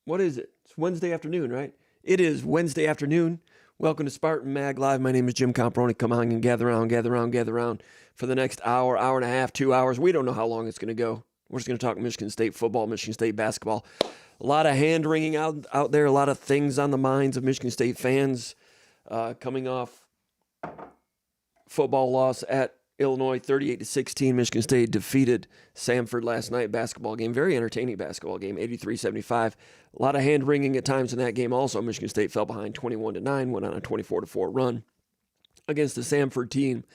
What is it? It's Wednesday afternoon, right? It is Wednesday afternoon. Welcome to SpartanMag Live. My name is Jim Comparoni. Come on and gather around for the next hour, hour and a half, 2 hours. We don't know how long it's going to go. We're just going to talk Michigan State football, Michigan State basketball. A lot of hand-wringing out there, a lot of things on the minds of Michigan State fans coming off football loss at Illinois, 38-16. Michigan State defeated Samford last night. Basketball game, very entertaining basketball game, 83-75. A lot of hand-wringing at times in that game also. Michigan State fell behind 21-9, went on a 24-4 run against the Samford team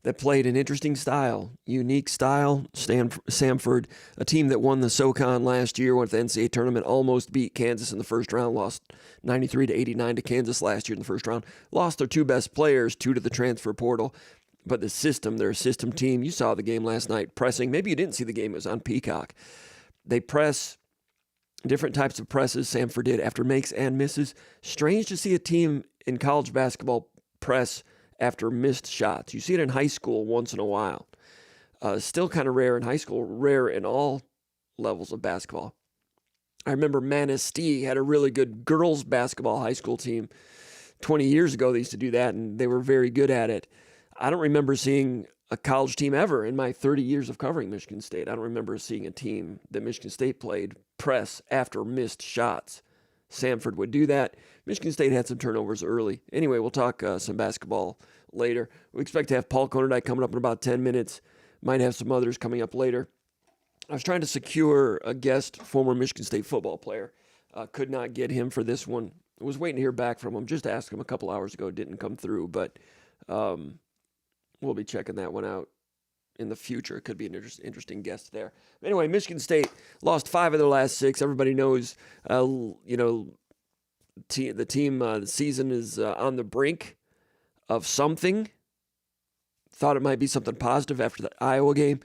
that played an interesting style, unique style. Samford, a team that won the SoCon last year, went to the NCAA tournament, almost beat Kansas in the first round, lost 93-89 to Kansas last year in the first round. Lost their two best players, two to the transfer portal. But the system, they're a system team. You saw the game last night, pressing. Maybe you didn't see the game. It was on Peacock. They press different types of presses. Samford did after makes and misses. Strange to see a team in college basketball press after missed shots. You see it in high school once in a while. Still kind of rare in high school, rare in all levels of basketball. I remember Manistee had a really good girls basketball high school team 20 years ago. They used to do that, and they were very good at it. I don't remember seeing a college team ever in my 30 years of covering Michigan State. I don't remember seeing a team that Michigan State played press after missed shots. Samford would do that. Michigan State had some turnovers early. Anyway, we'll talk some basketball later. We expect to have Paul Konyndyk coming up in about 10 minutes. Might have some others coming up later. I was trying to secure a guest, former Michigan State football player. Could not get him for this one. I was waiting to hear back from him. Just asked him a couple hours ago. Didn't come through, but we'll be checking that one out in the future. It could be an interesting guest there. Anyway, Michigan State lost 5 of their last 6. Everybody knows, the season is on the brink of something. Thought it might be something positive after the Iowa game.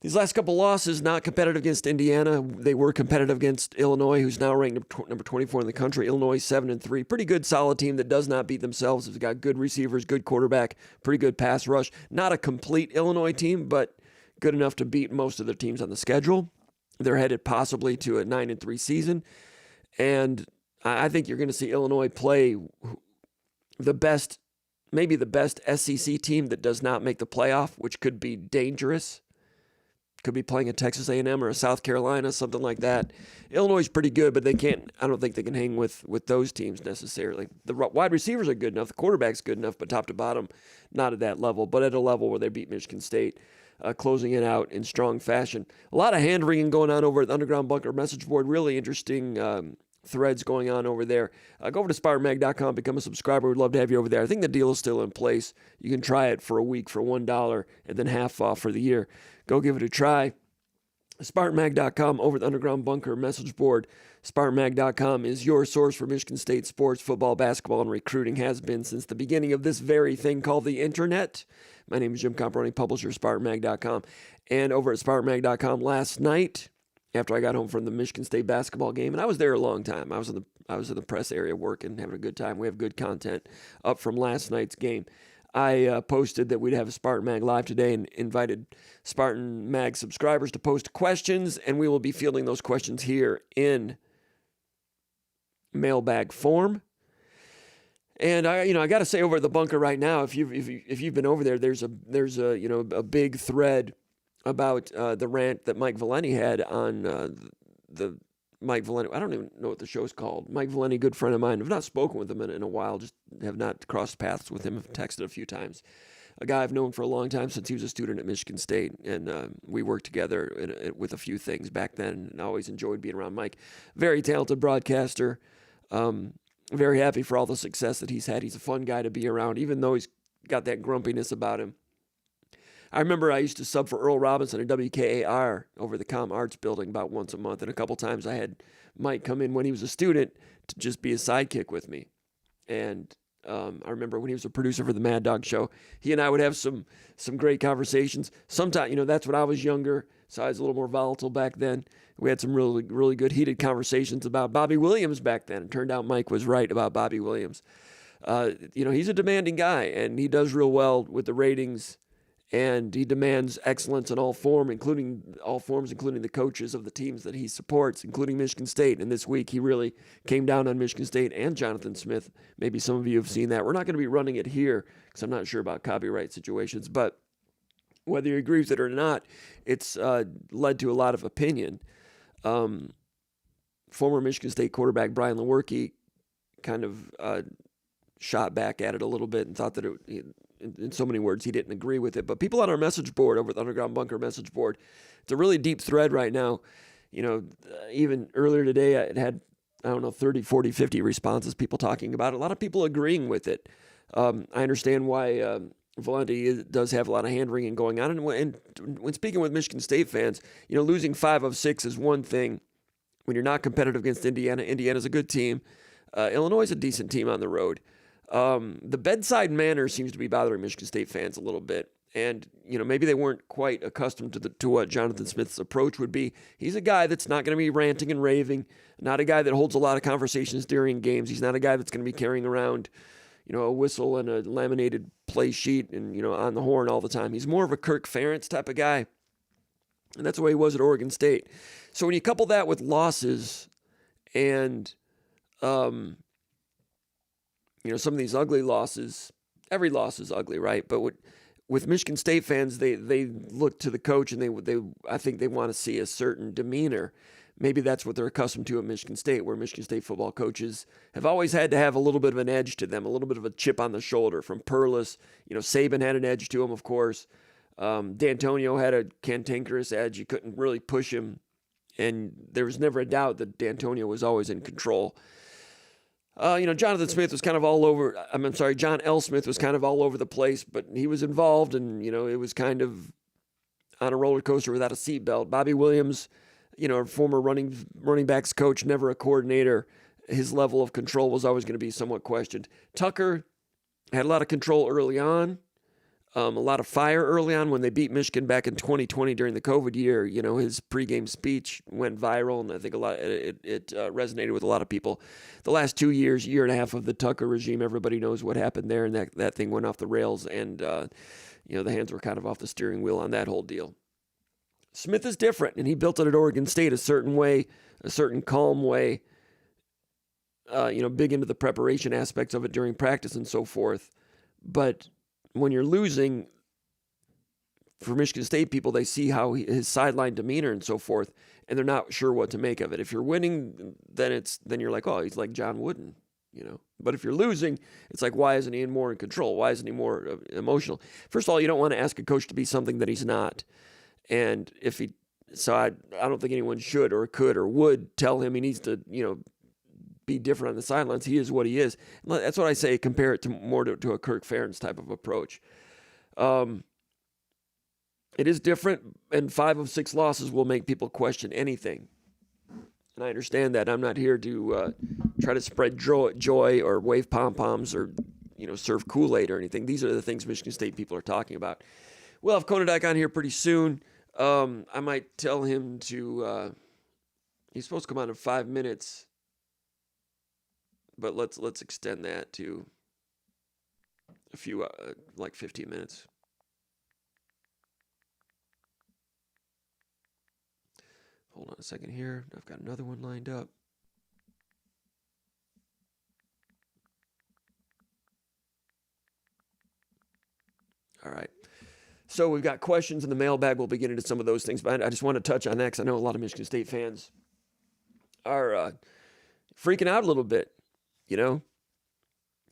These last couple losses, not competitive against Indiana. They were competitive against Illinois, who's now ranked number 24 in the country. Illinois 7-3. Pretty good, solid team that does not beat themselves. It's got good receivers, good quarterback, pretty good pass rush. Not a complete Illinois team, but good enough to beat most of their teams on the schedule. They're headed possibly to a 9-3 season. And I think you're going to see Illinois play the best, maybe the best SEC team that does not make the playoff, which could be dangerous. Could be playing a Texas A&M or a South Carolina, something like that. Illinois is pretty good, but they can't. I don't think they can hang with those teams necessarily. The wide receivers are good enough. The quarterback's good enough, but top to bottom, not at that level, but at a level where they beat Michigan State, closing it out in strong fashion. A lot of hand-wringing going on over at the Underground Bunker message board. Really interesting threads going on over there. Go over to SpartanMag.com, become a subscriber. We'd love to have you over there. I think the deal is still in place. You can try it for a week for $1 and then half off for the year. Go give it a try. SpartanMag.com over the Underground Bunker message board. SpartanMag.com is your source for Michigan State sports, football, basketball, and recruiting. Has been since the beginning of this very thing called the internet. My name is Jim Comparoni, publisher of SpartanMag.com. And over at SpartanMag.com last night, after I got home from the Michigan State basketball game, and I was there a long time. I was in the press area working, having a good time. We have good content up from last night's game. I posted that we'd have a Spartan Mag Live today and invited Spartan Mag subscribers to post questions, and we will be fielding those questions here in mailbag form. And I got to say, over at the bunker right now, if you've been over there, there's a big thread about the rant that Mike Valenti had on the Mike Valenti. I don't even know what the show's called. Mike Valenti, good friend of mine. I've not spoken with him in a while. Just have not crossed paths with him. I've texted a few times. A guy I've known for a long time since he was a student at Michigan State, and we worked together with a few things back then. And I always enjoyed being around Mike. Very talented broadcaster. Very happy for all the success that he's had. He's a fun guy to be around, even though he's got that grumpiness about him. I remember I used to sub for Earl Robinson at WKAR over the Com Arts building about once a month, and a couple times I had Mike come in when he was a student to just be a sidekick with me. And I remember when he was a producer for the Mad Dog Show, he and I would have some great conversations. Sometimes, that's when I was younger, so I was a little more volatile back then. We had some really, really good heated conversations about Bobby Williams back then. It turned out Mike was right about Bobby Williams. He's a demanding guy, and he does real well with the ratings. and he demands excellence in all forms, including the coaches of the teams that he supports, including Michigan State. And this week, he really came down on Michigan State and Jonathan Smith. Maybe some of you have seen that. We're not going to be running it here because I'm not sure about copyright situations, but whether you agree with it or not, it's led to a lot of opinion. Former Michigan State quarterback Brian Lewerke kind of shot back at it a little bit and thought that in so many words, he didn't agree with it. But people on our message board, over the Underground Bunker message board, it's a really deep thread right now. Even earlier today, it had, 30, 40, 50 responses, people talking about it. A lot of people agreeing with it. I understand why Valenti does have a lot of hand-wringing going on. And when speaking with Michigan State fans, losing 5 of 6 is one thing. When you're not competitive against Indiana's a good team. Illinois is a decent team on the road. The bedside manner seems to be bothering Michigan State fans a little bit. And, maybe they weren't quite accustomed to what Jonathan Smith's approach would be. He's a guy that's not going to be ranting and raving, not a guy that holds a lot of conversations during games. He's not a guy that's going to be carrying around, a whistle and a laminated play sheet and, on the horn all the time. He's more of a Kirk Ferentz type of guy. And that's the way he was at Oregon State. So when you couple that with losses and, some of these ugly losses, every loss is ugly, right? But with Michigan State fans, they look to the coach and I think they want to see a certain demeanor. Maybe that's what they're accustomed to at Michigan State, where Michigan State football coaches have always had to have a little bit of an edge to them, a little bit of a chip on the shoulder. From Perlis, Saban had an edge to him, of course. D'Antonio had a cantankerous edge. You couldn't really push him, and there was never a doubt that D'Antonio was always in control. Jonathan Smith was kind of all over. John L. Smith was kind of all over the place, but he was involved, and it was kind of on a roller coaster without a seatbelt. Bobby Williams, a former running backs coach, never a coordinator. His level of control was always going to be somewhat questioned. Tucker had a lot of control early on, a lot of fire early on when they beat Michigan back in 2020 during the COVID year. His pregame speech went viral, and I think it resonated with a lot of people. The last 2 years, year and a half of the Tucker regime, everybody knows what happened there, and that thing went off the rails, and the hands were kind of off the steering wheel on that whole deal. Smith is different, and he built it at Oregon State a certain way, a certain calm way, big into the preparation aspects of it during practice and so forth. But when you're losing, for Michigan State people, they see how his sideline demeanor and so forth, and they're not sure what to make of it. If you're winning, then you're like, oh, he's like John Wooden, But if you're losing, it's like, why isn't he more in control? Why isn't he more emotional? First of all, you don't want to ask a coach to be something that he's not. And I don't think anyone should or could or would tell him he needs to, be different on the sidelines. He is what he is. That's what I say. Compare it to more to a Kirk Ferentz type of approach. It is different, and 5 of 6 losses will make people question anything. And I understand that. I'm not here to try to spread joy or wave pom-poms or, serve Kool-Aid or anything. These are the things Michigan State people are talking about. We'll have Konyndyk on here pretty soon. I might tell him to, he's supposed to come on in 5 minutes, but let's extend that to a few, like 15 minutes. Hold on a second here. I've got another one lined up. All right. So we've got questions in the mailbag. We'll be getting into some of those things, but I just want to touch on that because I know a lot of Michigan State fans are freaking out a little bit,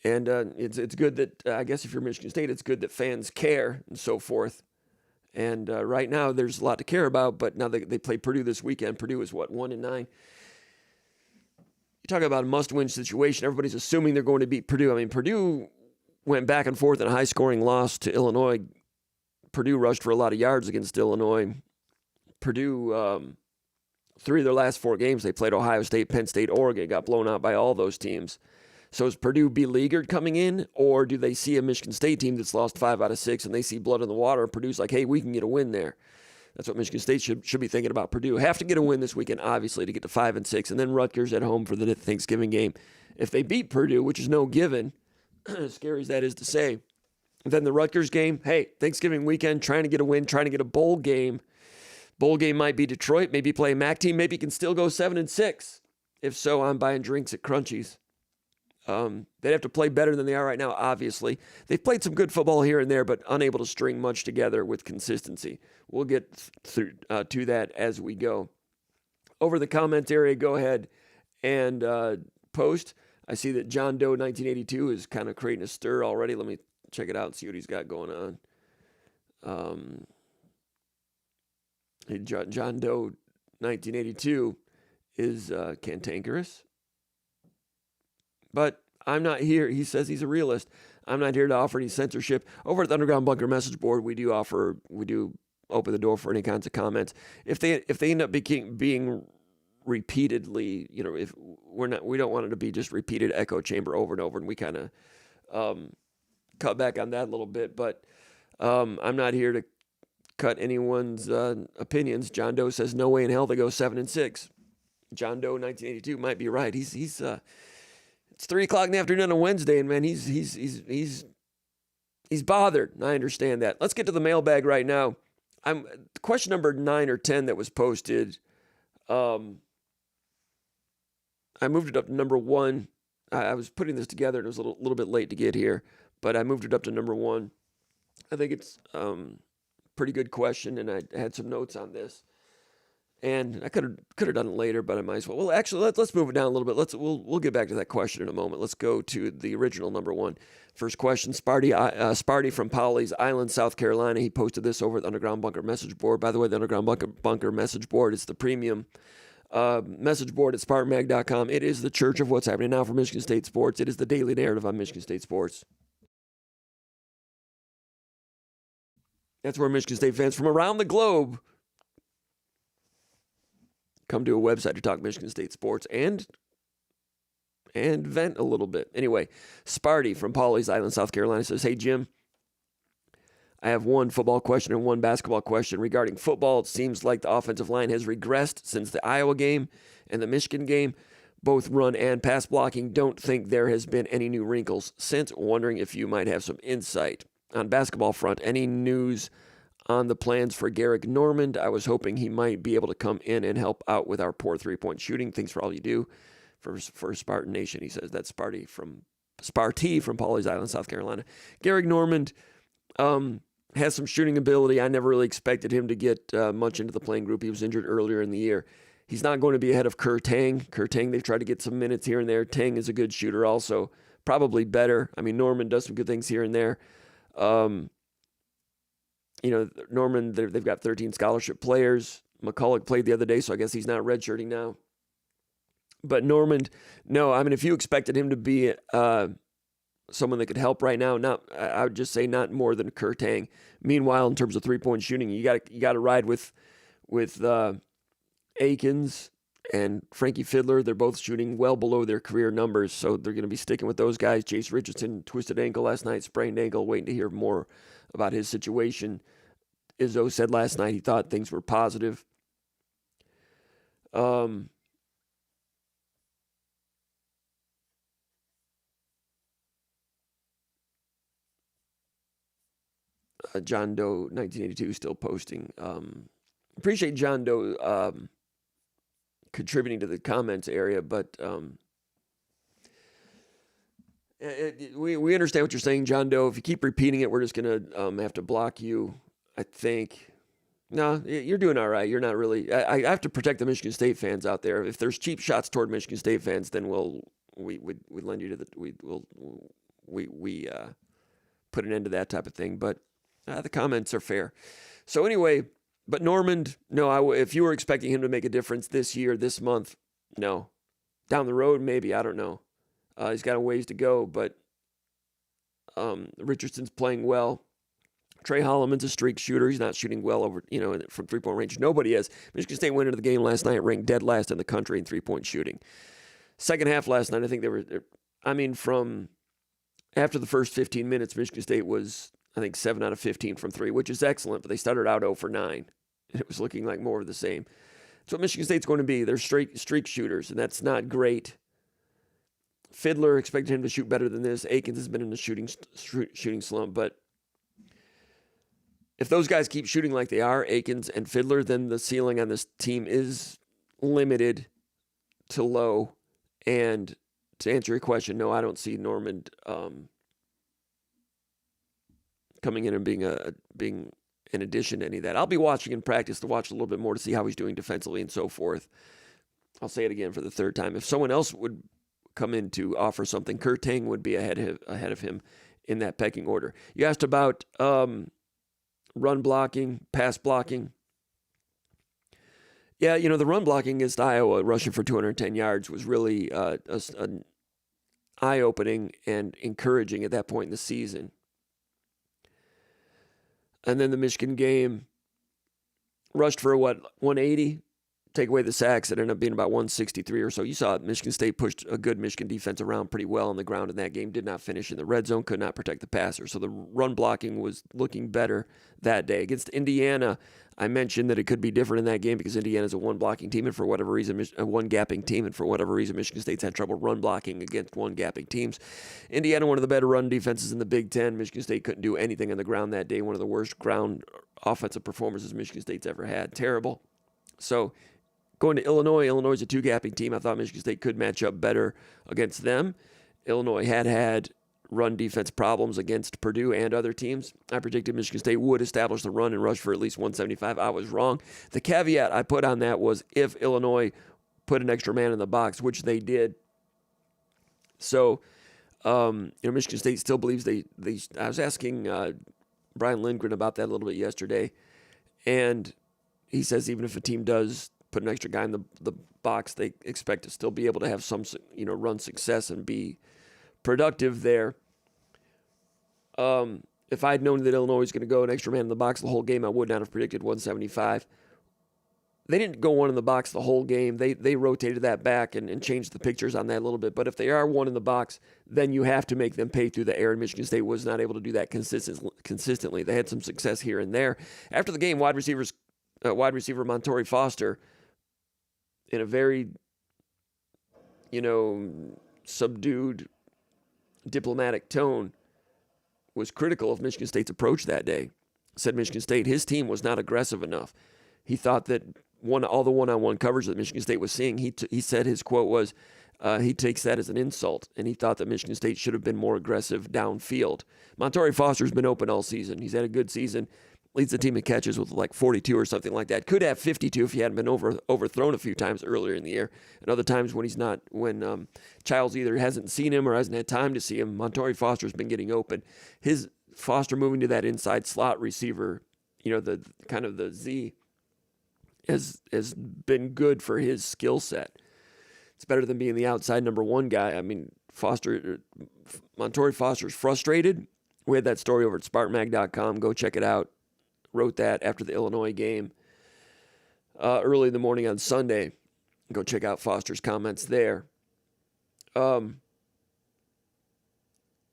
And it's good that, I guess if you're Michigan State, it's good that fans care and so forth. And right now there's a lot to care about, but now they play Purdue this weekend. Purdue is 1-9. You talk about a must-win situation. Everybody's assuming they're going to beat Purdue. I mean, Purdue went back and forth in a high-scoring loss to Illinois. Purdue rushed for a lot of yards against Illinois. Purdue, 3 of their last 4 games, they played Ohio State, Penn State, Oregon, got blown out by all those teams. So is Purdue beleaguered coming in, or do they see a Michigan State team that's lost 5 out of 6 and they see blood in the water and Purdue's like, hey, we can get a win there? That's what Michigan State should be thinking about. Purdue have to get a win this weekend, obviously, to get to 5-6, and then Rutgers at home for the Thanksgiving game. If they beat Purdue, which is no given, as scary as that is to say, Then the Rutgers game. Hey, Thanksgiving weekend, trying to get a win, trying to get a bowl game. Bowl game might be Detroit. Maybe play a MAC team. Maybe you can still go 7-6. If so, I'm buying drinks at Crunchies. They'd have to play better than they are right now, obviously. They've played some good football here and there, but unable to string much together with consistency. We'll get through to that as we go. Over the comment area, go ahead and post. I see that John Doe 1982 is kind of creating a stir already. Let me check it out and see what he's got going on. John Doe 1982 is cantankerous. But I'm not here. He says he's a realist. I'm not here to offer any censorship. Over at the Underground Bunker message board, we do open the door for any kinds of comments. If they end up being repeatedly, if we don't want it to be just repeated echo chamber over and over, and we kind of cut back on that a little bit. But I'm not here to cut anyone's opinions. John Doe says no way in hell they go 7-6. John Doe 1982 might be right. He's it's 3:00 in the afternoon on a Wednesday, and man, he's bothered. I understand that. Let's get to the mailbag right now. Question number 9 or 10 that was posted. I moved it up to number 1. I was putting this together, and it was a little bit late to get here, but I moved it up to number 1. I think it's pretty good question, and I had some notes on this. And I could have done it later, but I might as well. Well, actually, let's move it down a little bit. We'll get back to that question in a moment. Let's go to the original number 1. First question, Sparty from Powley's Island, South Carolina. He posted this over at the Underground Bunker message board. By the way, the Underground Bunker message board is the premium message board at SpartanMag.com. It is the church of what's happening now for Michigan State sports. It is the daily narrative on Michigan State sports. That's where Michigan State fans from around the globe come to a website to talk Michigan State sports and vent a little bit. Anyway, Sparty from Pawleys Island, South Carolina says, "Hey, Jim, I have one football question and one basketball question. Regarding football, it seems like the offensive line has regressed since the Iowa game and the Michigan game. Both run and pass blocking. Don't think there has been any new wrinkles since. Wondering if you might have some insight. On basketball front, any news on the plans for Garrick Normand? I was hoping he might be able to come in and help out with our poor three-point shooting. Thanks for all you do for Spartan Nation." He says that's Sparty from Pawleys Island, South Carolina. Garrick Normand has some shooting ability. I never really expected him to get much into the playing group. He was injured earlier in the year. He's not going to be ahead of Kerr Tang. Kerr Tang, they've tried to get some minutes here and there. Tang is a good shooter also, probably better. I mean, Normand does some good things here and there. Normand, they've got 13 scholarship players. McCulloch played the other day, so I guess he's not redshirting now. But Normand, no, I mean, if you expected him to be someone that could help right now, I would just say not more than Kerr Tang. Meanwhile, in terms of three-point shooting, you got to ride with Akins and Frankie Fiddler. They're both shooting well below their career numbers, so they're going to be sticking with those guys. Chase Richardson, twisted ankle last night, sprained ankle, waiting to hear more about his situation. Izzo said last night he thought things were positive. John Doe 1982 still posting. Appreciate John Doe contributing to the comments area, but we understand what you're saying, John Doe. If you keep repeating it, we're just going to have to block you, I think. No, you're doing all right. You're not really. I have to protect the Michigan State fans out there. If there's cheap shots toward Michigan State fans, then we lend you to we put an end to that type of thing. But the comments are fair. So anyway, but Normand, no, if you were expecting him to make a difference this year, this month, no. Down the road, maybe, I don't know. He's got a ways to go, but Richardson's playing well. Trey Holloman's a streak shooter. He's not shooting well over, from three-point range. Nobody is. Michigan State went into the game last night, ranked dead last in the country in three-point shooting. Second half last night, I think from after the first 15 minutes, Michigan State was, I think, 7 out of 15 from three, which is excellent, but they started out 0 for 9. It was looking like more of the same. That's what Michigan State's going to be. They're streak shooters, and that's not great. Fiddler, expected him to shoot better than this. Akins has been in the shooting slump, but if those guys keep shooting like they are, Akins and Fiddler, then the ceiling on this team is limited to low. And to answer your question, no, I don't see Normand coming in and being in addition to any of that. I'll be watching in practice to watch a little bit more to see how he's doing defensively and so forth. I'll say it again for the third time. If someone else would come in to offer something, Kurt Tang would be ahead of him in that pecking order. You asked about run blocking, pass blocking. Yeah, the run blocking against Iowa, rushing for 210 yards, was really an eye-opening and encouraging at that point in the season. And then the Michigan game, rushed for 180? Take away the sacks, it ended up being about 163 or so. You saw Michigan State pushed a good Michigan defense around pretty well on the ground in that game, did not finish in the red zone, could not protect the passer. So the run blocking was looking better that day. Against Indiana, I mentioned that it could be different in that game because Indiana's a one-blocking team, and for whatever reason, a one-gapping team, and for whatever reason, Michigan State's had trouble run blocking against one-gapping teams. Indiana, one of the better run defenses in the Big Ten. Michigan State couldn't do anything on the ground that day. One of the worst ground offensive performances Michigan State's ever had. Terrible. So going to Illinois is a two-gapping team. I thought Michigan State could match up better against them. Illinois had run defense problems against Purdue and other teams. I predicted Michigan State would establish the run and rush for at least 175. I was wrong. The caveat I put on that was if Illinois put an extra man in the box, which they did. So, Michigan State still believes they I was asking Brian Lindgren about that a little bit yesterday, and he says even if a team does put an extra guy in the box, they expect to still be able to have some, run success and be productive there. If I'd known that Illinois was going to go an extra man in the box the whole game, I would not have predicted 175. They didn't go one in the box the whole game. They rotated that back and changed the pictures on that a little bit. But if they are one in the box, then you have to make them pay through the air, and Michigan State was not able to do that consistently. They had some success here and there. After the game, wide receiver Montori Foster, in a very, subdued, diplomatic tone, was critical of Michigan State's approach that day. Said Michigan State, his team was not aggressive enough. He thought that all the one-on-one coverage that Michigan State was seeing, he said his quote was, he takes that as an insult, and he thought that Michigan State should have been more aggressive downfield. Montori Foster's been open all season. He's had a good season. Leads the team in catches with like 42 or something like that. Could have 52 if he hadn't been overthrown a few times earlier in the year. And other times when Chiles either hasn't seen him or hasn't had time to see him, Montori Foster's been getting open. His Foster moving to that inside slot receiver, the kind of the Z, has been good for his skill set. It's better than being the outside number one guy. I mean, Montori Foster's frustrated. We had that story over at SpartanMag.com. Go check it out. Wrote that after the Illinois game early in the morning on Sunday. Go check out Foster's comments there.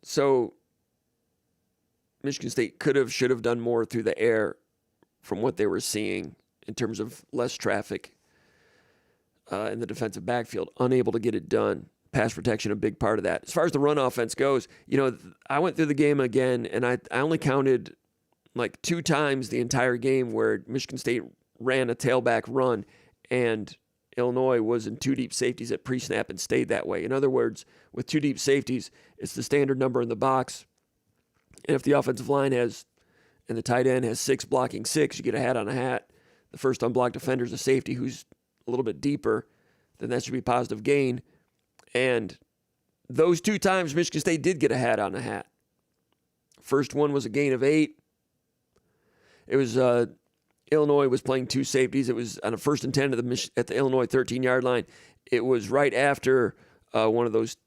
So Michigan State should have done more through the air from what they were seeing in terms of less traffic in the defensive backfield. Unable to get it done. Pass protection, a big part of that. As far as the run offense goes, I went through the game again, and I only counted like 2 times the entire game where Michigan State ran a tailback run and Illinois was in 2 deep safeties at pre-snap and stayed that way. In other words, with 2 deep safeties, it's the standard number in the box. And if the offensive line and the tight end has 6 blocking 6, you get a hat on a hat. The first unblocked defender is a safety who's a little bit deeper, then that should be positive gain. And those 2 times Michigan State did get a hat on a hat. First one was a gain of 8. It was Illinois was playing 2 safeties. It was on a 1st and 10 at the Illinois 13-yard line. It was right after one of those,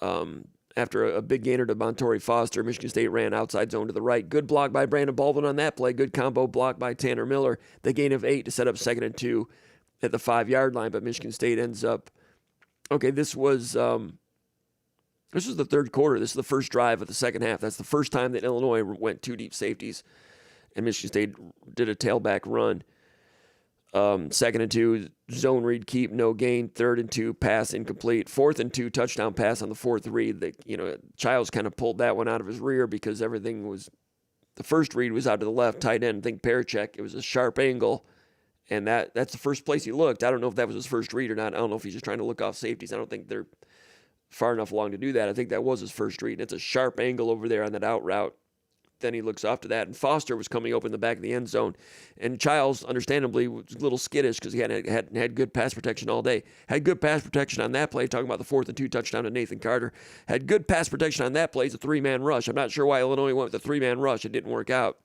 after a big gainer to Montori Foster. Michigan State ran outside zone to the right. Good block by Brandon Baldwin on that play. Good combo block by Tanner Miller. The gain of 8 to set up 2nd and 2 at the 5-yard line. But Michigan State ends up, this was the 3rd quarter. This is the first drive of the second half. That's the first time that Illinois went 2 deep safeties. And Michigan State did a tailback run. 2nd and 2, zone read, keep, no gain. 3rd and 2, pass incomplete. 4th and 2, touchdown pass on the 4th read. Chiles kind of pulled that one out of his rear because everything was The first read was out to the left, tight end, I think Parachek. It was a sharp angle, and that's the first place he looked. I don't know if that was his first read or not. I don't know if he's just trying to look off safeties. I don't think they're far enough along to do that. I think that was his first read. It's a sharp angle over there on that out route. Then he looks off to that, and Foster was coming open the back of the end zone. And Chiles, understandably, was a little skittish because he hadn't had good pass protection all day. Had good pass protection on that play, talking about the 4th and 2 touchdown to Nathan Carter. Had good pass protection on that play. It's a 3-man rush. I'm not sure why Illinois went with a 3-man rush. It didn't work out.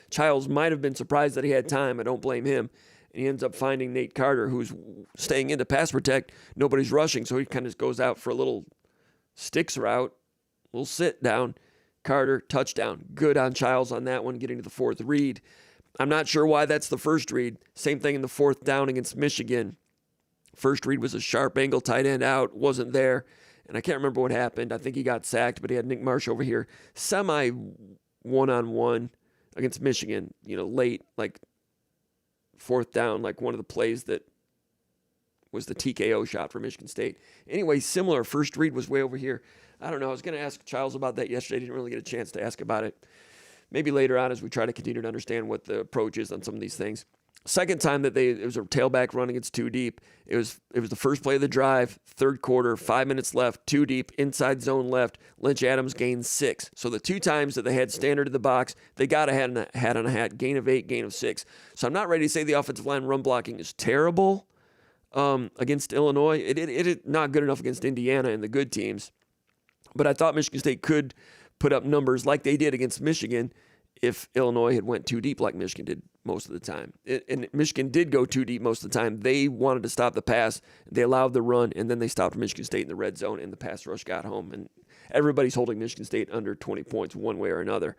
Chiles might have been surprised that he had time. I don't blame him. And he ends up finding Nate Carter, who's staying in to pass protect. Nobody's rushing, so he kind of goes out for a little sticks route, a little sit down. Carter, touchdown. Good on Chiles on that one, getting to the 4th read. I'm not sure why that's the first read. Same thing in the 4th down against Michigan. First read was a sharp angle, tight end out, wasn't there. And I can't remember what happened. I think he got sacked, but he had Nick Marsh over here. Semi one-on-one against Michigan, late, like 4th down, like one of the plays that was the TKO shot for Michigan State. Anyway, similar. First read was way over here. I don't know. I was going to ask Chiles about that yesterday. Didn't really get a chance to ask about it. Maybe later on as we try to continue to understand what the approach is on some of these things. Second time that it was a tailback run against 2 deep. It was the first play of the drive, 3rd quarter, 5 minutes left, 2 deep, inside zone left. Lynch Adams gained 6. So the 2 times that they had standard in the box, they got a hat on a hat, gain of 8, gain of 6. So I'm not ready to say the offensive line run blocking is terrible against Illinois. It is not good enough against Indiana and the good teams. But I thought Michigan State could put up numbers like they did against Michigan if Illinois had went 2 deep like Michigan did most of the time. And Michigan did go 2 deep most of the time. They wanted to stop the pass. They allowed the run, and then they stopped Michigan State in the red zone, and the pass rush got home. And everybody's holding Michigan State under 20 points one way or another.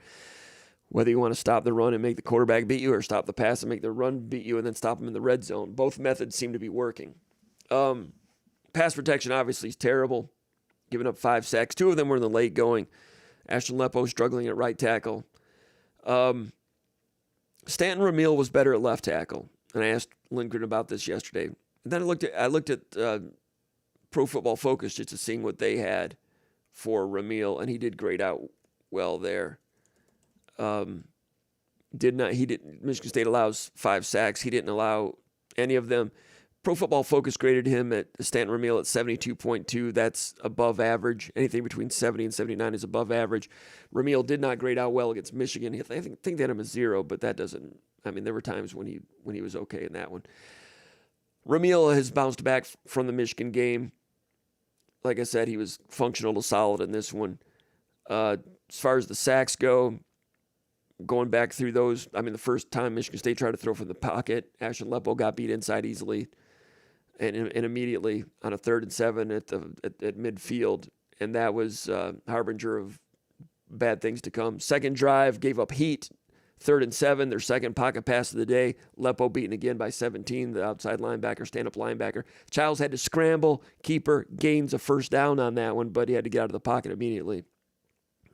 Whether you want to stop the run and make the quarterback beat you or stop the pass and make the run beat you and then stop them in the red zone, both methods seem to be working. Pass protection obviously is terrible. Giving up 5 sacks. 2 of them were in the late going. Ashton Lepo struggling at right tackle. Stanton Ramil was better at left tackle. And I asked Lindgren about this yesterday. And then I looked at Pro Football Focus just to see what they had for Ramil, and he did grade out well there. Michigan State allows 5 sacks. He didn't allow any of them. Pro Football Focus graded him at Stanton Ramil at 72.2. That's above average. Anything between 70 and 79 is above average. Ramil did not grade out well against Michigan. I think they had him a 0, but that doesn't. I mean, there were times when he was okay in that one. Ramil has bounced back from the Michigan game. Like I said, he was functional to solid in this one. As far as the sacks go, going back through those, I mean, the first time Michigan State tried to throw from the pocket, Ashton Lepo got beat inside easily. And immediately on a 3rd and 7 at midfield, and that was harbinger of bad things to come. Second drive, gave up heat. 3rd and 7, their second pocket pass of the day. Lepo beaten again by 17, the outside linebacker, stand-up linebacker. Chiles had to scramble. Keeper gains a first down on that one, but he had to get out of the pocket immediately.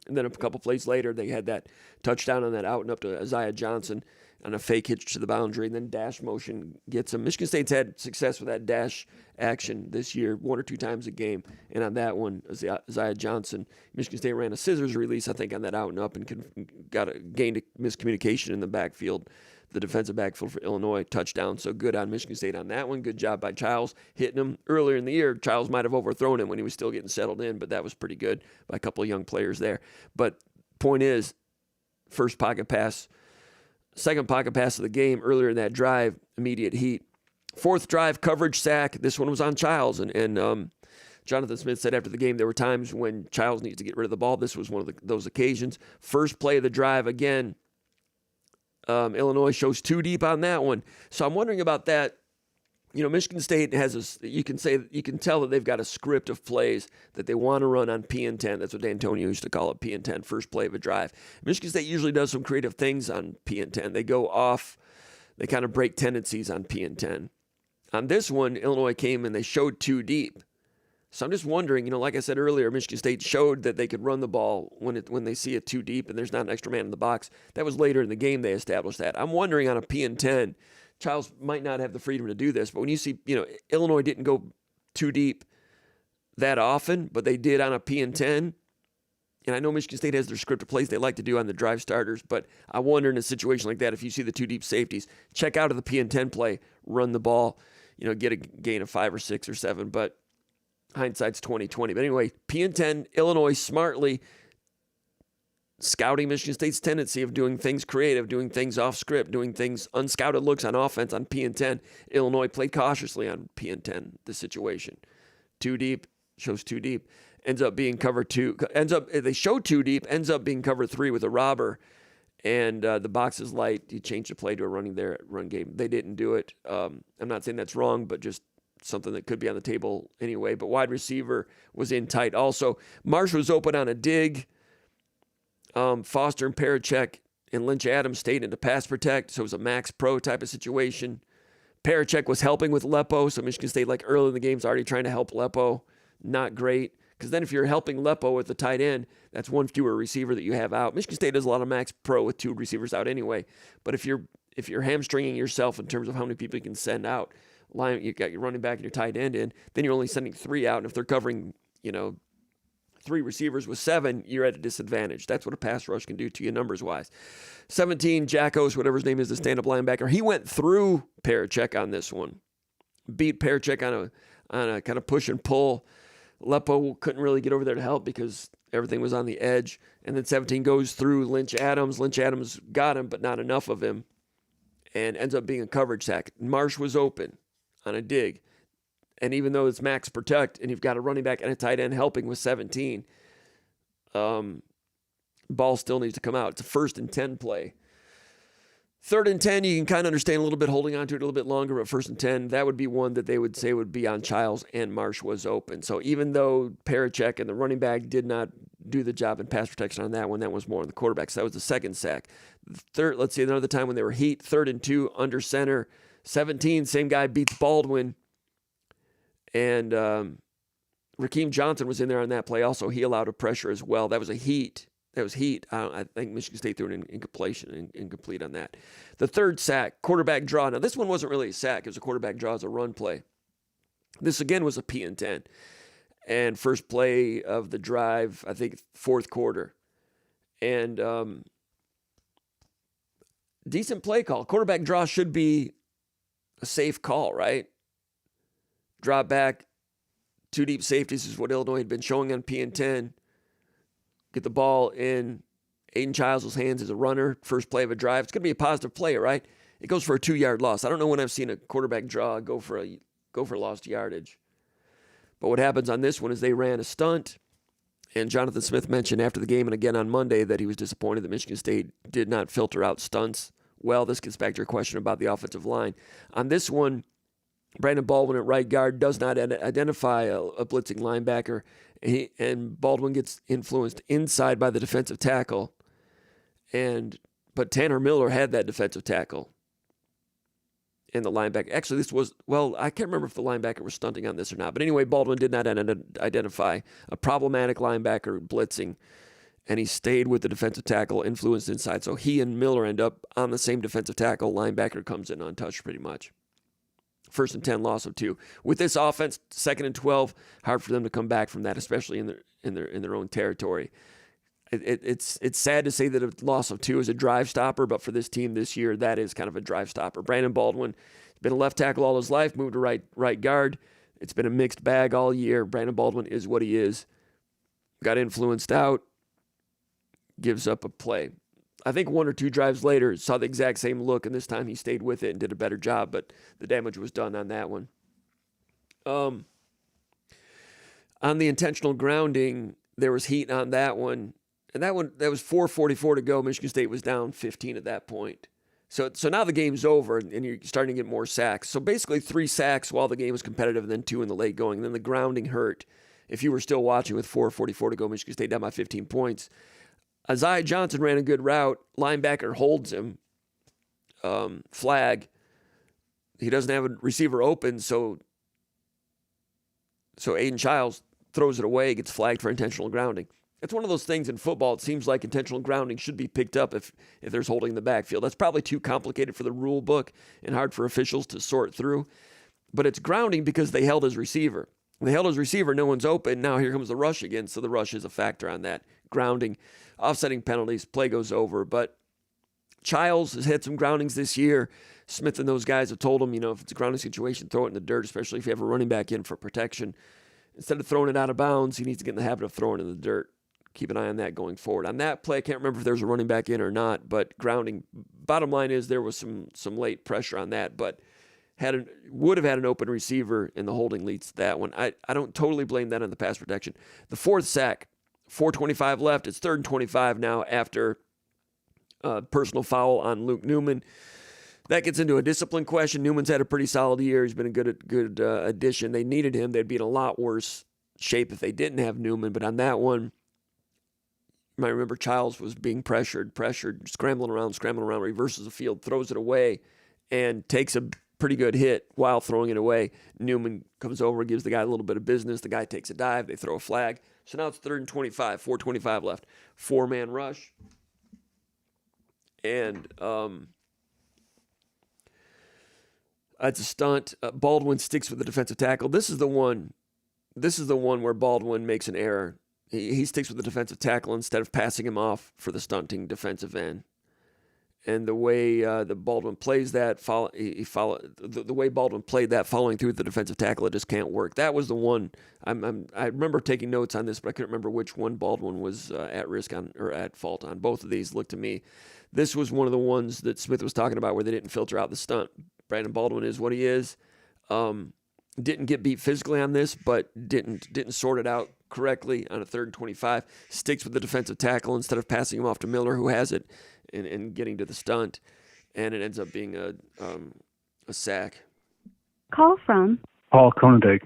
And then a couple plays later, they had that touchdown on that out and up to Isaiah Johnson on a fake hitch to the boundary, and then dash motion gets him. Michigan State's had success with that dash action this year, 1 or 2 times a game. And on that one, Isaiah Johnson, Michigan State ran a scissors release, I think, on that out and up, and gained a miscommunication in the backfield, the defensive backfield for Illinois, touchdown. So good on Michigan State on that one. Good job by Chiles hitting him. Earlier in the year, Chiles might have overthrown him when he was still getting settled in, but that was pretty good by a couple of young players there. But point is, first pocket pass, second pocket pass of the game earlier in that drive, immediate heat. 4th drive, coverage sack. This one was on Chiles. And Jonathan Smith said after the game there were times when Chiles needs to get rid of the ball. This was one of those occasions. First play of the drive, again, Illinois shows 2 deep on that one. So I'm wondering about that. You know, Michigan State has you can tell that they've got a script of plays that they want to run on P and 10. That's what D'Antonio used to call it, P and 10, first play of a drive. Michigan State usually does some creative things on P and 10. They go off, they kind of break tendencies on P and 10. On this one, Illinois came and they showed 2 deep. So I'm just wondering, you know, like I said earlier, Michigan State showed that they could run the ball when they see it 2 deep and there's not an extra man in the box. That was later in the game they established that. I'm wondering on a P and 10, Chiles might not have the freedom to do this, but when you see, you know, Illinois didn't go 2 deep that often, but they did on a P and 10. And I know Michigan State has their script of plays they like to do on the drive starters, but I wonder in a situation like that, if you see the two deep safeties, check out of the P and 10 play, run the ball, get a gain of 5 or 6 or 7, but hindsight's 20/20. But anyway, P and 10, Illinois smartly scouting Michigan State's tendency of doing things creative, doing things off script, doing things unscouted looks on offense on P and 10. Illinois played cautiously on P and 10, the situation. Too deep, shows too deep. Ends up being cover 2. They show too deep, ends up being cover 3 with a robber. And the box is light. You change the play to a run game. They didn't do it. I'm not saying that's wrong, but just something that could be on the table anyway. But wide receiver was in tight. Also, Marsh was open on a dig. Foster and Parachek and Lynch Adams stayed into pass protect, so it was a max pro type of situation. Parachek was helping with Lepo, so Michigan State, like early in the game, is already trying to help Lepo. Not great, because then if you're helping Lepo with the tight end, that's one fewer receiver that you have out. Michigan State does a lot of max pro with 2 receivers out anyway, but if you're hamstringing yourself in terms of how many people you can send out, you got your running back and your tight end in, then you're only sending 3 out, and if they're covering, 3 receivers with 7, you're at a disadvantage. That's what a pass rush can do to you numbers-wise. 17, Jackos, whatever his name is, the stand-up linebacker. He went through Parachek on this one. Beat Parachek on a kind of push and pull. Lepo couldn't really get over there to help because everything was on the edge. And then 17 goes through Lynch Adams. Lynch Adams got him, but not enough of him. And ends up being a coverage sack. Marsh was open on a dig. And even though it's max protect and you've got a running back and a tight end helping with 17, ball still needs to come out. It's a 1st and 10 play. 3rd and 10, you can kind of understand a little bit holding on to it a little bit longer, but 1st and 10, that would be one that they would say would be on Chiles and Marsh was open. So even though Parachek and the running back did not do the job in pass protection on that one, that was more on the quarterback. So that was the 2nd sack. Let's see, another time when they were heat, 3rd and 2, under center. 17, same guy beats Baldwin. And Rakeem Johnson was in there on that play. Also, he allowed a pressure as well. That was a heat. I think Michigan State threw an incomplete on that. The 3rd sack, quarterback draw. Now, this one wasn't really a sack. It was a quarterback draw as a run play. This, again, was a P and 10. And first play of the drive, I think 4th quarter. And decent play call. Quarterback draw should be a safe call, right? Drop back, 2 deep safeties is what Illinois had been showing on P and 10. Get the ball in Aiden Chiles' hands as a runner. First play of a drive. It's going to be a positive play, right? It goes for a 2-yard loss. I don't know when I've seen a quarterback draw go for lost yardage. But what happens on this one is they ran a stunt. And Jonathan Smith mentioned after the game and again on Monday that he was disappointed that Michigan State did not filter out stunts. Well, this gets back to your question about the offensive line. On this one, Brandon Baldwin at right guard does not identify a blitzing linebacker, and Baldwin gets influenced inside by the defensive tackle. But Tanner Miller had that defensive tackle. And the linebacker, actually I can't remember if the linebacker was stunting on this or not. But anyway, Baldwin did not identify a problematic linebacker blitzing, and he stayed with the defensive tackle influenced inside. So he and Miller end up on the same defensive tackle. Linebacker comes in untouched pretty much. 1st and 10, loss of 2. With this offense, 2nd and 12, hard for them to come back from that, especially in their own territory. It's sad to say that a loss of 2 is a drive stopper, but for this team this year, that is kind of a drive stopper. Brandon Baldwin has been a left tackle all his life, moved to right guard. It's been a mixed bag all year. Brandon Baldwin is what he is. Got influenced out, gives up a play. I think 1 or 2 drives later, saw the exact same look, and this time he stayed with it and did a better job, but the damage was done on that one. On the intentional grounding, there was heat on that one, and that was 4:44 to go. Michigan State was down 15 at that point. So now the game's over, and you're starting to get more sacks. So basically 3 sacks while the game was competitive, and then 2 in the late going. And then the grounding hurt. If you were still watching with 4:44 to go, Michigan State down by 15 points. Isaiah Johnson ran a good route. Linebacker holds him. Flag. He doesn't have a receiver open, so Aiden Chiles throws it away, gets flagged for intentional grounding. It's one of those things in football. It seems like intentional grounding should be picked up if there's holding in the backfield. That's probably too complicated for the rule book and hard for officials to sort through. But it's grounding because they held his receiver. They held his receiver, no one's open. Now here comes the rush again, so the rush is a factor on that. grounding, offsetting penalties, play goes over. But Chiles has had some groundings this year. Smith and those guys have told him, if it's a grounding situation, throw it in the dirt, especially if you have a running back in for protection. Instead of throwing it out of bounds, he needs to get in the habit of throwing it in the dirt. Keep an eye on that going forward. On that play, I can't remember if there was a running back in or not, but grounding, bottom line is there was some late pressure on that, but would have had an open receiver, and the holding leads to that one. I don't totally blame that on the pass protection. The fourth sack, 4:25 left. It's 3rd and 25 now after personal foul on Luke Newman. That gets into a discipline question. Newman's had a pretty solid year. He's been a good addition. They needed him. They'd be in a lot worse shape if they didn't have Newman, but on that one, you might remember Chiles was being pressured, scrambling around, reverses the field, throws it away, and takes a pretty good hit while throwing it away. Newman comes over, gives the guy a little bit of business. The guy takes a dive. They throw a flag. So now it's 3rd and 25, 4:25 left. 4-man rush. And it's a stunt. Baldwin sticks with the defensive tackle. This is the one where Baldwin makes an error. He sticks with the defensive tackle instead of passing him off for the stunting defensive end. And the way the Baldwin plays that, the way Baldwin played that, following through with the defensive tackle, it just can't work. That was the one. I remember taking notes on this, but I couldn't remember which one Baldwin was at risk on or at fault on. Both of these looked to me. This was one of the ones that Smith was talking about where they didn't filter out the stunt. Brandon Baldwin is what he is. Didn't get beat physically on this, but didn't sort it out correctly on a 3rd and 25. Sticks with the defensive tackle instead of passing him off to Miller, who has it, and getting to the stunt, and it ends up being a sack. Call from Paul Konyndyk.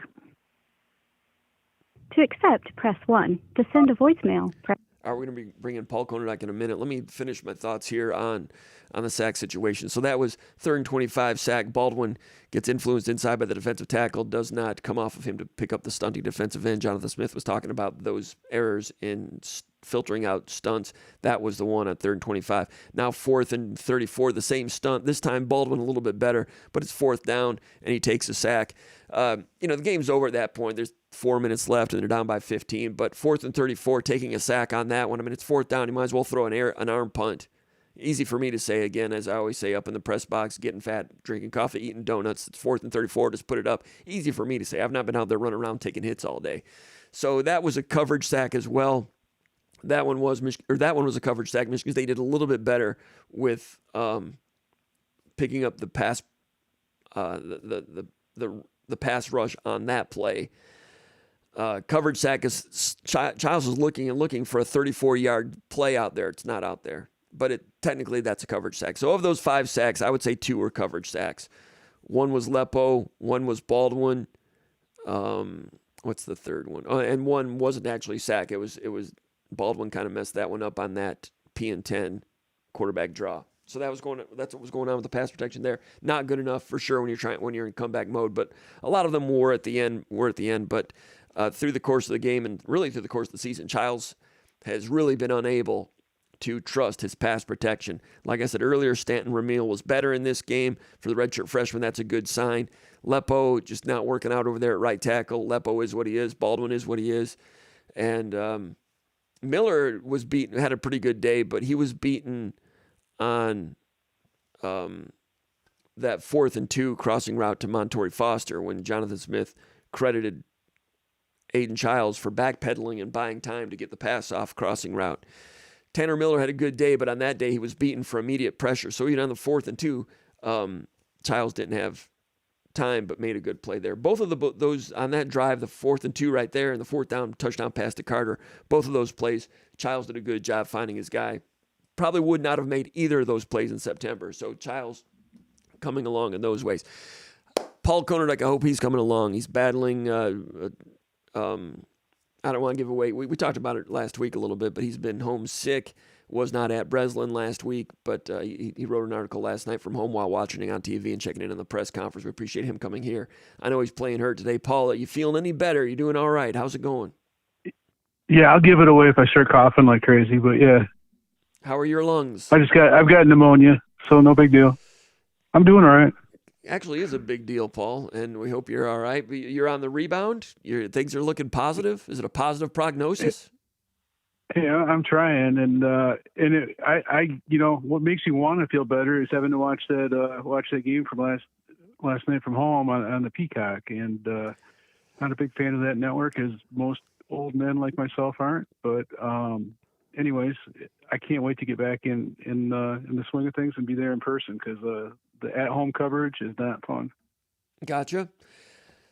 To accept, press 1. To send a voicemail, press. All right, we're going to be bringing Paul Konyndyk in a minute. Let me finish my thoughts here on the sack situation. So that was 3rd and 25 sack. Baldwin gets influenced inside by the defensive tackle, does not come off of him to pick up the stunting defensive end. Jonathan Smith was talking about those errors in filtering out stunts. That was the one on 3rd and 25. Now 4th and 34, the same stunt. This time Baldwin a little bit better, but it's 4th down, and he takes a sack. The game's over at that point. There's 4 minutes left, and they're down by 15. But 4th and 34, taking a sack on that one. I mean, it's 4th down. You might as well throw an arm punt. Easy for me to say, again, as I always say, up in the press box, getting fat, drinking coffee, eating donuts. It's 4th and 34, just put it up. Easy for me to say. I've not been out there running around taking hits all day. So that was a coverage sack as well. That one was a coverage sack. Michigan State did a little bit better with picking up the pass, the pass rush on that play. Coverage sack is Chiles is looking for a 34-yard play out there. It's not out there, but technically that's a coverage sack. So of those 5 sacks, I would say 2 were coverage sacks. One was Lepo, one was Baldwin. What's the third one? Oh, and one wasn't actually sack. It was Baldwin kind of messed that one up on that P&10 quarterback draw. So that's what was going on with the pass protection there. Not good enough for sure when you're in comeback mode, but a lot of them were at the end. But through the course of the game and really through the course of the season, Chiles has really been unable to trust his pass protection. Like I said earlier, Stanton Ramil was better in this game. For the redshirt freshman, that's a good sign. Lepo just not working out over there at right tackle. Lepo is what he is. Baldwin is what he is. And Miller had a pretty good day, but he was beaten on that 4th and 2 crossing route to Montorie Foster when Jonathan Smith credited Aiden Chiles for backpedaling and buying time to get the pass off crossing route. Tanner Miller had a good day, but on that day he was beaten for immediate pressure. So even on the 4th and 2, Chiles didn't have time but made a good play there. Both of those on that drive, the 4th and 2 right there and the 4th down touchdown pass to Carter, both of those plays, Chiles did a good job finding his guy. Probably would not have made either of those plays in September. So Chiles coming along in those ways. Paul Konyndyk, I hope he's coming along. He's battling, I don't want to give away. We talked about it last week a little bit, but he's been homesick. Was not at Breslin last week, but he wrote an article last night from home while watching it on TV and checking in on the press conference. We appreciate him coming here. I know he's playing hurt today. Paul, are you feeling any better? You doing all right? How's it going? Yeah, I'll give it away if I start coughing like crazy, but yeah. How are your lungs? I've got pneumonia, so no big deal. I'm doing all right. Actually is a big deal, Paul, and we hope you're all right. You're on the rebound? Things are looking positive? Is it a positive prognosis? Yeah, I'm trying, what makes me want to feel better is having to watch that game from last night from home on the Peacock, and not a big fan of that network, as most old men like myself aren't. But anyways, I can't wait to get back in the swing of things and be there in person, because the at-home coverage is not fun. Gotcha.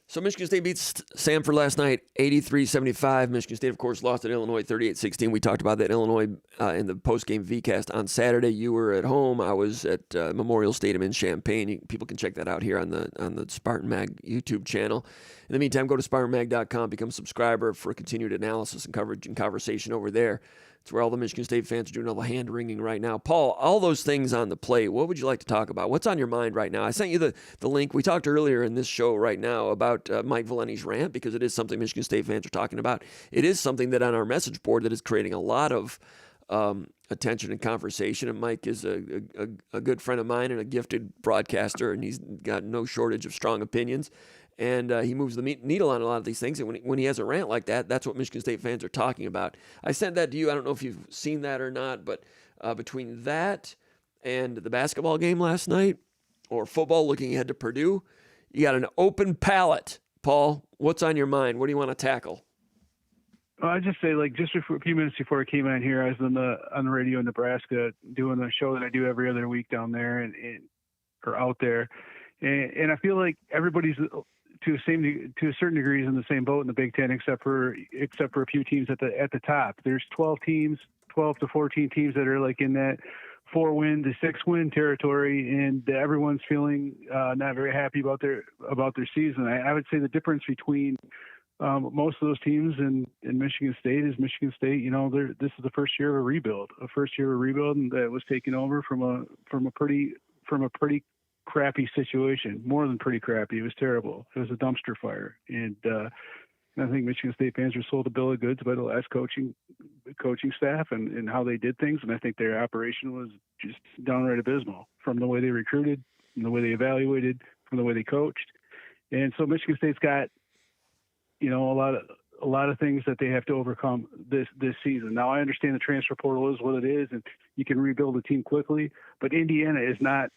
So Michigan State beats Samford last night, 83-75. Michigan State, of course, lost at Illinois 38-16. We talked about that Illinois in the post-game VCast on Saturday. You were at home. I was at Memorial Stadium in Champaign. People can check that out here on the SpartanMag YouTube channel. In the meantime, go to SpartanMag.com, become a subscriber for continued analysis and coverage and conversation over there. It's where all the Michigan State fans are doing all the hand-wringing right now. Paul, all those things on the plate, what would you like to talk about? What's on your mind right now? I sent you the link. We talked earlier in this show right now about Mike Valenti's rant, because it is something Michigan State fans are talking about. It is something that on our message board that is creating a lot of attention and conversation. And Mike is a good friend of mine and a gifted broadcaster, and he's got no shortage of strong opinions. And he moves the needle on a lot of these things. And when he has a rant like that, that's what Michigan State fans are talking about. I sent that to you. I don't know if you've seen that or not, but between that and the basketball game last night, or football looking ahead to Purdue, you got an open palette. Paul, what's on your mind? What do you want to tackle? I just say, just a few minutes before I came on here, I was on the radio in Nebraska doing a show that I do every other week down there or out there, and I feel like everybody's to a certain degree is in the same boat in the Big Ten, except for a few teams at the top. There's 12 to 14 teams that are in that 4-win to 6-win territory, and everyone's feeling not very happy about their season. I would say the difference between most of those teams in Michigan State is Michigan State. This is the first year of a rebuild, and that was taken over from a pretty crappy situation. More than pretty crappy. It was terrible. It was a dumpster fire, and I think Michigan State fans were sold a bill of goods by the last coaching staff and how they did things, and I think their operation was just downright abysmal, from the way they recruited, from the way they evaluated, from the way they coached. And so Michigan State's got a lot of things that they have to overcome this season. Now, I understand the transfer portal is what it is, and you can rebuild a team quickly, but Indiana is not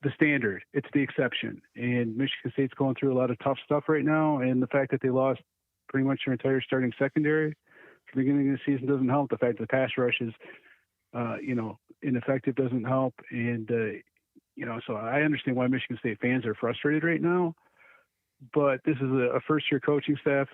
the standard. It's the exception. And Michigan State's going through a lot of tough stuff right now, and the fact that they lost pretty much their entire starting secondary at the beginning of the season doesn't help. The fact that the pass rush is, ineffective doesn't help. And, so I understand why Michigan State fans are frustrated right now, but this is a first-year coaching staff.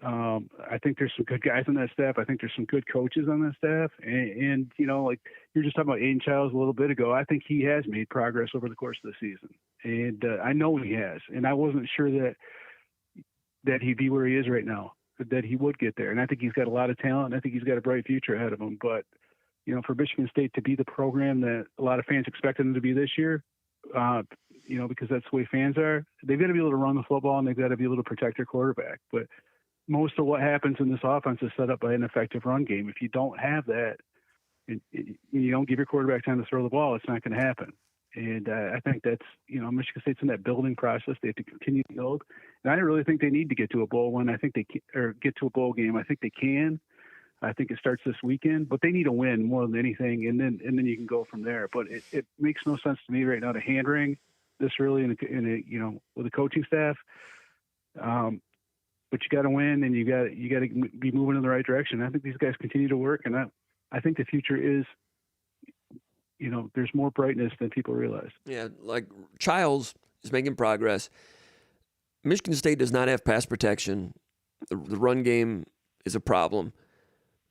I think there's some good guys on that staff. I think there's some good coaches on that staff. And you were just talking about Aiden Chiles a little bit ago. I think he has made progress over the course of the season. And I know he has. And I wasn't sure that he'd be where he is right now, that he would get there. And I think he's got a lot of talent. And I think he's got a bright future ahead of him. But, for Michigan State to be the program that a lot of fans expected them to be this year, because that's the way fans are, they've got to be able to run the football, and they've got to be able to protect their quarterback. But most of what happens in this offense is set up by an effective run game. If you don't have that, you don't give your quarterback time to throw the ball, it's not going to happen. And I think that's, Michigan State's in that building process. They have to continue to build. And I don't really think they need to get to a bowl win. I think they can, or get to a bowl game. I think they can. I think it starts this weekend, but they need a win more than anything, and then you can go from there. But it makes no sense to me right now to hand wring this early with a coaching staff. But you got to win, and you got to be moving in the right direction. I think these guys continue to work, and I think the future is, there's more brightness than people realize. Yeah, Chiles is making progress. Michigan State does not have pass protection. The run game is a problem.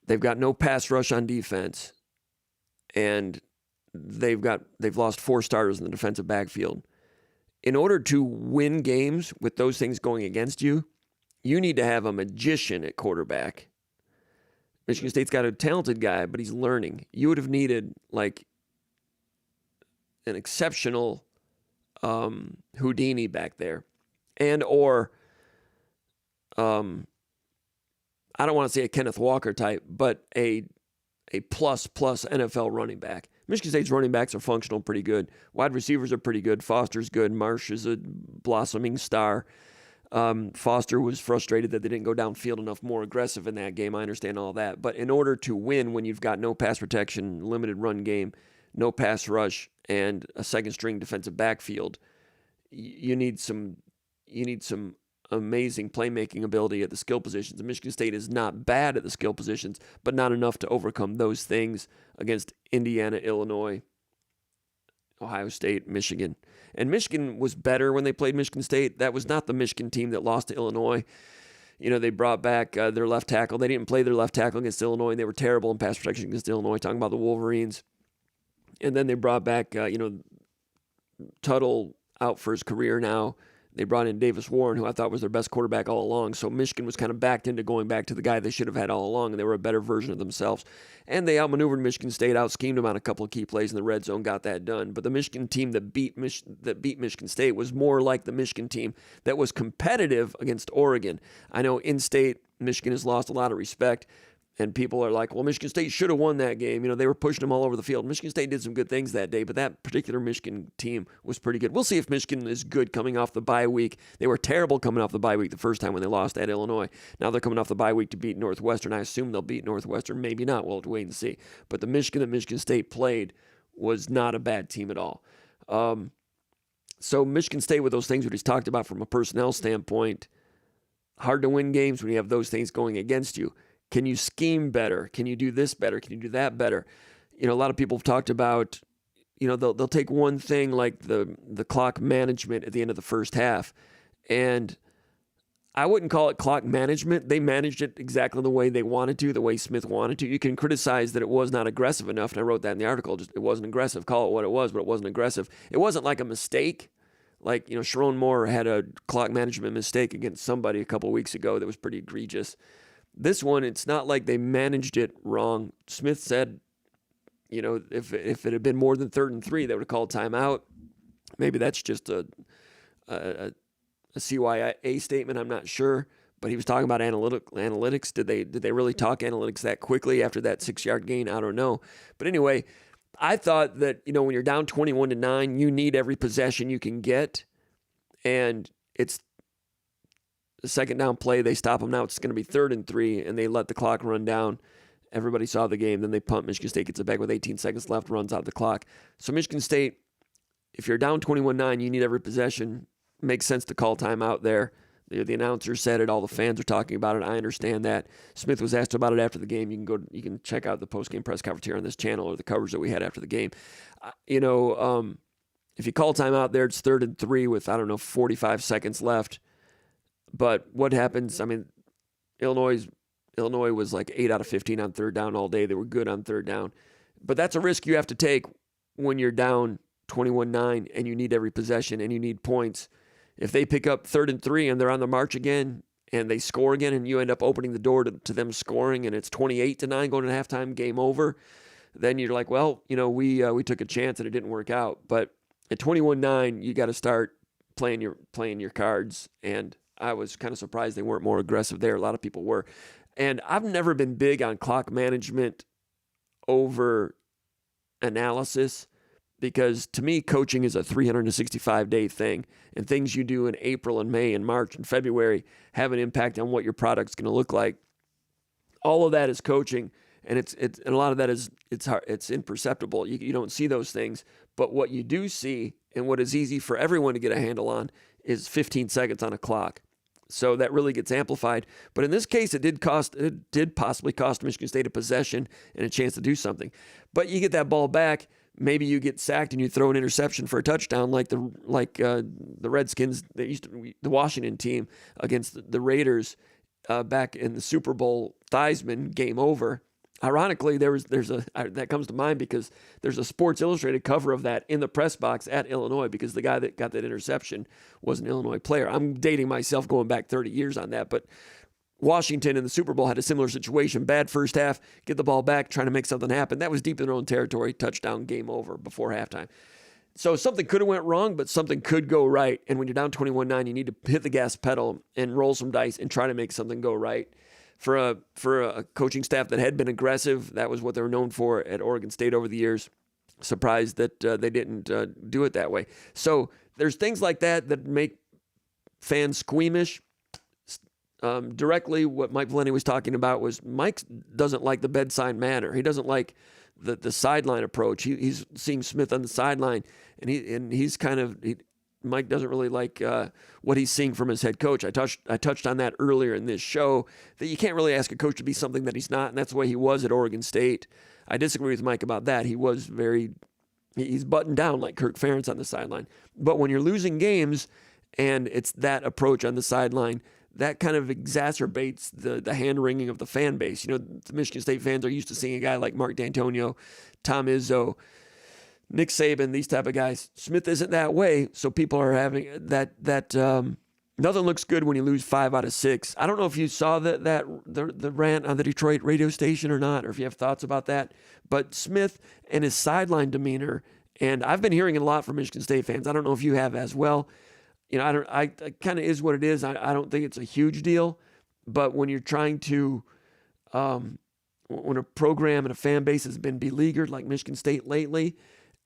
They've got no pass rush on defense, and they've lost 4 starters in the defensive backfield. In order to win games with those things going against you, you need to have a magician at quarterback. Michigan State's got a talented guy, but he's learning. You would have needed an exceptional Houdini back there, or I don't want to say a Kenneth Walker type, but a plus NFL running back. Michigan State's running backs are functional pretty good. Wide receivers are pretty good. Foster's good. Marsh is a blossoming star. Foster was frustrated that they didn't go downfield enough, more aggressive in that game. I understand all that. But in order to win when you've got no pass protection, limited run game, no pass rush, and a second-string defensive backfield, you need some amazing playmaking ability at the skill positions. And Michigan State is not bad at the skill positions, but not enough to overcome those things against Indiana, Illinois, Ohio State, Michigan. And Michigan was better when they played Michigan State. That was not the Michigan team that lost to Illinois. They brought back their left tackle. They didn't play their left tackle against Illinois, and they were terrible in pass protection against Illinois, talking about the Wolverines. And then they brought back, Tuttle out for his career now. They brought in Davis Warren, who I thought was their best quarterback all along. So Michigan was kind of backed into going back to the guy they should have had all along, and they were a better version of themselves. And they outmaneuvered Michigan State, out-schemed them on a couple of key plays in the red zone, got that done. But the Michigan team that beat Michigan State was more like the Michigan team that was competitive against Oregon. I know in-state Michigan has lost a lot of respect, and people are like, well, Michigan State should have won that game. They were pushing them all over the field. Michigan State did some good things that day, but that particular Michigan team was pretty good. We'll see if Michigan is good coming off the bye week. They were terrible coming off the bye week the first time when they lost at Illinois. Now they're coming off the bye week to beat Northwestern. I assume they'll beat Northwestern. Maybe not. We'll have to wait and see. But the Michigan that Michigan State played was not a bad team at all. So Michigan State, with those things that he's talked about from a personnel standpoint, hard to win games when you have those things going against you. Can you scheme better? Can you do this better? Can you do that better? A lot of people have talked about, they'll take one thing like the clock management at the end of the first half. And I wouldn't call it clock management. They managed it exactly the way they wanted to, the way Smith wanted to. You can criticize that it was not aggressive enough, and I wrote that in the article. Just it wasn't aggressive. Call it what it was, but it wasn't aggressive. It wasn't like a mistake. Like, Sharon Moore had a clock management mistake against somebody a couple of weeks ago that was pretty egregious. This one, it's not like they managed it wrong. Smith said, if it had been more than 3rd and 3, they would have called timeout. Maybe that's just a CYA statement. I'm not sure. But he was talking about analytics. Did they really talk analytics that quickly after that 6-yard gain? I don't know. But anyway, I thought that, when you're down 21-9, you need every possession you can get. And it's the second down play, they stop them now. It's going to be 3rd and 3, and they let the clock run down. Everybody saw the game. Then they punt. Michigan State gets it back with 18 seconds left, runs out the clock. So Michigan State, if you're down 21-9, you need every possession. Makes sense to call timeout there. The announcer said it. All the fans are talking about it. I understand that. Smith was asked about it after the game. You can check out the post-game press conference here on this channel or the coverage that we had after the game. If you call timeout there, it's 3rd and 3 with 45 seconds left. But what happens? Illinois was like 8 out of 15 on 3rd down all day. They were good on 3rd down. But that's a risk you have to take when you're down 21-9 and you need every possession and you need points. If they pick up 3rd and 3 and they're on the march again and they score again and you end up opening the door to them scoring and it's 28-9 going to halftime, game over, then you're like, well, we took a chance and it didn't work out. But at 21-9, you got to start playing your cards, and I was kind of surprised they weren't more aggressive there. A lot of people were. And I've never been big on clock management over analysis because to me, coaching is a 365-day thing. And things you do in April and May and March and February have an impact on what your product's going to look like. All of that is coaching, and and a lot of that is it's imperceptible. You don't see those things. But what you do see and what is easy for everyone to get a handle on is 15 seconds on a clock. So that really gets amplified. But in this case, it did possibly cost Michigan State a possession and a chance to do something. But you get that ball back, maybe you get sacked and you throw an interception for a touchdown like the Redskins, the Washington team against the Raiders back in the Super Bowl Theismann, game over. Ironically, that comes to mind because there's a Sports Illustrated cover of that in the press box at Illinois because the guy that got that interception was an Illinois player. I'm dating myself going back 30 years on that, but Washington in the Super Bowl had a similar situation. Bad first half, get the ball back, trying to make something happen. That was deep in their own territory, touchdown, game over before halftime. So something could have went wrong, but something could go right. And when you're down 21-9, you need to hit the gas pedal and roll some dice and try to make something go right. For a coaching staff that had been aggressive, that was what they were known for at Oregon State over the years. Surprised that they didn't do it that way. So there's things like that make fans squeamish. Directly what Mike Valenti was talking about was Mike doesn't like the bedside manner. He doesn't like the sideline approach. He's seeing Smith on the sideline, and he's kind of Mike doesn't really like what he's seeing from his head coach. I touched on that earlier in this show, that you can't really ask a coach to be something that he's not, and that's the way he was at Oregon State. I disagree with Mike about that. He's buttoned down like Kirk Ferentz on the sideline. But when you're losing games and it's that approach on the sideline, that kind of exacerbates the hand-wringing of the fan base. You know, the Michigan State fans are used to seeing a guy like Mark D'Antonio, Tom Izzo, Nick Saban, these type of guys. Smith isn't that way, so people are having that nothing looks good when you lose 5 out of 6. I don't know if you saw the rant on the Detroit radio station or not, or if you have thoughts about that. But Smith and his sideline demeanor, and I've been hearing it a lot from Michigan State fans. I don't know if you have as well. You know, I kind of is what it is. I don't think it's a huge deal, but when you're trying to, when a program and a fan base has been beleaguered like Michigan State lately,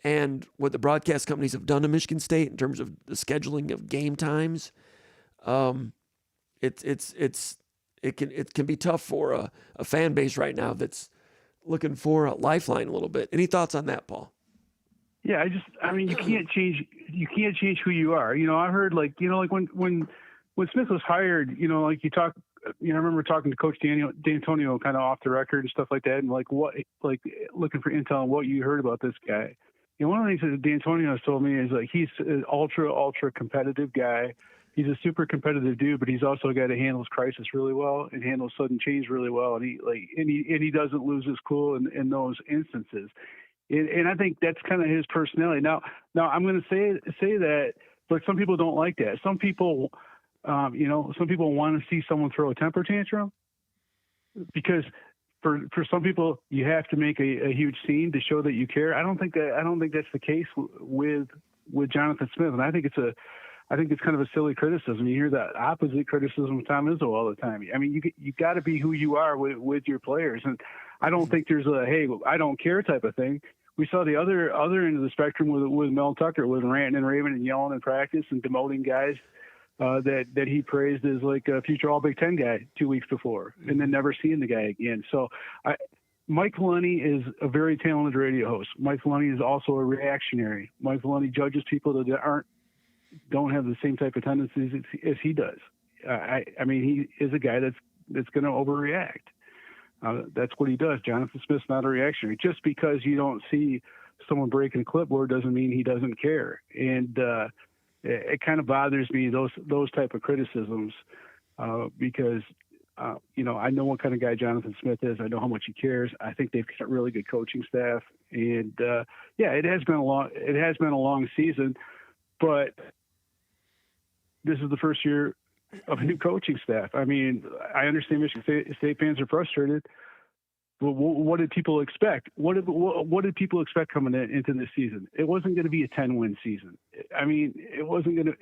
and what the broadcast companies have done to Michigan State in terms of the scheduling of game times, it can be tough for a fan base right now that's looking for a lifeline a little bit. Any thoughts on that, Paul? Yeah, you can't change who you are. You know, I heard like when Smith was hired, you know, like I remember talking to Coach D'Antonio kind of off the record and stuff like that, and looking for intel on what you heard about this guy. You know, one of the things that D'Antonio has told me is like he's an ultra competitive guy. He's a super competitive dude, but he's also a guy that handles crisis really well and handles sudden change really well, and he doesn't lose his cool in those instances. And I think that's kind of his personality. Now I'm going to say that, but some people don't like that. Some people, some people want to see someone throw a temper tantrum, because for some people you have to make a huge scene to show that you care. I don't think that's the case with Jonathan Smith, and I think it's kind of a silly criticism. You hear that opposite criticism of Tom Izzo all the time. I mean, you got to be who you are with your players, and I don't think there's a hey, I don't care type of thing. We saw the other end of the spectrum with Mel Tucker, with ranting and raving and yelling in practice and demoting guys that he praised as like a future All Big Ten guy 2 weeks before, and then never seeing the guy again. So Mike Valenti is a very talented radio host. Mike Valenti is also a reactionary. Mike Valenti judges people that don't have the same type of tendencies as he does. I mean, he is a guy that's going to overreact. That's what he does. Jonathan Smith's not a reactionary. Just because you don't see someone breaking a clipboard doesn't mean he doesn't care. And it kind of bothers me, those type of criticisms, because I know what kind of guy Jonathan Smith is. I know how much he cares. I think they've got really good coaching staff, and it has been a long season, but this is the first year of a new coaching staff. I mean, I understand Michigan State fans are frustrated, but what did people expect? What did people expect coming into this season? It wasn't going to be a 10-win season. I mean, it wasn't going to.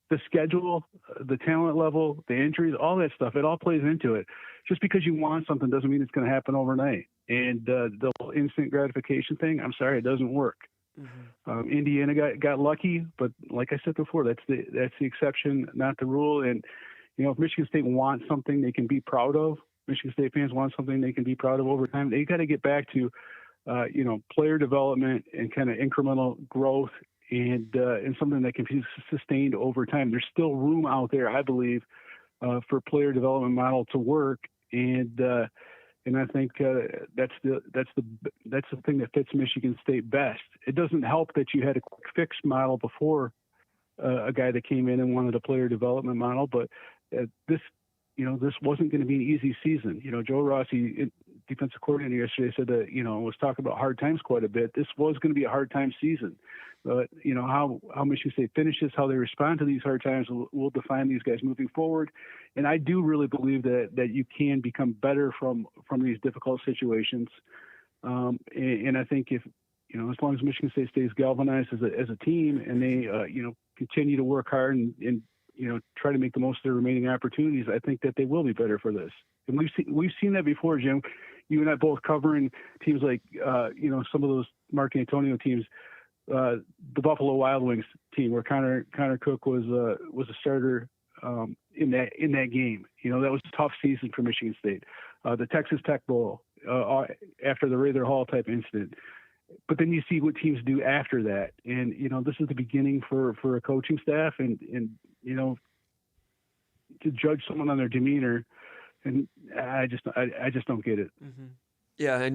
The schedule, the talent level, the injuries, all that stuff, it all plays into it. Just because you want something doesn't mean it's going to happen overnight. And the whole instant gratification thing, I'm sorry, it doesn't work. Mm-hmm. Indiana got lucky, but like I said before, that's the exception, not the rule. And if Michigan State wants something they can be proud of, Michigan State fans want something they can be proud of over time, they got to get back to player development and kind of incremental growth and something that can be sustained over time. There's still room out there, I believe, for player development model to work, and I think that's the thing that fits Michigan State best. It doesn't help that you had a quick fix model before a guy that came in and wanted a player development model, but this wasn't going to be an easy season. Joe Rossi, defensive coordinator, yesterday said that was talking about hard times quite a bit. This was going to be a hard time season, but how Michigan State finishes, how they respond to these hard times will define these guys moving forward. And I do really believe that you can become better from these difficult situations. And I think if as long as Michigan State stays galvanized as a team and they continue to work hard and try to make the most of their remaining opportunities, I think that they will be better for this. And we've seen that before, Jim. You and I both covering teams like some of those Mark Antonio teams. the Buffalo Wild Wings team where Connor Cook was a starter in that game. That was a tough season for Michigan State. The Texas Tech Bowl after the Rather Hall type incident. But then you see what teams do after that, and this is the beginning for a coaching staff, and to judge someone on their demeanor, and I just don't get it. Mm-hmm. Yeah,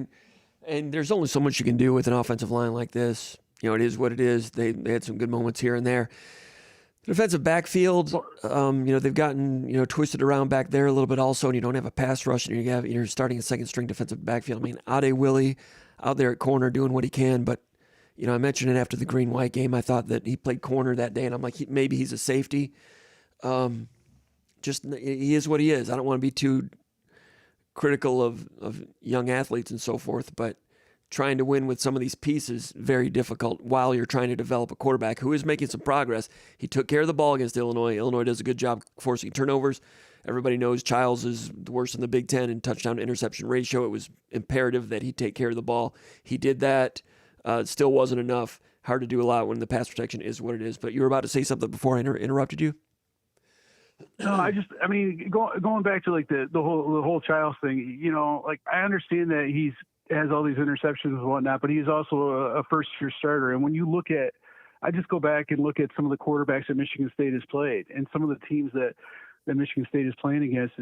and there's only so much you can do with an offensive line like this. It is what it is. They had some good moments here and there. The defensive backfield, they've gotten twisted around back there a little bit also, and you don't have a pass rush, and you're starting a second string defensive backfield. I mean, Ade Willie out there at corner doing what he can, but I mentioned it after the green-white game. I thought that he played corner that day, and I'm like, maybe he's a safety. He is what he is. I don't want to be too critical of young athletes and so forth, but trying to win with some of these pieces, very difficult while you're trying to develop a quarterback who is making some progress. He took care of the ball against Illinois. Illinois does a good job forcing turnovers. Everybody knows Chiles is the worst in the Big Ten in touchdown to interception ratio. It was imperative that he take care of the ball. He did that. It still wasn't enough. Hard to do a lot when the pass protection is what it is. But you were about to say something before I interrupted you? No, going back to like the whole Chiles thing, I understand that he has all these interceptions and whatnot, but he's also a first-year starter. And when you look at, I just go back and look at some of the quarterbacks that Michigan State has played and some of the teams that Michigan State is playing against.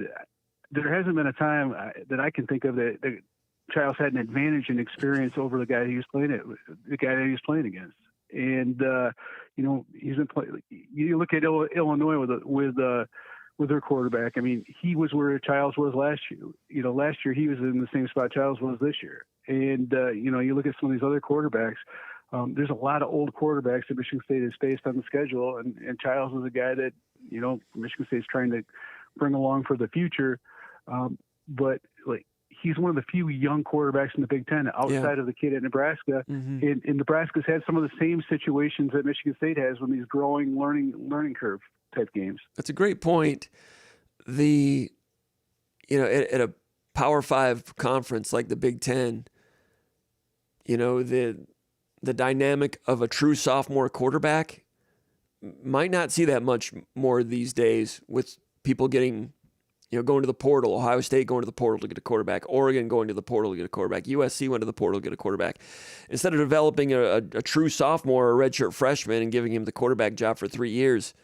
There hasn't been a time that I can think of that Chiles had an advantage in experience over the guy that he was playing against. And he's been playing. You look at Illinois with their quarterback. I mean, he was where Chiles was last year. Last year he was in the same spot Chiles was this year. And you look at some of these other quarterbacks. There's a lot of old quarterbacks that Michigan State has faced on the schedule, and Chiles is a guy that Michigan State's trying to bring along for the future. But he's one of the few young quarterbacks in the Big Ten outside of the kid at Nebraska. Mm-hmm. And Nebraska's had some of the same situations that Michigan State has when these growing learning curve type games. That's a great point. At a Power 5 conference like the Big Ten, the dynamic of a true sophomore quarterback might not see that much more these days with people getting going to the portal. Ohio State going to the portal to get a quarterback. Oregon going to the portal to get a quarterback. USC went to the portal to get a quarterback. Instead of developing a true sophomore or a redshirt freshman and giving him the quarterback job for 3 years,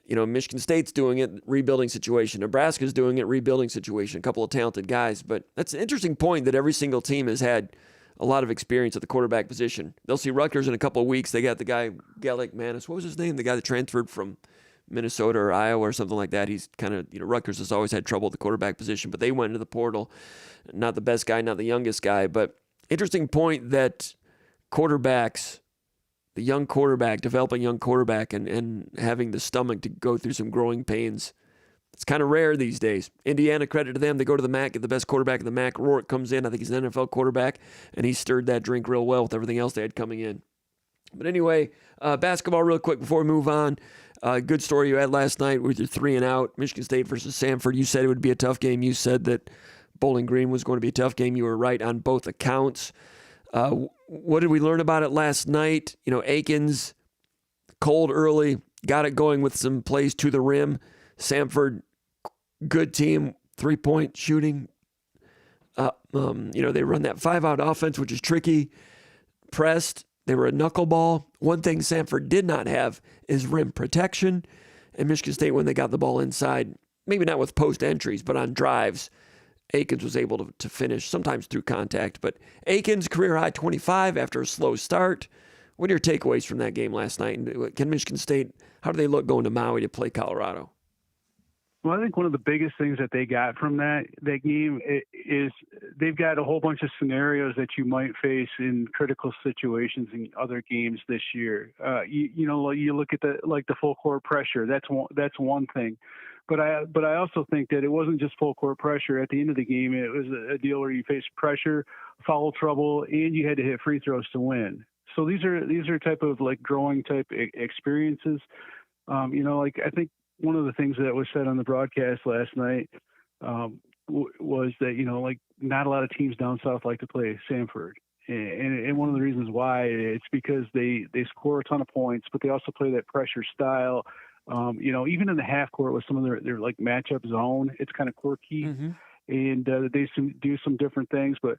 Michigan State's doing it, rebuilding situation. Nebraska's doing it, rebuilding situation. A couple of talented guys. But that's an interesting point that every single team has had a lot of experience at the quarterback position. They'll see Rutgers in a couple of weeks. They got the guy, Gallic Manis. What was his name? The guy that transferred from Minnesota or Iowa or something like that. He's kind of, Rutgers has always had trouble at the quarterback position, but they went into the portal. Not the best guy, not the youngest guy, but interesting point that quarterbacks, the young quarterback, developing young quarterback and having the stomach to go through some growing pains. It's kind of rare these days. Indiana, credit to them. They go to the MAC, get the best quarterback in the MAC. Rourke comes in. I think he's an NFL quarterback, and he stirred that drink real well with everything else they had coming in. But anyway, basketball real quick before we move on. Good story you had last night with your 3-and-out, Michigan State versus Samford. You said it would be a tough game. You said that Bowling Green was going to be a tough game. You were right on both accounts. What did we learn about it last night? Aikens, cold early, got it going with some plays to the rim. Samford, good team, 3-point shooting. They run that 5-out offense, which is tricky. Pressed. They were a knuckleball. One thing Samford did not have is rim protection. And Michigan State, when they got the ball inside, maybe not with post entries, but on drives, Aikens was able to finish, sometimes through contact. But Aikens, career high 25 after a slow start. What are your takeaways from that game last night? And can Michigan State, how do they look going to Maui to play Colorado? Well, I think one of the biggest things that they got from that game is they've got a whole bunch of scenarios that you might face in critical situations in other games this year. You look at the full court pressure. That's one thing. But I also think that it wasn't just full court pressure. At the end of the game, it was a deal where you faced pressure, foul trouble, and you had to hit free throws to win. So these are type of growing type experiences. I think one of the things that was said on the broadcast last night was that not a lot of teams down south like to play Samford, And one of the reasons why, it's because they score a ton of points, but they also play that pressure style. Even in the half court with some of their like matchup zone, it's kind of quirky, and they do some different things. But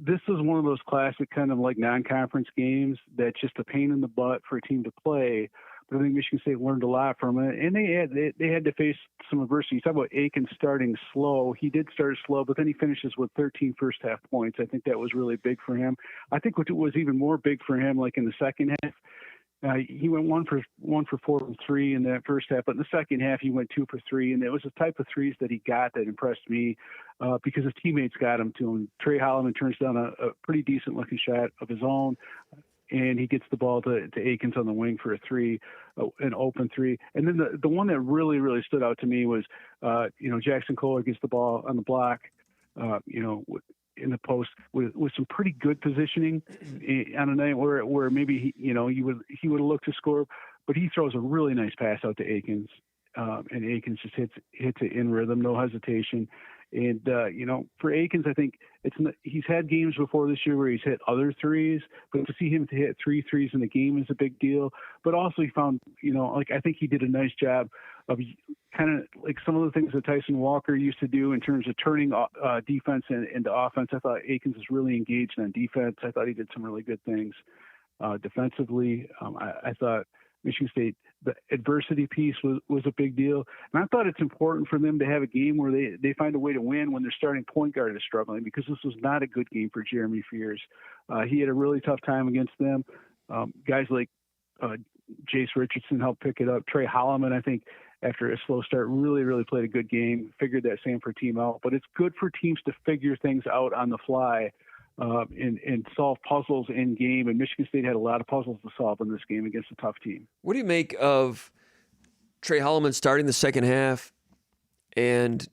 this is one of those classic kind of like non-conference games that's just a pain in the butt for a team to play. But I think Michigan State learned a lot from it, and they had to face some adversity. You talk about Aiken starting slow. He did start slow, but then he finishes with 13 first half points. I think that was really big for him. I think what was even more big for him, like in the second half, he went one for 4 from 3 in that first half, but in the second half he went 2 for 3, and it was the type of threes that he got that impressed me because his teammates got him to him. Trey Holloman turns down a pretty decent looking shot of his own, and he gets the ball to Aikens on the wing for a 3, an open 3. And then the one that really, really stood out to me was, Jackson Kohler gets the ball on the block, in the post with some pretty good positioning on a night where maybe he would have looked to score, but he throws a really nice pass out to Aikens, and Aikens just hits it in rhythm, no hesitation. And for Aikens, I think he's had games before this year where he's hit other threes, but to see him to hit 3 threes in a game is a big deal. But also he found, I think he did a nice job of kind of like some of the things that Tyson Walker used to do in terms of turning defense into offense. I thought Aikens was really engaged on defense. I thought he did some really good things defensively. I thought Michigan State, the adversity piece was a big deal. And I thought it's important for them to have a game where they find a way to win when their starting point guard is struggling, because this was not a good game for Jeremy Fears. He had a really tough time against them. Guys like Jace Richardson helped pick it up. Trey Holloman, I think, after a slow start, really, really played a good game, figured that Sanford team out. But it's good for teams to figure things out on the fly and solve puzzles in game. And Michigan State had a lot of puzzles to solve in this game against a tough team. What do you make of Trey Holloman starting the second half and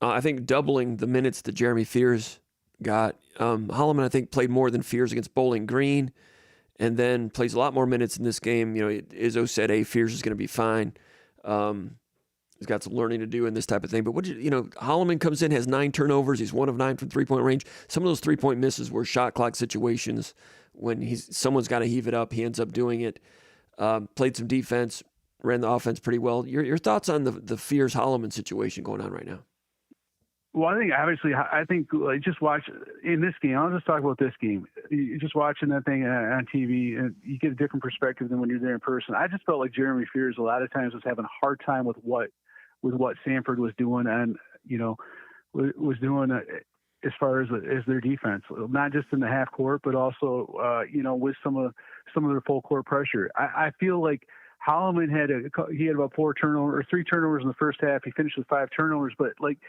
I think doubling the minutes that Jeremy Fears got? Holloman, I think, played more than Fears against Bowling Green, and then plays a lot more minutes in this game. Izzo said, hey, Fears is going to be fine. He's got some learning to do in this type of thing. But Holloman comes in, has 9 turnovers. He's 1 of 9 from three-point range. Some of those three-point misses were shot clock situations when someone's got to heave it up. He ends up doing it. Played some defense, ran the offense pretty well. Your thoughts on the Fears Holloman situation going on right now? Well, I think just watch in this game. I'll just talk about this game. You just watching that thing on TV, and you get a different perspective than when you're there in person. I just felt like Jeremy Fears a lot of times was having a hard time with what Sanford was doing, and was doing as far as their defense, not just in the half court, but also with some of their full court pressure. I feel like Holloman had about 4 turnovers or 3 turnovers in the first half. He finished with 5 turnovers, but like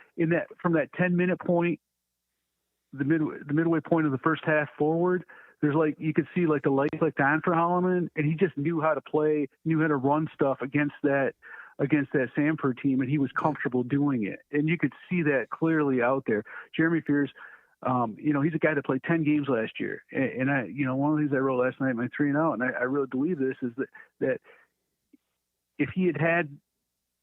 from that 10-minute point, the midway point of the first half forward, there's you could see the light clicked on for Holloman, and he just knew how to play, knew how to run stuff against that Sanford team, and he was comfortable doing it. And you could see that clearly out there. Jeremy Fears, he's a guy that played 10 games last year, and I, one of the things I wrote last night, my 3-0, and I really believe this is that if he had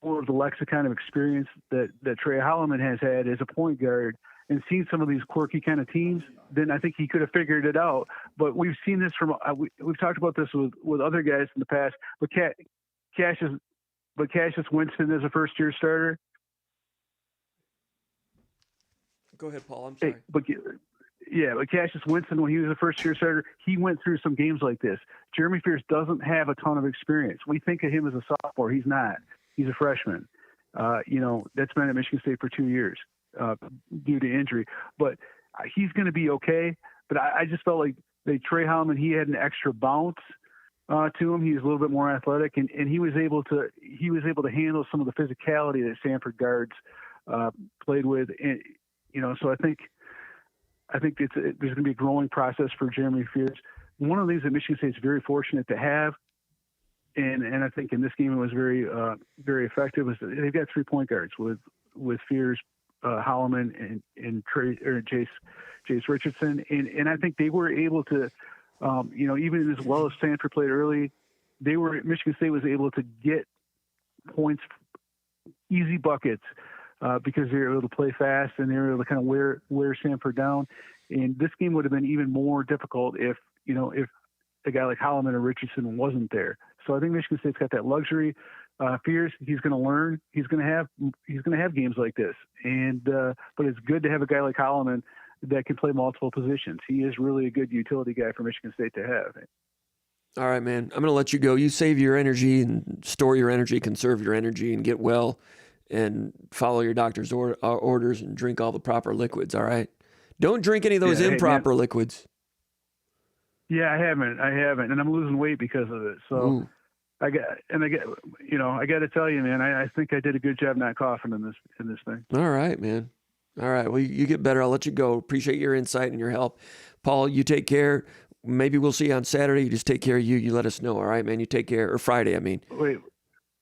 more of the lexicon of experience that Trey Holloman has had as a point guard and seen some of these quirky kind of teams, then I think he could have figured it out. But we've seen this we've talked about this with other guys in the past. But Cassius Winston is a first-year starter. Go ahead, Paul. I'm sorry. But Cassius Winston, when he was a first-year starter, he went through some games like this. Jeremy Fears doesn't have a ton of experience. We think of him as a sophomore. He's not. He's a freshman. That's been at Michigan State for 2 years due to injury. But he's going to be okay. But I just felt like Trey Holloman, he had an extra bounce to him. He was a little bit more athletic, and he was able to handle some of the physicality that Sanford guards played with. And so I think there's going to be a growing process for Jeremy Fears. One of the things that Michigan State's very fortunate to have, and I think in this game it was very very effective, is that they've got 3 point guards with Fears, Holloman, and Jace Richardson, and I think they were able to, even as well as Sanford played early, Michigan State was able to get points, easy buckets because they're able to play fast and they're able to kind of wear Samford down. And this game would have been even more difficult if a guy like Holloman or Richardson wasn't there. So I think Michigan State's got that luxury. Fears he's going to learn. He's going to have games like this. And but it's good to have a guy like Holloman that can play multiple positions. He is really a good utility guy for Michigan State to have. All right, man. I'm going to let you go. You save your energy and store your energy, conserve your energy, and get well, and follow your doctor's orders and drink all the proper liquids, all right? Don't drink any of those improper liquids. Yeah, I haven't, and I'm losing weight because of it. So Ooh. I got to tell you, man, I think I did a good job not coughing in this thing. All right, man. All right. Well, you get better. I'll let you go. Appreciate your insight and your help. Paul, you take care. Maybe we'll see you on Saturday. You just take care of you. You let us know. All right, man. You take care. Or Friday, I mean. Wait.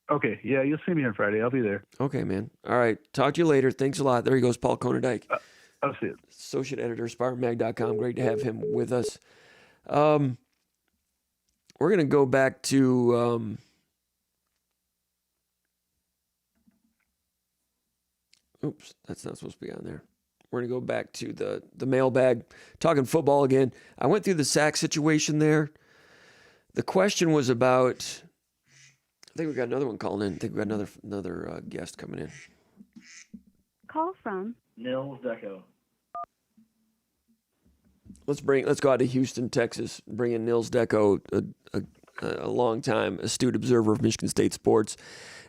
Okay. Yeah, you'll see me on Friday. I'll be there. Okay, man. All right. Talk to you later. Thanks a lot. There he goes, Paul Konyndyk. I'll see you. Associate editor, SpartanMag.com. Great to have him with us. We're going to go back to oops, that's not supposed to be on there. We're going to go back to the mailbag, talking football again. I went through the sack situation there. The question was about, I think we got another one calling in. I think we got another guest coming in. Call from Nils De Deo. Let's go out to Houston, Texas, bring in Nils De Deo, a long-time astute observer of Michigan State sports.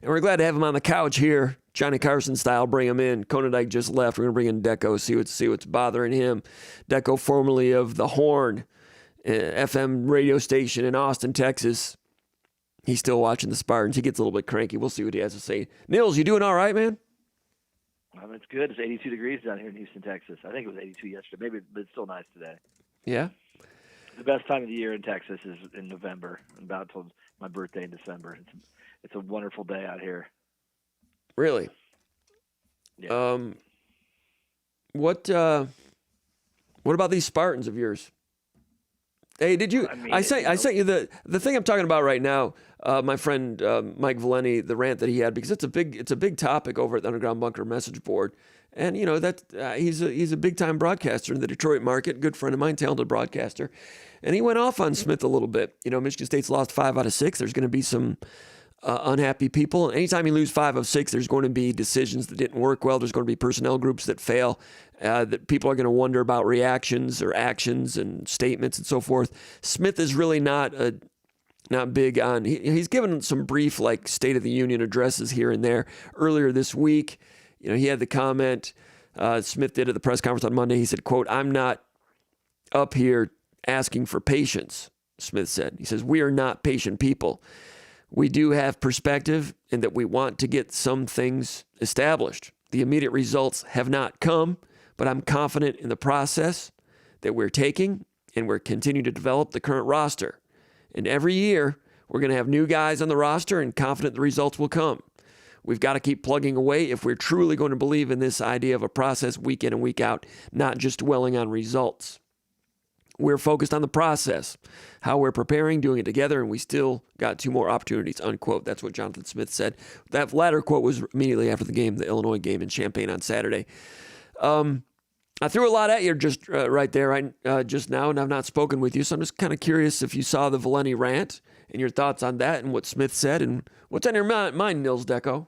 And we're glad to have him on the couch here, Johnny Carson style, bring him in. Konyndyk just left. We're going to bring in De Deo, see what's bothering him. De Deo, formerly of The Horn, FM radio station in Austin, Texas. He's still watching the Spartans. He gets a little bit cranky. We'll see what he has to say. Nils, you doing all right, man? It's good. It's 82 degrees down here in Houston, Texas. I think it was 82 yesterday. Maybe, but it's still nice today. Yeah? The best time of the year in Texas is in November, about till my birthday in December. It's a wonderful day out here. Really? Yeah. What about these Spartans of yours? Hey, did you? I sent you the thing I'm talking about right now. My friend Mike Valenti, the rant that he had, because it's a big topic over at the Underground Bunker message board, and that he's a big time broadcaster in the Detroit market, good friend of mine, talented broadcaster, and he went off on Smith a little bit. Michigan State's lost 5 out of 6. There's going to be some unhappy people. Anytime you lose 5 of 6, there's going to be decisions that didn't work well. There's going to be personnel groups that fail. That people are going to wonder about reactions or actions and statements and so forth. Smith is really not big on. He's given some brief State of the Union addresses here and there. Earlier this week, he had the comment Smith did at the press conference on Monday. He said, "quote I'm not up here asking for patience." Smith said. He says, "We are not patient people. We do have perspective in that we want to get some things established. The immediate results have not come, but I'm confident in the process that we're taking, and we're continuing to develop the current roster. And every year, we're going to have new guys on the roster and confident the results will come. We've got to keep plugging away if we're truly going to believe in this idea of a process week in and week out, not just dwelling on results. We're focused on the process, how we're preparing, doing it together, and we still got 2 more opportunities," unquote. That's what Jonathan Smith said. That latter quote was immediately after the game, the Illinois game in Champaign on Saturday. I threw a lot at you just right there just now, and I've not spoken with you, so I'm just kind of curious if you saw the Valenti rant and your thoughts on that and what Smith said, and what's on your mind, Nils De Deo?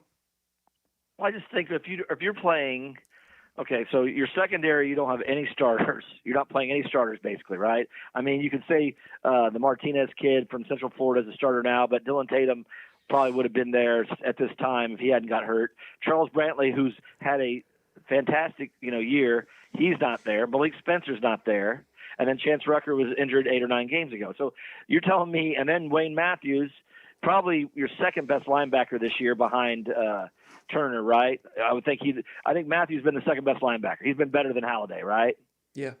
Well, I just think if you're playing, okay, so your secondary, you don't have any starters. You're not playing any starters, basically, right? I mean, you could say the Martinez kid from Central Florida is a starter now, but Dylan Tatum probably would have been there at this time if he hadn't got hurt. Charles Brantley, who's had a fantastic year, he's not there. Malik Spencer's not there. And then Chance Rucker was injured 8 or 9 games ago. So you're telling me, and then Wayne Matthews, probably your second best linebacker this year behind Turner, right? I think Matthews been the second best linebacker. He's been better than Halliday, right? Yeah.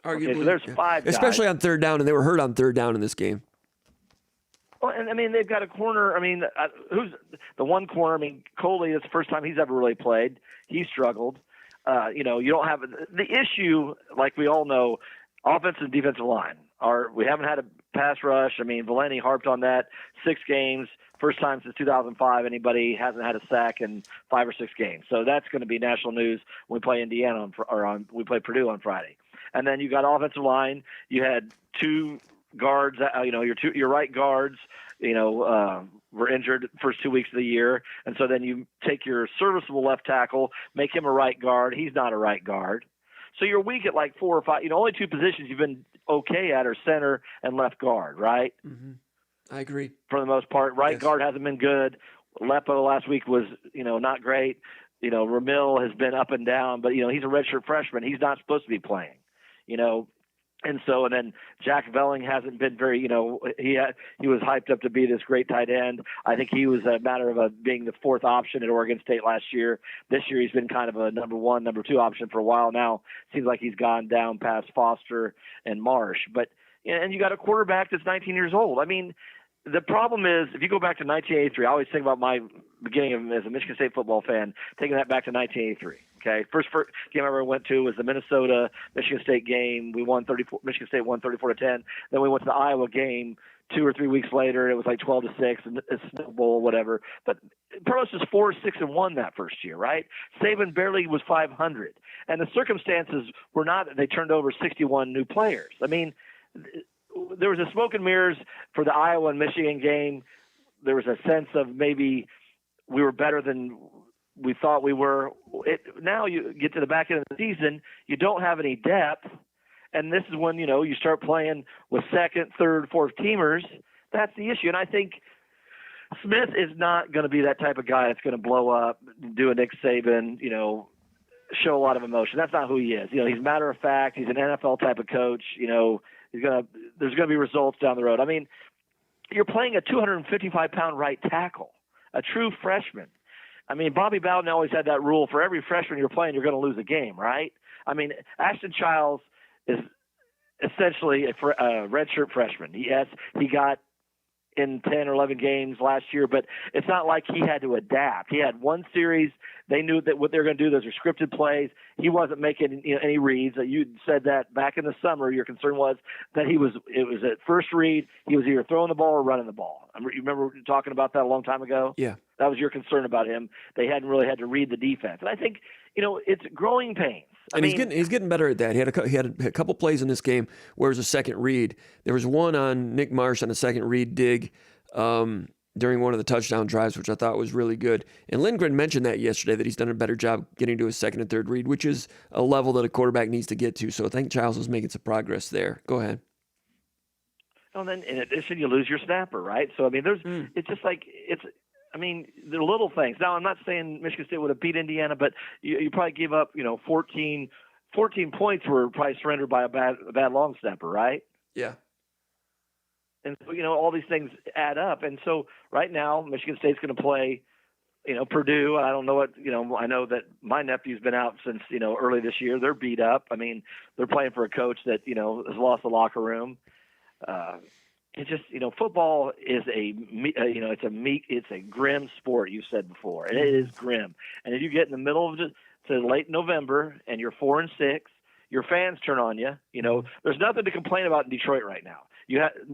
Arguably, okay, so there's 5 guys. Especially on third down, and they were hurt on third down in this game. Well, and I mean, they've got a corner. I mean, who's the one corner? I mean, Coley, it's the first time he's ever really played. He struggled. You don't have the issue, like we all know, offensive and defensive line. We haven't had a pass rush. I mean, Valenti harped on that. 6 games, First time since 2005 anybody hasn't had a sack in 5 or 6 games. So that's going to be national news when we play Indiana we play Purdue on Friday. And then you got offensive line. You had 2 guards. Your right guards. Were injured the first 2 weeks of the year, and so then you take your serviceable left tackle, make him a right guard. He's not a right guard. So you're weak at like 4 or 5. Only 2 positions you've been okay at are center and left guard, right? Mm-hmm. I agree. For the most part, right guard hasn't been good. Lepo last week was, not great. Ramil has been up and down, but, he's a redshirt freshman. He's not supposed to be playing, And then Jack Velling hasn't been very, he was hyped up to be this great tight end. I think he was a matter of being the 4th option at Oregon State last year. This year he's been kind of a number 1, number 2 option for a while now. Seems like he's gone down past Foster and Marsh. But and you got a quarterback that's 19 years old. I mean, the problem is, if you go back to 1983, I always think about my beginning as a Michigan State football fan, taking that back to 1983. Okay, first game I ever went to was the Minnesota-Michigan State game. We won 34. Michigan State won 34-10. Then we went to the Iowa game 2 or 3 weeks later. It was like 12-6, and it's Snow Bowl, whatever. But Pearl's was 4-6-1 that first year, right? Saban barely was 500, and the circumstances were not that they turned over 61 new players. I mean, there was a smoke and mirrors for the Iowa and Michigan game. There was a sense of maybe we were better than we thought we were. Now you get to the back end of the season, you don't have any depth, and this is when you start playing with 2nd, 3rd, 4th teamers. That's the issue, and I think Smith is not going to be that type of guy that's going to blow up, do a Nick Saban, show a lot of emotion. That's not who he is. He's matter of fact. He's an NFL type of coach. There's going to be results down the road. I mean, you're playing a 255-pound right tackle, a true freshman. I mean, Bobby Bowden always had that rule: for every freshman you're playing, you're going to lose a game, right? I mean, Aiden Chiles is essentially a redshirt freshman. Yes, he got in 10 or 11 games last year, but it's not like he had to adapt. He had one series. They knew that what they were going to do, those are scripted plays. He wasn't making any reads. You said that back in the summer, your concern was that it was at first read, he was either throwing the ball or running the ball. You remember talking about that a long time ago? Yeah. That was your concern about him. They hadn't really had to read the defense. And I think, it's growing pains. He's getting better at that. He had a couple plays in this game where it was a second read. There was one on Nick Marsh on a second read dig during one of the touchdown drives, which I thought was really good. And Lindgren mentioned that yesterday, that he's done a better job getting to his second and third read, which is a level that a quarterback needs to get to. So I think Chiles is making some progress there. Go ahead. And then in addition, you lose your snapper, right? So, it's just like they're little things. Now, I'm not saying Michigan State would have beat Indiana, but you probably gave up, 14 points were probably surrendered by a bad long snapper, right? Yeah. And so, all these things add up. And so right now, Michigan State's going to play, Purdue. I don't know what, I know that my nephew's been out since, early this year. They're beat up. They're playing for a coach that, has lost the locker room. It's just, football is it's a grim sport, you said before, and it is grim. And if you get in the middle of to late November and you're 4-6, your fans turn on you. There's nothing to complain about in Detroit right now.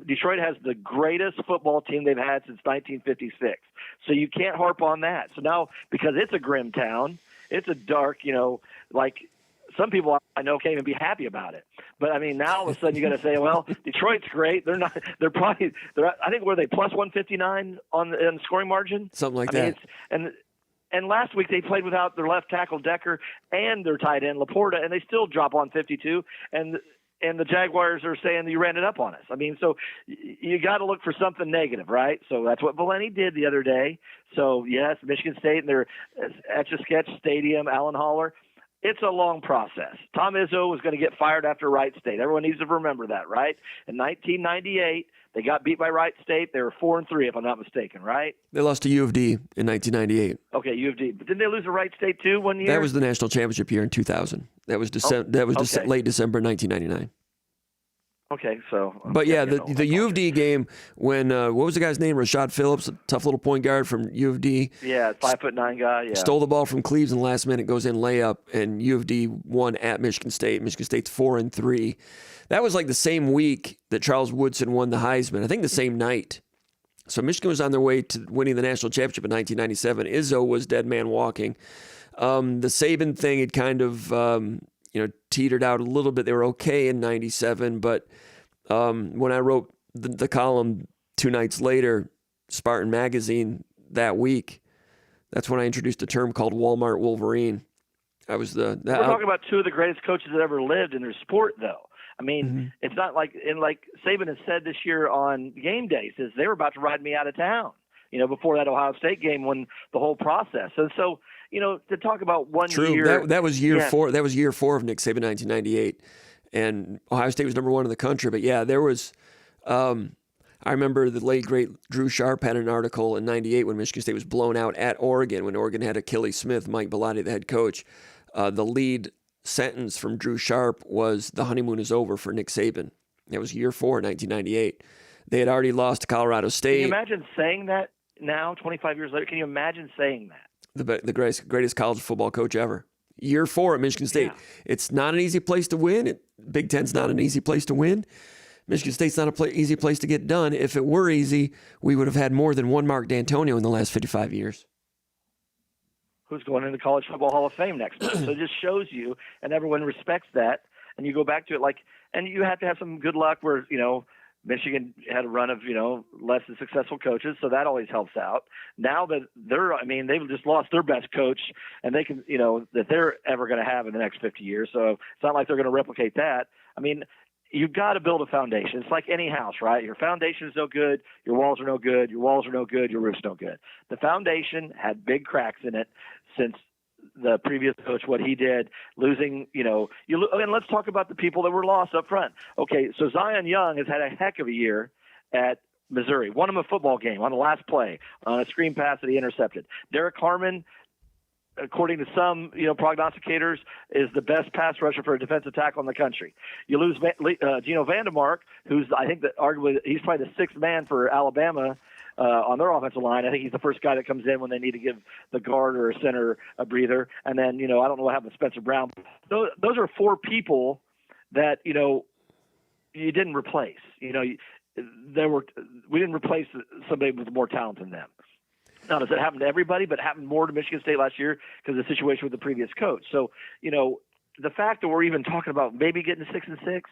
Detroit has the greatest football team they've had since 1956. So you can't harp on that. So now, because it's a grim town, it's a dark, some people I know can't even be happy about it. But now all of a sudden you got to say, well, Detroit's great. I think were they plus 159 on the scoring margin? Something like that. And last week they played without their left tackle Decker and their tight end Laporta, and they still drop on 52. And the Jaguars are saying that you ran it up on us. So you got to look for something negative, right? So that's what Valenti did the other day. So, yes, Michigan State and their Etch-a-Sketch Stadium, Allen Holler, it's a long process. Tom Izzo was going to get fired after Wright State. Everyone needs to remember that, right? In 1998, they got beat by Wright State. They were 4-3, if I'm not mistaken, right? They lost to U of D in 1998. Okay, U of D. But didn't they lose to Wright State, too, one year? That was the national championship year in 2000. That was late December 1999. Okay, so. But yeah, the U of D game when what was the guy's name? Rashad Phillips, a tough little point guard from U of D. Yeah, 5'9" guy. Yeah. Stole the ball from Cleves in the last minute, goes in layup, and U of D won at Michigan State. Michigan State's 4-3. That was like the same week that Charles Woodson won the Heisman. I think the same night. So Michigan was on their way to winning the national championship in 1997. Izzo was dead man walking. The Saban thing had kind of, teetered out a little bit. They were okay in 97, but when I wrote the column 2 nights later, Spartan Magazine that week, that's when I introduced a term called Walmart Wolverine. We're talking about 2 of the greatest coaches that ever lived in their sport, though. I mean, It's not like Saban has said this year on game day, says they were about to ride me out of town, before that Ohio State game when the whole process. And so, to talk about one year. That was year 4. That was year 4 of Nick Saban, 1998. And Ohio State was number 1 in the country. But yeah, there was, I remember the late, great Drew Sharp had an article in 98 when Michigan State was blown out at Oregon, when Oregon had Achilles Smith, Mike Bellotti, the head coach. The lead sentence from Drew Sharp was "the honeymoon is over" for Nick Saban. That was year 4, 1998. They had already lost to Colorado State. Can you imagine saying that now, 25 years later? Can you imagine saying that? The greatest college football coach ever. Year 4 at Michigan State. Yeah. It's not an easy place to win. Big Ten's not an easy place to win. Michigan State's not an easy place to get done. If it were easy, we would have had more than one Mark D'Antonio in the last 55 years. Who's going into the College Football Hall of Fame next month. So it just shows you, and everyone respects that. And you go back to it and you have to have some good luck where, Michigan had a run of, less than successful coaches, so that always helps out. Now that they've just lost their best coach, and they can, that they're ever going to have in the next 50 years. So it's not like they're going to replicate that. I mean, you've got to build a foundation. It's like any house, right? Your foundation is no good, your walls are no good, your walls are no good, your roof's no good. The foundation had big cracks in it since the previous coach, what he did, losing, and let's talk about the people that were lost up front. Okay, so Zion Young has had a heck of a year at Missouri. Won him a football game on the last play on a screen pass that he intercepted. Derek Harmon, according to some, prognosticators, is the best pass rusher for a defensive tackle in the country. You lose Geno Vandermark, who's, I think that arguably he's probably the 6th man for Alabama on their offensive line. I think he's the first guy that comes in when they need to give the guard or a center a breather. And then, I don't know what happened to Spencer Brown. Those are 4 people that, you didn't replace. We didn't replace somebody with more talent than them. Now, does it happen to everybody? But it happened more to Michigan State last year because of the situation with the previous coach. So, the fact that we're even talking about maybe getting to 6-6,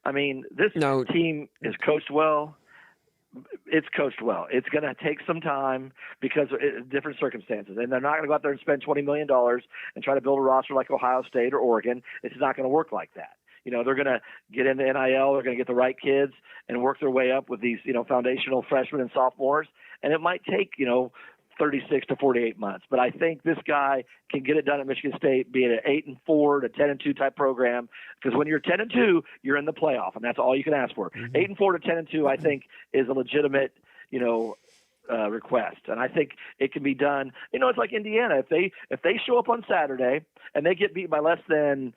I mean, this team is coached well. It's coached well. It's going to take some time because of different circumstances. And they're not going to go out there and spend $20 million and try to build a roster like Ohio State or Oregon. It's not going to work like that. They're going to get into NIL. They're going to get the right kids and work their way up with these, foundational freshmen and sophomores. And it might take, 36 to 48 months. But I think this guy can get it done at Michigan State, be it an 8-4 to 10-2 type program. Because when you're 10-2, you're in the playoff, and that's all you can ask for. 8-4 to 10-2, I think, is a legitimate, request. And I think it can be done. It's like Indiana. If they show up on Saturday and they get beat by less than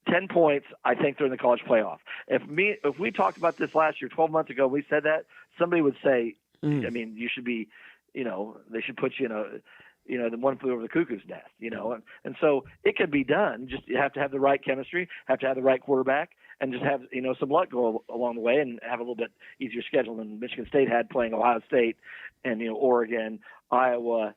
10 points, I think they're in the college playoff. If we talked about this last year, 12 months ago, we said that, somebody would say, you should be, they should put you in the one flew over the cuckoo's nest, and so it can be done. Just you have to have the right chemistry, have to have the right quarterback, and just have, some luck go along the way and have a little bit easier schedule than Michigan State had playing Ohio State and, Oregon, Iowa,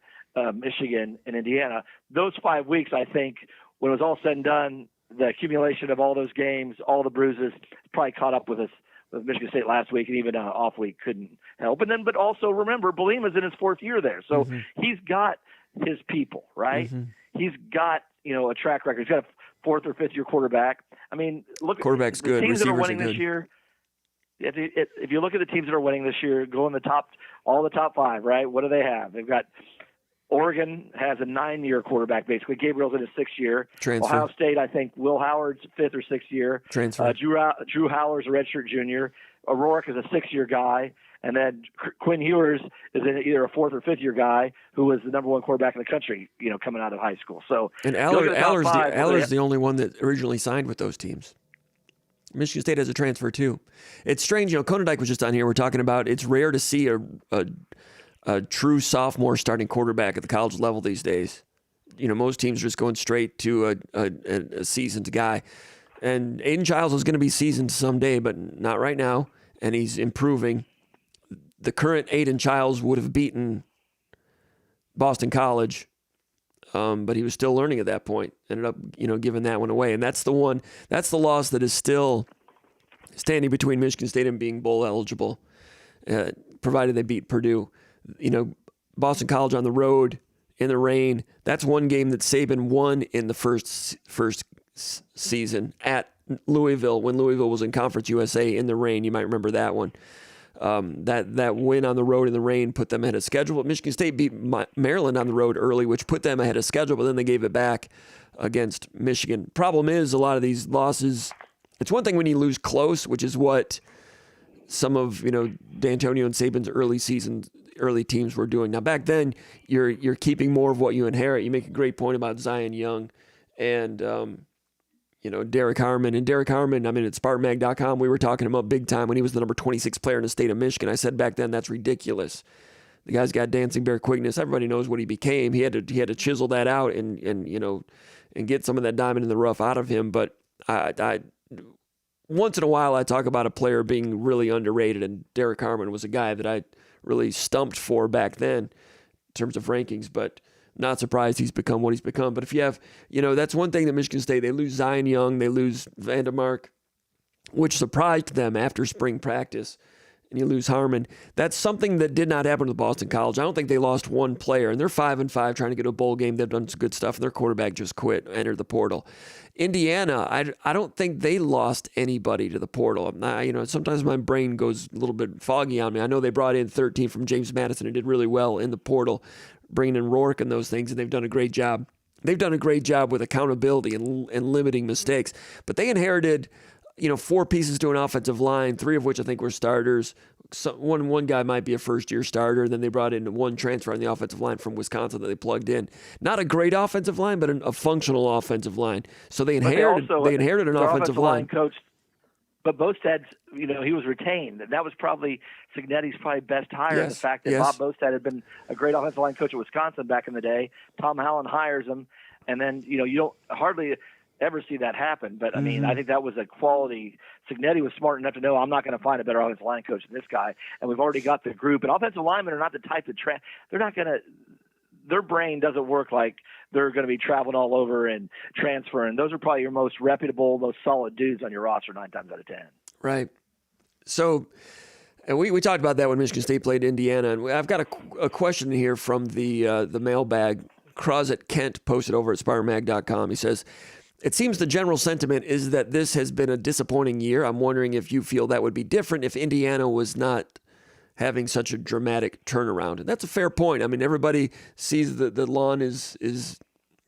Michigan, and Indiana. Those 5 weeks, I think, when it was all said and done, the accumulation of all those games, all the bruises, probably caught up with us. With Michigan State last week, and even an off week couldn't help. But also remember, Bielema's in his 4th year there, so he's got his people, right? He's got a track record. He's got a 4th or 5th year quarterback. I mean, look at quarterback's the good. teams that are Receivers winning are this good. year. If you look at the teams that are winning this year, go in all the top 5, right? What do they have? They've got Oregon has a 9-year quarterback, basically. Gabriel's in his 6th year. Transfer. Ohio State, I think, Will Howard's 5th or 6th year. Transfer. Drew Howler's a redshirt junior. O'Rourke is a 6-year guy. And then Quinn Ewers is either a 4th or 5th year guy who was the number 1 quarterback in the country, coming out of high school. So and Aller's the only one that originally signed with those teams. Michigan State has a transfer too. It's strange, Konyndyk was just on here. We're talking about it's rare to see a true sophomore starting quarterback at the college level these days. Most teams are just going straight to a seasoned guy. And Aiden Chiles is going to be seasoned someday, but not right now. And he's improving. the current Aiden Chiles would have beaten Boston College, but he was still learning at that point. Ended up, giving that one away. And that's the loss that is still standing between Michigan State and being bowl eligible, provided they beat Purdue. Boston College on the road in the rain. That's one game that Saban won in the first season at Louisville, when Louisville was in Conference USA in the rain. You might remember that one. That win on the road in the rain put them ahead of schedule. But Michigan State beat Maryland on the road early, which put them ahead of schedule, but then they gave it back against Michigan. Problem is, a lot of these losses, it's one thing when you lose close, which is what some of, D'Antonio and Saban's early teams were doing. Now, back then, you're keeping more of what you inherit. You make a great point about Zion Young and, Derek Harmon. And Derek Harmon, at SpartanMag.com, we were talking about big time when he was the number 26 player in the state of Michigan. I said back then, that's ridiculous. The guy's got dancing bear quickness. Everybody knows what he became. He had to chisel that out and get some of that diamond in the rough out of him. But I once in a while, I talk about a player being really underrated, and Derek Harmon was a guy that I really stumped for back then in terms of rankings, but not surprised he's become what he's become. But if you have, that's one thing that Michigan State, they lose Zion Young, they lose Vandermark, which surprised them after spring practice, and you lose Harmon. That's something that did not happen to Boston College. I don't think they lost one player, and they're 5-5 trying to get a bowl game. They've done some good stuff, and their quarterback just quit, entered the portal. Indiana, I don't think they lost anybody to the portal. Sometimes my brain goes a little bit foggy on me. I know they brought in 13 from James Madison and did really well in the portal, bringing in Rourke and those things, and they've done a great job. They've done a great job with accountability and limiting mistakes. But they inherited, 4 pieces to an offensive line, 3 of which I think were starters. One guy might be a first-year starter. Then they brought in 1 transfer on the offensive line from Wisconsin that they plugged in. Not a great offensive line, but a functional offensive line. So they inherited an offensive line coach. But Bostad's, he was retained. And that was probably Cignetti's best hire. Yes, The fact that Bob Bostad had been a great offensive line coach at Wisconsin back in the day. Tom Allen hires him. And then, you don't hardly ever see that happen. But, I think that was a quality. Cignetti was smart enough to know I'm not going to find a better offensive line coach than this guy. And we've already got the group. And offensive linemen are not the type that they're not going to – their brain doesn't work like they're going to be traveling all over and transferring. Those are probably your most reputable, most solid dudes on your roster 9 times out of 10. Right. So and we talked about that when Michigan State played Indiana. And I've got a question here from the mailbag. Crozet Kent posted over at SpartanMag.com. He says, it seems the general sentiment is that this has been a disappointing year. I'm wondering if you feel that would be different if Indiana was not having such a dramatic turnaround. And that's a fair point. Everybody sees that the lawn is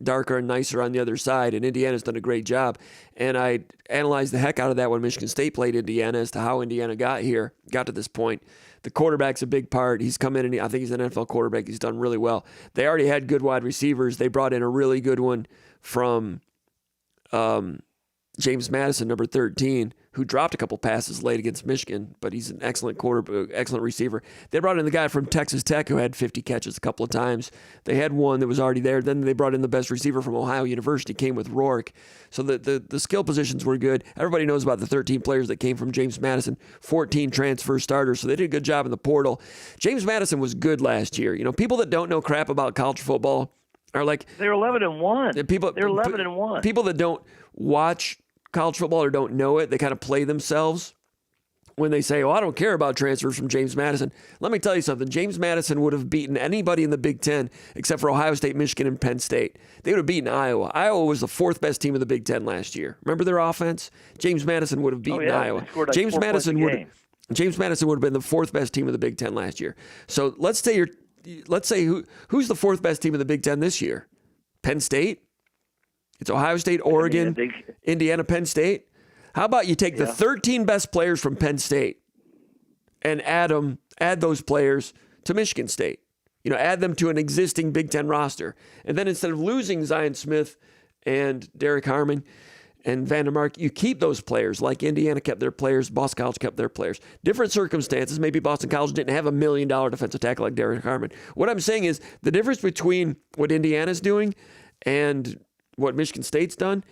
darker and nicer on the other side, and Indiana's done a great job. And I analyzed the heck out of that when Michigan State played Indiana as to how Indiana got to this point. The quarterback's a big part. He's come in, and I think he's an NFL quarterback. He's done really well. They already had good wide receivers. They brought in a really good one from James Madison, number 13, who dropped a couple passes late against Michigan, but he's an excellent excellent receiver. They brought in the guy from Texas Tech who had 50 catches a couple of times. They had one that was already there. Then they brought in the best receiver from Ohio University, came with Rourke. So the skill positions were good. Everybody knows about the 13 players that came from James Madison, 14 transfer starters, so they did a good job in the portal. James Madison was good last year. People that don't know crap about college football are like... They're 11-1. They're 11-1. People that don't watch college football or don't know it, they kind of play themselves when they say, I don't care about transfers from James Madison. Let me tell you something. James Madison would have beaten anybody in the Big Ten except for Ohio State, Michigan, and Penn State. They would have beaten Iowa. Iowa was the 4th best team in the Big Ten last year. Remember their offense? James Madison would have beaten Iowa. James Madison would have been the 4th best team in the Big Ten last year. So let's say who's the 4th best team in the Big Ten this year? Penn State? It's Ohio State, Oregon, Indiana, Penn State. How about you take the 13 best players from Penn State and add those players to Michigan State? Add them to an existing Big Ten roster. And then instead of losing Zion Smith and Derek Harmon and Vandermark, you keep those players like Indiana kept their players, Boston College kept their players. Different circumstances. Maybe Boston College didn't have $1 million defensive tackle like Derek Harmon. What I'm saying is the difference between what Indiana's doing and what Michigan State's done,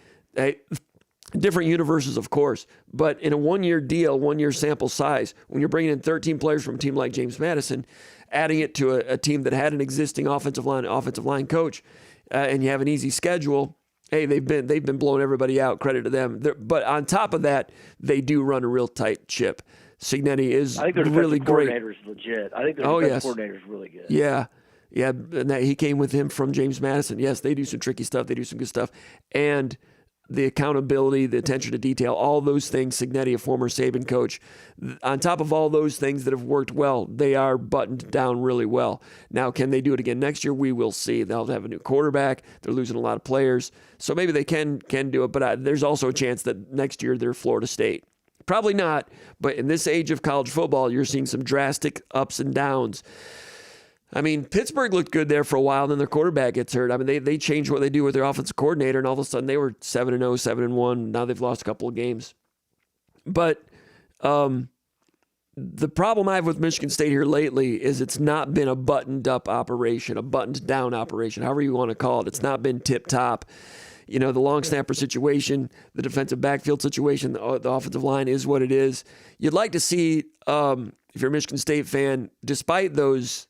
different universes, of course, but in a 1-year deal, 1-year sample size, when you're bringing in 13 players from a team like James Madison, adding it to a team that had an existing offensive line coach, and you have an easy schedule, hey, they've been blowing everybody out. Credit to them. But on top of that, they do run a real tight ship. Signetti is really great. I think their defensive coordinator is legit. I think their defensive coordinator is really good. Yeah. Yeah, and he came with him from James Madison. Yes, they do some tricky stuff. They do some good stuff. And the accountability, the attention to detail, all those things, Signetti, a former Saban coach, on top of all those things that have worked well, they are buttoned down really well. Now, can they do it again next year? We will see. They'll have a new quarterback. They're losing a lot of players. So maybe they can do it, but there's also a chance that next year they're Florida State. Probably not, but in this age of college football, you're seeing some drastic ups and downs. I mean, Pittsburgh looked good there for a while, then their quarterback gets hurt. I mean, they changed what they do with their offensive coordinator, and all of a sudden they were 7-0, 7-1. Now they've lost a couple of games. But the problem I have with Michigan State here lately is it's not been a buttoned-up operation, a buttoned-down operation, however you want to call it. It's not been tip-top. You know, the long snapper situation, the defensive backfield situation, the offensive line is what it is. You'd like to see, if you're a Michigan State fan, despite those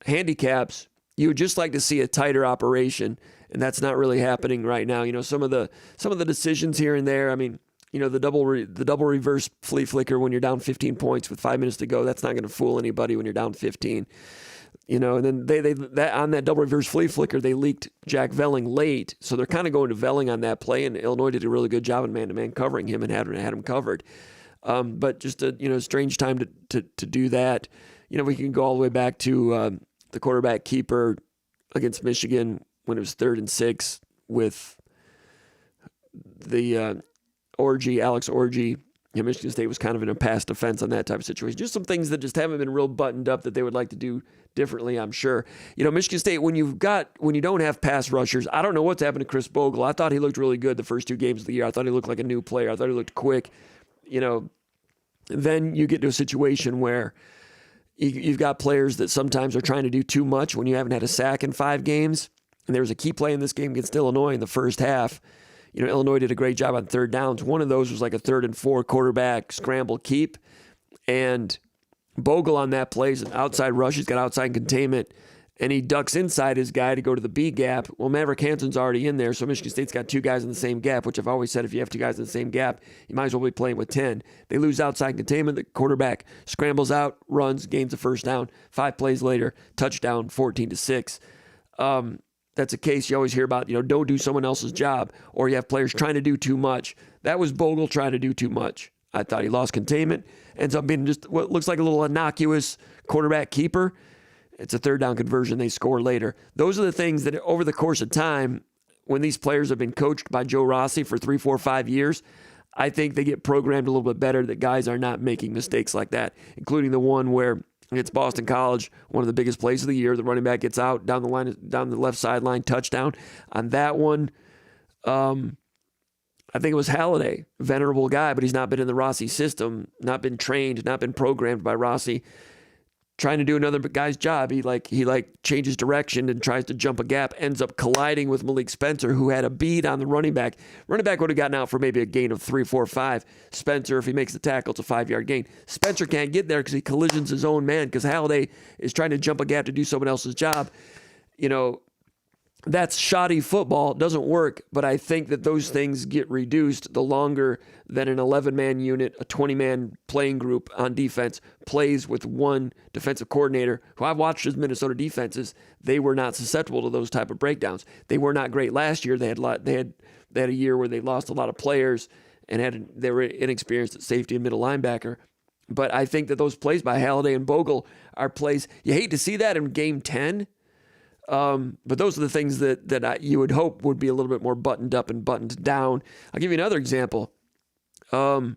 handicaps, you would just like to see a tighter operation, and that's not really happening right now. You know, some of the decisions here and there. I mean, you know, the double reverse flea flicker when you're down 15 points with 5 minutes to go. That's not going to fool anybody when you're down 15. You know, and then they on that double reverse flea flicker, they leaked Jack Velling late, so they're kind of going to Velling on that play, and Illinois did a really good job in man-to-man covering him and had him covered. But just a strange time to do that. You know, we can go all the way back to the quarterback keeper against Michigan when it was 3rd and 6 with the Alex Orgy. You know, Michigan State was kind of in a pass defense on that type of situation. Just some things that just haven't been real buttoned up that they would like to do differently, I'm sure. You know, Michigan State, when you don't have pass rushers, I don't know what's happened to Chris Bogle. I thought he looked really good the first 2 games of the year. I thought he looked like a new player. I thought he looked quick. You know, then you get to a situation where you've got players that sometimes are trying to do too much when you haven't had a sack in 5 games. And there was a key play in this game against Illinois in the first half. You know, Illinois did a great job on 3rd downs. One of those was like a 3rd and 4 quarterback scramble keep. And Bogle on that play is an outside rush. He's got outside containment. And he ducks inside his guy to go to the B gap. Well, Maverick Hansen's already in there, so Michigan State's got 2 guys in the same gap, which I've always said if you have 2 guys in the same gap, you might as well be playing with 10. They lose outside containment. The quarterback scrambles out, runs, gains a first down. 5 plays later, touchdown, 14-6. That's a case you always hear about, don't do someone else's job, or you have players trying to do too much. That was Bogle trying to do too much. I thought he lost containment. Ends up being just what looks like a little innocuous quarterback keeper. It's a 3rd down conversion. They score later. Those are the things that over the course of time, when these players have been coached by Joe Rossi for 3, 4, 5 years, I think they get programmed a little bit better that guys are not making mistakes like that, including the one where it's Boston College, one of the biggest plays of the year. The running back gets out down the line, down the left sideline, touchdown. On that one, I think it was Halliday, venerable guy, but he's not been in the Rossi system, not been trained, not been programmed by Rossi. Trying to do another guy's job, he changes direction and tries to jump a gap, ends up colliding with Malik Spencer, who had a bead on the running back. Running back would have gotten out for maybe a gain of 3, 4, 5. Spencer, if he makes the tackle, it's a 5-yard gain. Spencer can't get there because he collisions his own man because Halliday is trying to jump a gap to do someone else's job. That's shoddy football. It doesn't work, but I think that those things get reduced the longer that an 11-man unit, a 20-man playing group on defense plays with one defensive coordinator who I've watched as Minnesota defenses. They were not susceptible to those type of breakdowns. They were not great last year. They had a year where they lost a lot of players and they were inexperienced at safety and middle linebacker. But I think that those plays by Halliday and Bogle are plays. You hate to see that in Game 10. But those are the things that you would hope would be a little bit more buttoned up and buttoned down. I'll give you another example. 3rd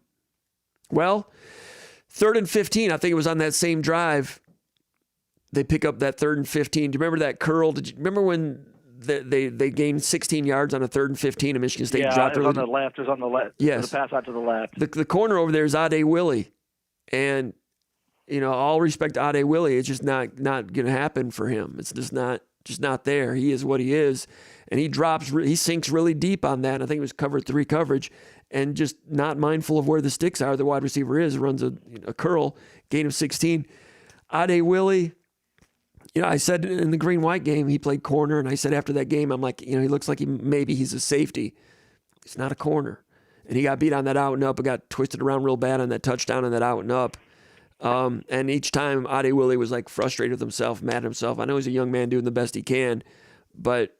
and 15, I think it was on that same drive. They pick up that 3rd and 15. Do you remember that curl? Did you remember when they gained 16 yards on a 3rd and 15 and Michigan State dropped it? Yeah, it was on the left. Yes. The pass out to the left. The corner over there is Ade Willie. And, all respect to Ade Willie, it's just not going to happen for him. It's just not just not there. He is what he is, and he sinks really deep on that. I think it was cover 3 coverage, and just not mindful of where the sticks are. The wide receiver runs a curl, gain of 16. Ade Willie, I said in the green-white game, he played corner, and I said after that game, I'm like, he looks like he's a safety. He's not a corner. And he got beat on that out and up and got twisted around real bad on that touchdown on that out and up. And each time Ade Willie was like frustrated with himself, mad at himself. I know he's a young man doing the best he can, but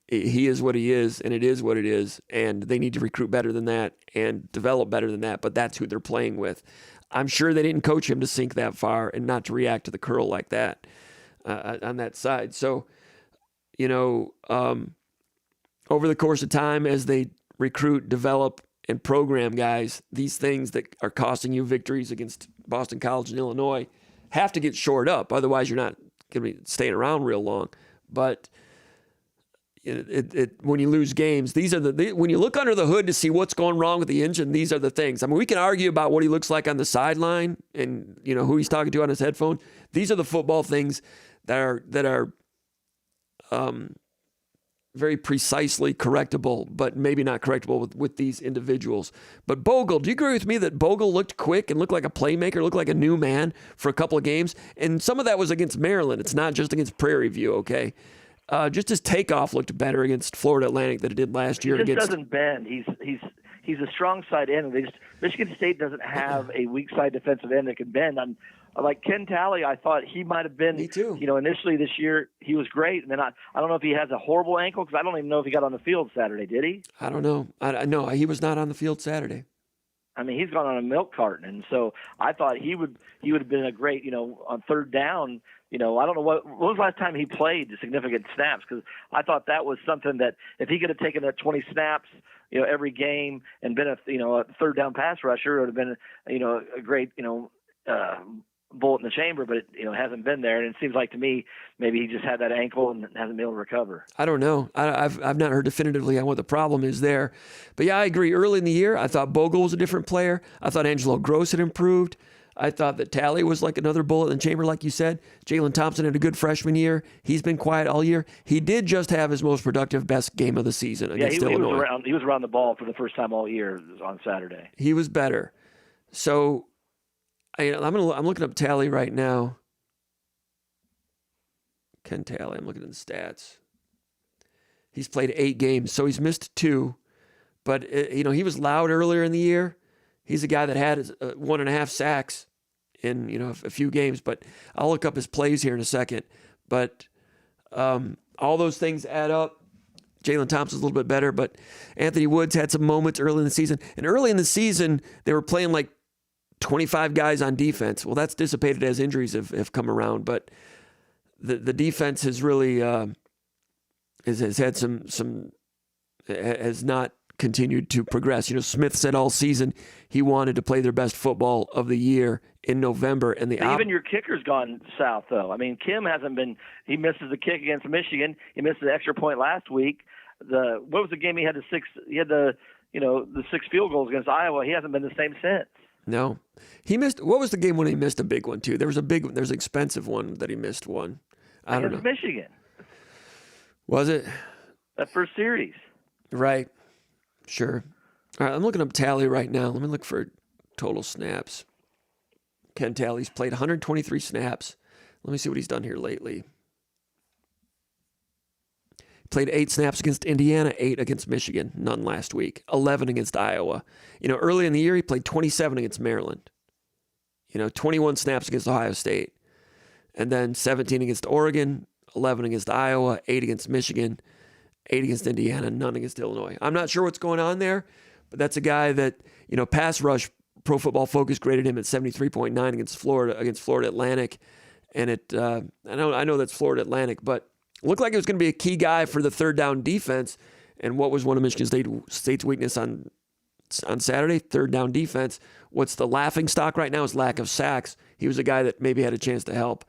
he is what he is, and it is what it is. And they need to recruit better than that and develop better than that, but that's who they're playing with. I'm sure they didn't coach him to sink that far and not to react to the curl like that on that side. So, over the course of time, as they recruit, develop, and program guys, these things that are costing you victories against Boston College and Illinois have to get shored up. Otherwise, you're not going to be staying around real long. But when you lose games, these are when you look under the hood to see what's going wrong with the engine, these are the things. I mean, we can argue about what he looks like on the sideline and who he's talking to on his headphone. These are the football things that are very precisely correctable, but maybe not correctable with these individuals. But Bogle, do you agree with me that Bogle looked quick and looked like a playmaker, looked like a new man for a couple of games? And some of that was against Maryland. It's not just against Prairie View, okay? Just his takeoff looked better against Florida Atlantic than it did last year. He just doesn't bend. He's a strong side end. Michigan State doesn't have a weak side defensive end that can bend. Like Ken Talley, I thought he might have been. Me too. Initially this year he was great, and then I don't know if he has a horrible ankle because I don't even know if he got on the field Saturday. Did he? I don't know. No, he was not on the field Saturday. I mean, he's gone on a milk carton, and so I thought he would have been a great, on third down. I don't know what was the last time he played significant snaps, because I thought that was something that if he could have taken that 20 snaps, every game and been a third down pass rusher, it would have been a great bullet in the chamber, but it hasn't been there, and it seems like to me maybe he just had that ankle and hasn't been able to recover. I don't know. I've not heard definitively on what the problem is there, but yeah, I agree. Early in the year, I thought Bogle was a different player. I thought Angelo Gross had improved. I thought that Talley was like another bullet in the chamber, like you said. Jalen Thompson had a good freshman year. He's been quiet all year. He did just have his most productive, best game of the season against Illinois. He was around the ball for the first time all year on Saturday. He was better. So I'm looking up Talley right now. Ken Talley. I'm looking at the stats. He's played 8 games, so he's missed 2. But he was loud earlier in the year. He's a guy that had 1.5 sacks in a few games. But I'll look up his plays here in a second. But all those things add up. Jalen Thompson's a little bit better, but Anthony Woods had some moments early in the season. And early in the season, they were playing like 25 guys on defense. Well, that's dissipated as injuries have come around, but the defense has really has had has not continued to progress. Smith said all season he wanted to play their best football of the year in November, and even your kicker's gone south though. I mean, Kim hasn't been. He misses the kick against Michigan. He missed the extra point last week. What was the game he had the 6? He had the 6 field goals against Iowa. He hasn't been the same since. No, he missed. What was the game when he missed a big one too? There's an expensive one that he missed one. I don't know. Michigan. Was it? That first series. Right. Sure. All right. I'm looking up Talley right now. Let me look for total snaps. Ken Talley's played 123 snaps. Let me see what he's done here lately. Played 8 snaps against Indiana, 8 against Michigan, none last week, 11 against Iowa. Early in the year, he played 27 against Maryland. 21 snaps against Ohio State. And then 17 against Oregon, 11 against Iowa, 8 against Michigan, 8 against Indiana, none against Illinois. I'm not sure what's going on there, but that's a guy that, pass rush, Pro Football Focus graded him at 73.9 against Florida Atlantic. And I know that's Florida Atlantic, but looked like it was going to be a key guy for the third down defense. And what was one of Michigan State's weakness on Saturday? Third down defense. What's the laughing stock right now is lack of sacks. He was a guy that maybe had a chance to help.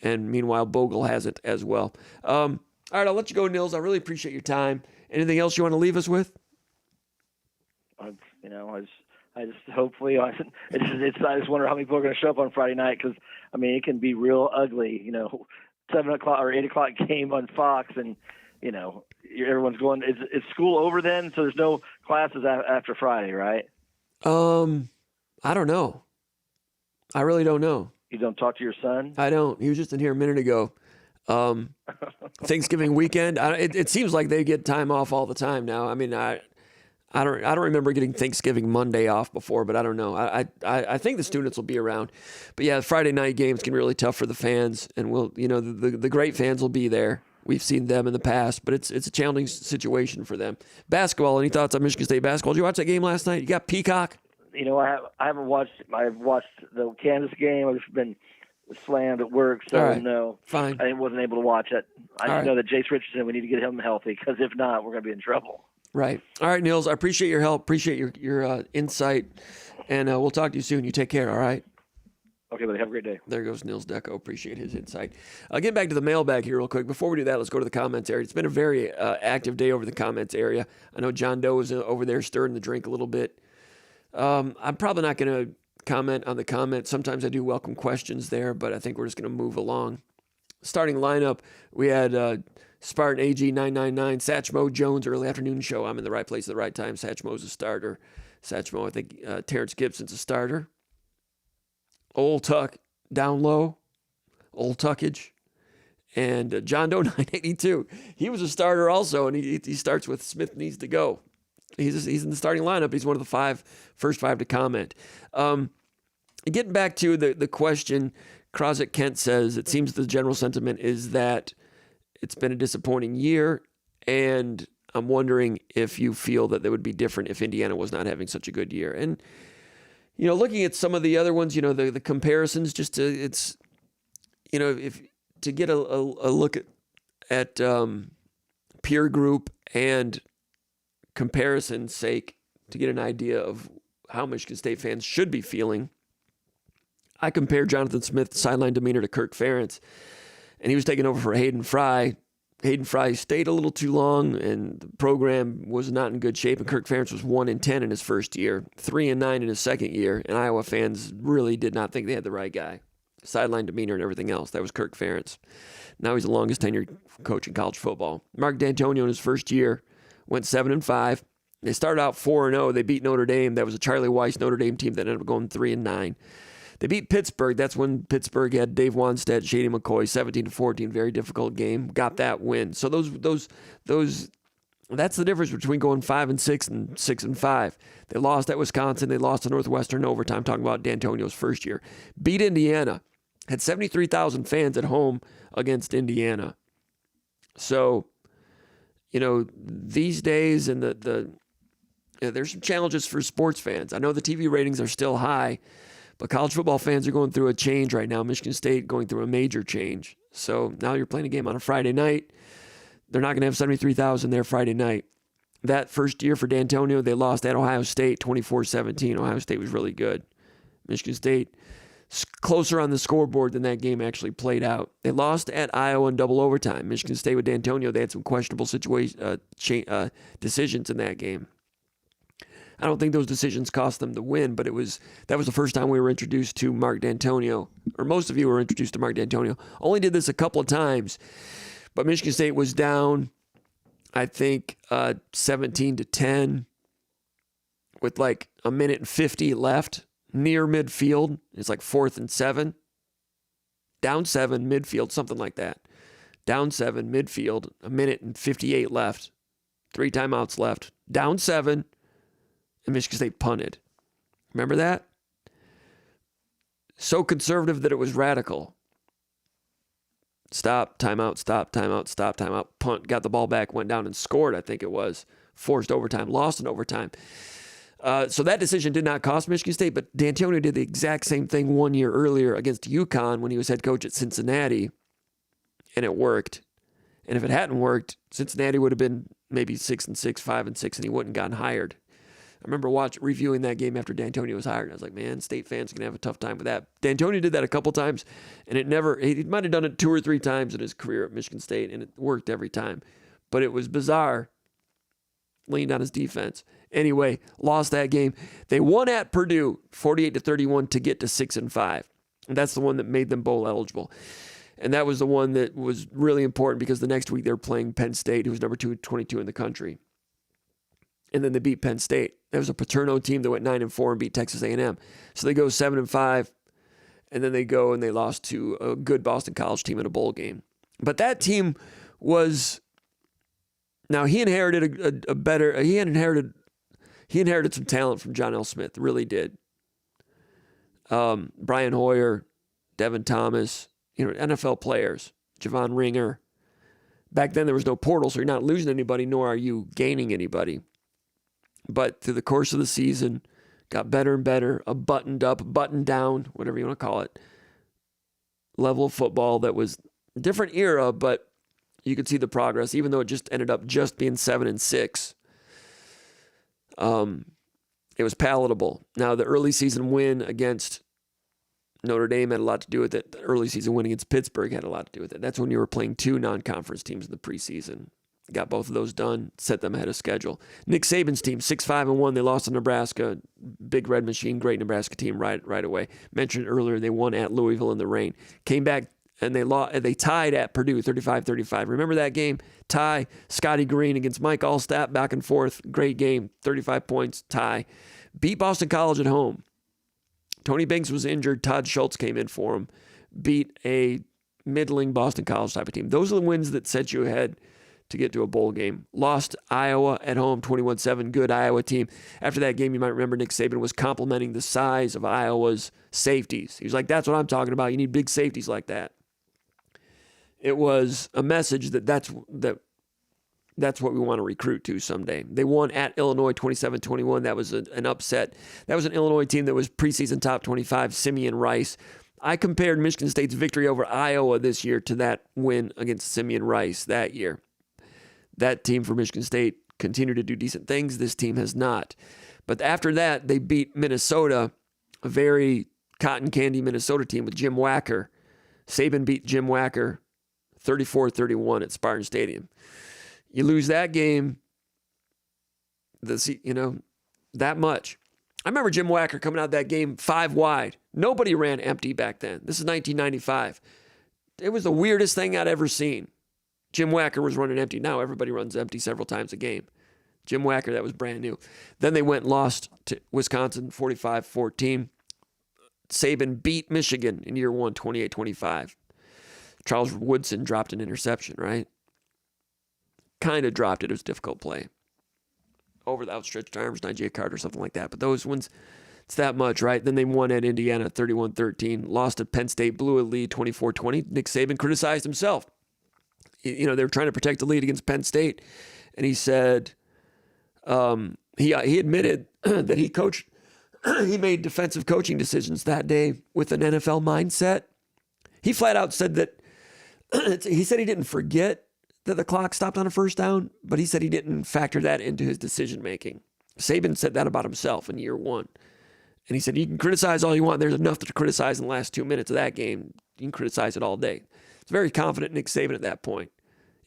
And meanwhile, Bogle hasn't as well. All right, I'll let you go, Nils. I really appreciate your time. Anything else you want to leave us with? I just hopefully I just wonder how many people are going to show up on Friday night, because it can be real ugly. 7 o'clock or 8 o'clock game on Fox, and everyone's going. Is school over then? So there's no classes after Friday, right? I don't know. I really don't know. You don't talk to your son? I don't. He was just in here a minute ago. Thanksgiving weekend. It seems like they get time off all the time now. I mean, I don't remember getting Thanksgiving Monday off before, but I don't know. I think the students will be around. But yeah, Friday night games can be really tough for the fans, and the great fans will be there. We've seen them in the past, but it's a challenging situation for them. Basketball. Any thoughts on Michigan State basketball? Did you watch that game last night? You got Peacock? I haven't watched. I've watched the Kansas game. I've been slammed at work, so right. no. Fine. I wasn't able to watch it. I just right. know that Jace Richardson. We need to get him healthy, because if not, we're going to be in trouble. Right. All right, Nils. I appreciate your help. Appreciate your insight, and we'll talk to you soon. You take care. All right. Okay, buddy. Have a great day. There goes Nils De Deo. Appreciate his insight. Getting back to the mailbag here real quick. Before we do that, let's go to the comments area. It's been a very active day over the comments area. I know John Doe is over there stirring the drink a little bit. I'm probably not going to comment on the comments. Sometimes I do welcome questions there, but I think we're just going to move along. Starting lineup, we had Spartan AG 999, Satchmo Jones, early afternoon show. I'm in the right place at the right time. Satchmo's a starter. Satchmo, I think Terrence Gibson's a starter. Old Tuck, down low. Old Tuckage. And John Doe 982. He was a starter also, and he starts with Smith needs to go. He's in the starting lineup. He's one of the first five to comment. Getting back to the question, Crosett Kent says, it seems the general sentiment is that it's been a disappointing year, and I'm wondering if you feel that would be different if Indiana was not having such a good year. And, looking at some of the other ones, the comparisons, if to get a look at peer group and comparison's sake, to get an idea of how Michigan State fans should be feeling, I compared Jonathan Smith's sideline demeanor to Kirk Ferentz, and he was taking over for Hayden Fry. Hayden Fry stayed a little too long, and the program was not in good shape, and Kirk Ferentz was 1-10 in his first year, 3-9 in his second year, and Iowa fans really did not think they had the right guy. Sideline demeanor and everything else. That was Kirk Ferentz. Now he's the longest tenured coach in college football. Mark D'Antonio in his first year went 7-5. They started out 4-0. They beat Notre Dame. That was a Charlie Weiss Notre Dame team that ended up going 3-9. They beat Pittsburgh. That's when Pittsburgh had Dave Wanstead, Shady McCoy, 17-14. Very difficult game. Got that win. So those that's the difference between going 5-6 and 6-5. They lost at Wisconsin. They lost to Northwestern in overtime. Talking about D'Antonio's first year. Beat Indiana. Had 73,000 fans at home against Indiana. So, these days and there's some challenges for sports fans. I know the TV ratings are still high, but college football fans are going through a change right now. Michigan State going through a major change. So now you're playing a game on a Friday night. They're not going to have 73,000 there Friday night. That first year for D'Antonio, they lost at Ohio State 24-17. Ohio State was really good. Michigan State closer on the scoreboard than that game actually played out. They lost at Iowa in double overtime. Michigan State with D'Antonio, they had some questionable decisions in that game. I don't think those decisions cost them the win, but that was the first time we were introduced to Mark D'Antonio, or most of you were introduced to Mark D'Antonio. Only did this a couple of times, but Michigan State was down, I think, 17-10 with like a minute and 50 left near midfield. It's like 4th and 7. Down 7, midfield, something like that. Down 7, midfield, a minute and 58 left. 3 timeouts left. Down 7. And Michigan State punted. Remember that? So conservative that it was radical. Stop, timeout, stop, timeout, stop, timeout, punt, got the ball back, went down and scored, I think it was. Forced overtime, lost in overtime. So that decision did not cost Michigan State, but D'Antonio did the exact same thing 1 year earlier against UConn when he was head coach at Cincinnati, and it worked. And if it hadn't worked, Cincinnati would have been maybe 6-6, 5-6, and he wouldn't have gotten hired. I remember reviewing that game after D'Antonio was hired. And I was like, man, State fans are going to have a tough time with that. D'Antonio did that a couple times, and he might have done it 2 or 3 times in his career at Michigan State, and it worked every time. But it was bizarre. Leaned on his defense. Anyway, lost that game. They won at Purdue 48-31 to get to 6-5. And that's the one that made them bowl eligible. And that was the one that was really important because the next week they were playing Penn State, who was number 22 in the country. And then they beat Penn State. That was a Paterno team that went 9-4 and beat Texas A&M. So they go 7-5, and then they go and they lost to a good Boston College team in a bowl game. But that team was, now he inherited he inherited some talent from John L. Smith, really did. Brian Hoyer, Devin Thomas, NFL players, Javon Ringer. Back then there was no portal, so you're not losing anybody, nor are you gaining anybody. But through the course of the season, got better and better, a buttoned up, buttoned down, whatever you want to call it, level of football that was a different era, but you could see the progress, even though it just ended up just being 7-6. It was palatable. Now, the early season win against Notre Dame had a lot to do with it. The early season win against Pittsburgh had a lot to do with it. That's when you were playing 2 non-conference teams in the preseason. Got both of those done, set them ahead of schedule. Nick Saban's team, 6-5-1. They lost to Nebraska. Big Red Machine, great Nebraska team right away. Mentioned earlier, they won at Louisville in the rain. Came back and they tied at Purdue, 35-35. Remember that game? Tie, Scotty Green against Mike Allstat, back and forth. Great game, 35 points, tie. Beat Boston College at home. Tony Banks was injured. Todd Schultz came in for him. Beat a middling Boston College type of team. Those are the wins that set you ahead to get to a bowl game. Lost Iowa at home, 21-7. Good Iowa team. After that game, you might remember Nick Saban was complimenting the size of Iowa's safeties. He was like, that's what I'm talking about. You need big safeties like that. It was a message that's what we want to recruit to someday. They won at Illinois 27-21. That was an upset. That was an Illinois team that was preseason top 25, Simeon Rice. I compared Michigan State's victory over Iowa this year to that win against Simeon Rice that year. That team for Michigan State continued to do decent things. This team has not. But after that, they beat Minnesota, a very cotton candy Minnesota team with Jim Wacker. Saban beat Jim Wacker 34-31 at Spartan Stadium. You lose that game, that much. I remember Jim Wacker coming out that game 5 wide. Nobody ran empty back then. This is 1995. It was the weirdest thing I'd ever seen. Jim Wacker was running empty. Now everybody runs empty several times a game. Jim Wacker, that was brand new. Then they went and lost to Wisconsin 45-14. Saban beat Michigan in year 1, 28-25. Charles Woodson dropped an interception, right? Kind of dropped it. It was a difficult play. Over the outstretched arms, Nigel Carter, something like that. But those ones, it's that much, right? Then they won at Indiana 31-13. Lost to Penn State, blew a lead 24-20. Nick Saban criticized himself. They were trying to protect the lead against Penn State. And he said, he admitted that he made defensive coaching decisions that day with an NFL mindset. He flat out said that, he said he didn't forget that the clock stopped on a first down, but he said he didn't factor that into his decision making. Saban said that about himself in year 1. And he said, you can criticize all you want. There's enough to criticize in the last 2 minutes of that game. You can criticize it all day. It's very confident Nick Saban at that point,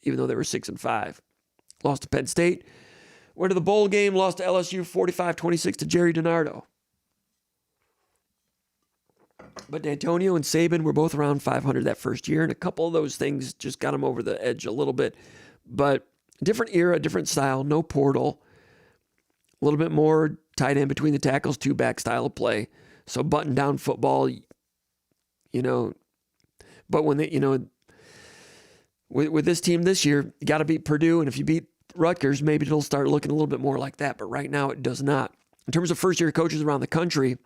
even though they were 6-5. Lost to Penn State. Went to the bowl game, lost to LSU 45-26 to Jerry DiNardo. But D'Antonio and Saban were both around 500 that first year, and a couple of those things just got them over the edge a little bit. But different era, different style, no portal, a little bit more tight end between the tackles, 2-back style of play. So button-down football, But when they, with this team this year, you got to beat Purdue, and if you beat Rutgers, maybe it'll start looking a little bit more like that. But right now, it does not. In terms of first-year coaches around the country,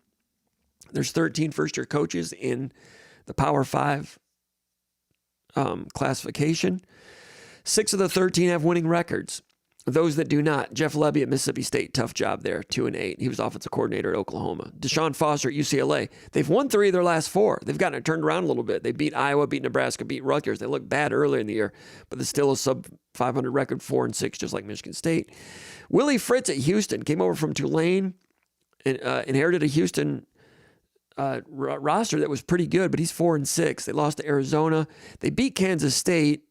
there's 13 first-year coaches in the Power 5 classification. 6 of the 13 have winning records. Those that do not, Jeff Lebby at Mississippi State, tough job there, 2-8. He was offensive coordinator at Oklahoma. Deshaun Foster at UCLA. They've won 3 of their last 4. They've gotten it turned around a little bit. They beat Iowa, beat Nebraska, beat Rutgers. They looked bad earlier in the year, but there's still a sub-500 record, 4-6, just like Michigan State. Willie Fritz at Houston came over from Tulane and inherited a Houston roster that was pretty good, but he's 4-6. They lost to Arizona. They beat Kansas State,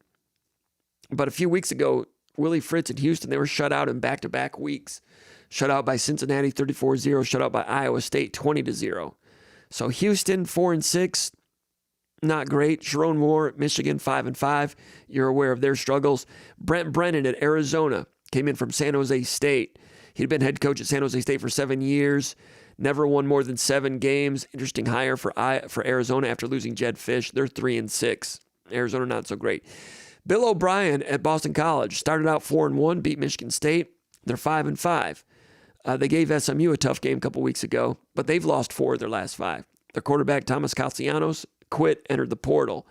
but a few weeks ago, Willie Fritz in Houston, they were shut out in back-to-back weeks. Shut out by Cincinnati 34-0, shut out by Iowa State 20-0. So Houston 4-6. not great. Sharon Moore at Michigan, 5-5. You're aware of their struggles. Brent Brennan at Arizona came in from San Jose State. He'd been head coach at San Jose State for 7 years. Never won more than 7 games. Interesting hire for Arizona after losing Jed Fish. They're 3-6. Arizona not so great. Bill O'Brien at Boston College started out 4-1, beat Michigan State. They're 5-5. They gave SMU a tough game a couple weeks ago, but they've lost 4 of their last 5. Their quarterback, Thomas Castellanos, quit, entered the portal.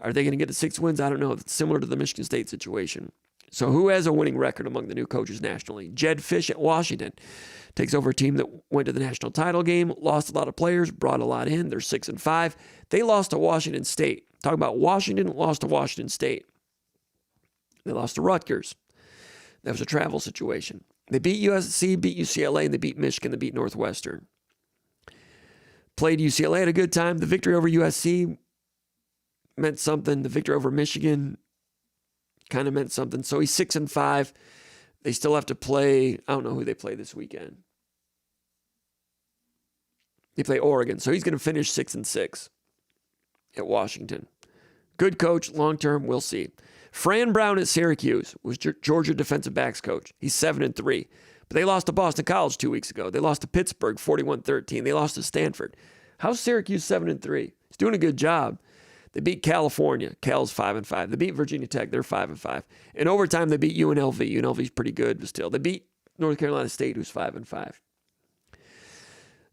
Are they going to get to 6 wins? I don't know. It's similar to the Michigan State situation. So who has a winning record among the new coaches nationally? Jed Fish at Washington takes over a team that went to the national title game, lost a lot of players, brought a lot in. They're 6-5. They lost to Washington State. Talk about Washington, lost to Washington State. They lost to Rutgers. That was a travel situation. They beat USC, beat UCLA, and they beat Michigan, they beat Northwestern. Played UCLA, had a good time. The victory over USC meant something. The victory over Michigan kind of meant something. So he's 6-5. They still have to play. I don't know who they play this weekend. They play Oregon. So he's going to finish 6-6 at Washington. Good coach, long-term, we'll see. Fran Brown at Syracuse was Georgia defensive backs coach. He's 7-3. But they lost to Boston College 2 weeks ago. They lost to Pittsburgh 41-13. They lost to Stanford. How's Syracuse 7-3? He's doing a good job. They beat California. Cal's 5-5. They beat Virginia Tech. They're 5-5. In overtime, they beat UNLV. UNLV's pretty good, but still. They beat North Carolina State, who's 5-5.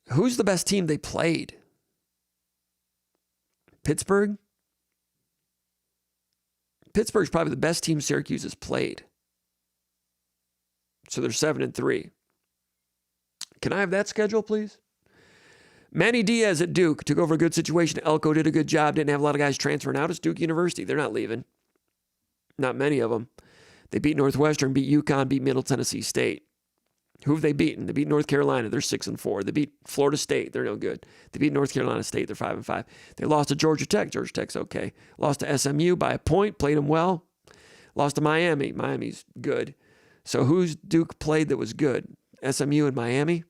Who's the best team they played? Pittsburgh? Pittsburgh's probably the best team Syracuse has played. So they're 7-3. Can I have that schedule, please? Manny Diaz at Duke took over a good situation. Elko did a good job. Didn't have a lot of guys transferring out. It's Duke University. They're not leaving. Not many of them. They beat Northwestern, beat UConn, beat Middle Tennessee State. Who have they beaten? They beat North Carolina. They're 6-4. They beat Florida State. They're no good. They beat North Carolina State. They're 5-5. They lost to Georgia Tech. Georgia Tech's okay. Lost to SMU by a point. Played them well. Lost to Miami. Miami's good. So who's Duke played that was good? SMU and Miami?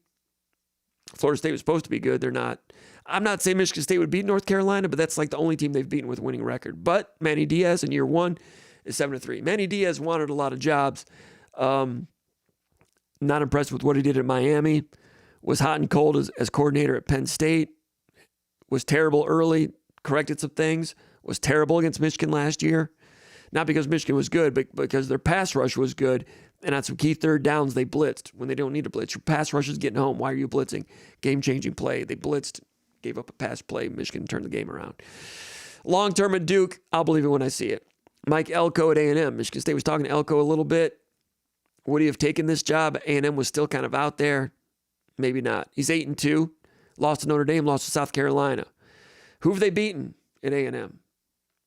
Florida State was supposed to be good. They're not. I'm not saying Michigan State would beat North Carolina, but that's like the only team they've beaten with a winning record. But Manny Diaz in year 1 is 7-3. Manny Diaz wanted a lot of jobs. Not impressed with what he did at Miami. Was hot and cold as coordinator at Penn State. Was terrible early. Corrected some things. Was terrible against Michigan last year. Not because Michigan was good, but because their pass rush was good. And on some key third downs, they blitzed when they don't need to blitz. Your pass rush is getting home. Why are you blitzing? Game-changing play. They blitzed, gave up a pass play. Michigan turned the game around. Long-term at Duke, I'll believe it when I see it. Mike Elko at A&M. Michigan State was talking to Elko a little bit. Would he have taken this job? A&M was still kind of out there. Maybe not. He's 8-2. Lost to Notre Dame, lost to South Carolina. Who have they beaten at A&M?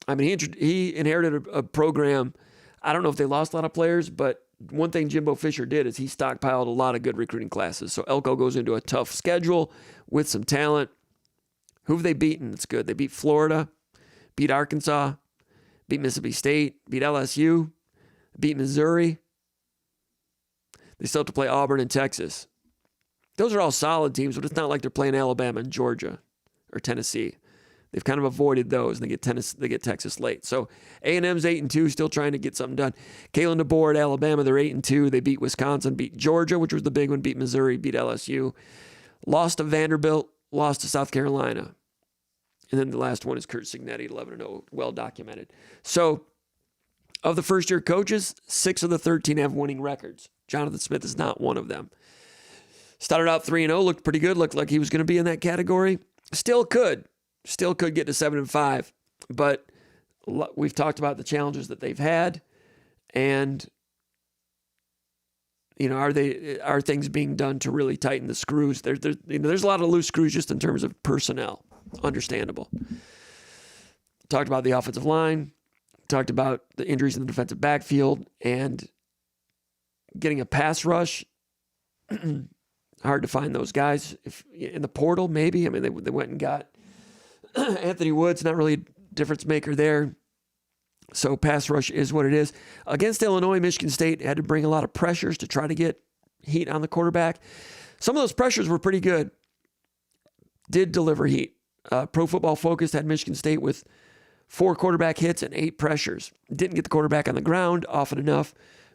I mean, he inherited a program. I don't know if they lost a lot of players, but one thing Jimbo Fisher did is he stockpiled a lot of good recruiting classes. So Elko goes into a tough schedule with some talent. Who have they beaten? That's good. They beat Florida, beat Arkansas, beat Mississippi State, beat LSU, beat Missouri. They still have to play Auburn and Texas. Those are all solid teams, but it's not like they're playing Alabama and Georgia or Tennessee. They've kind of avoided those, and they get Texas late. So A&M's 8-2, still trying to get something done. Kalen DeBoer at Alabama, they're 8-2. They beat Wisconsin, beat Georgia, which was the big one, beat Missouri, beat LSU. Lost to Vanderbilt, lost to South Carolina. And then the last one is Kurt Signetti, 11-0, well documented. So of the first-year coaches, 6 of the 13 have winning records. Jonathan Smith is not one of them. Started out 3-0, looked pretty good, looked like he was going to be in that category. Still could get to 7-5, but we've talked about the challenges that they've had, and are things being done to really tighten the screws? There's a lot of loose screws just in terms of personnel. Understandable. Talked about the offensive line, talked about the injuries in the defensive backfield, and getting a pass rush. Hard to find those guys. If in the portal, maybe. I mean, they went and got Anthony Woods, not really a difference maker there. So pass rush is what it is. Against Illinois, Michigan State had to bring a lot of pressures to try to get heat on the quarterback. Some of those pressures were pretty good. Did deliver heat. Pro Football Focus had Michigan State with 4 quarterback hits and 8 pressures. Didn't get the quarterback on the ground often enough,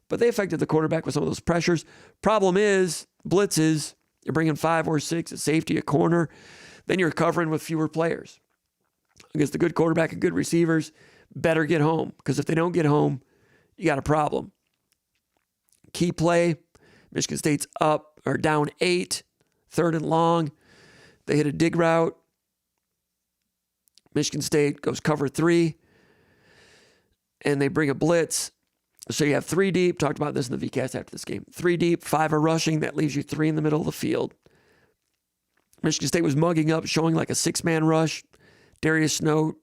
but they affected the quarterback with some of those pressures. Problem is, blitzes, you're bringing 5 or 6 at safety, a corner, then you're covering with fewer players. Against the good quarterback and good receivers, better get home, because if they don't get home, you got a problem. Key play, Michigan State's up or down 8, 3rd and long. They hit a dig route. Michigan State goes cover 3, and they bring a blitz. So you have 3 deep. Talked about this in the VCast after this game. 3 deep, 5 are rushing. That leaves you 3 in the middle of the field. Michigan State was mugging up, showing like a 6-man rush. Darius Snow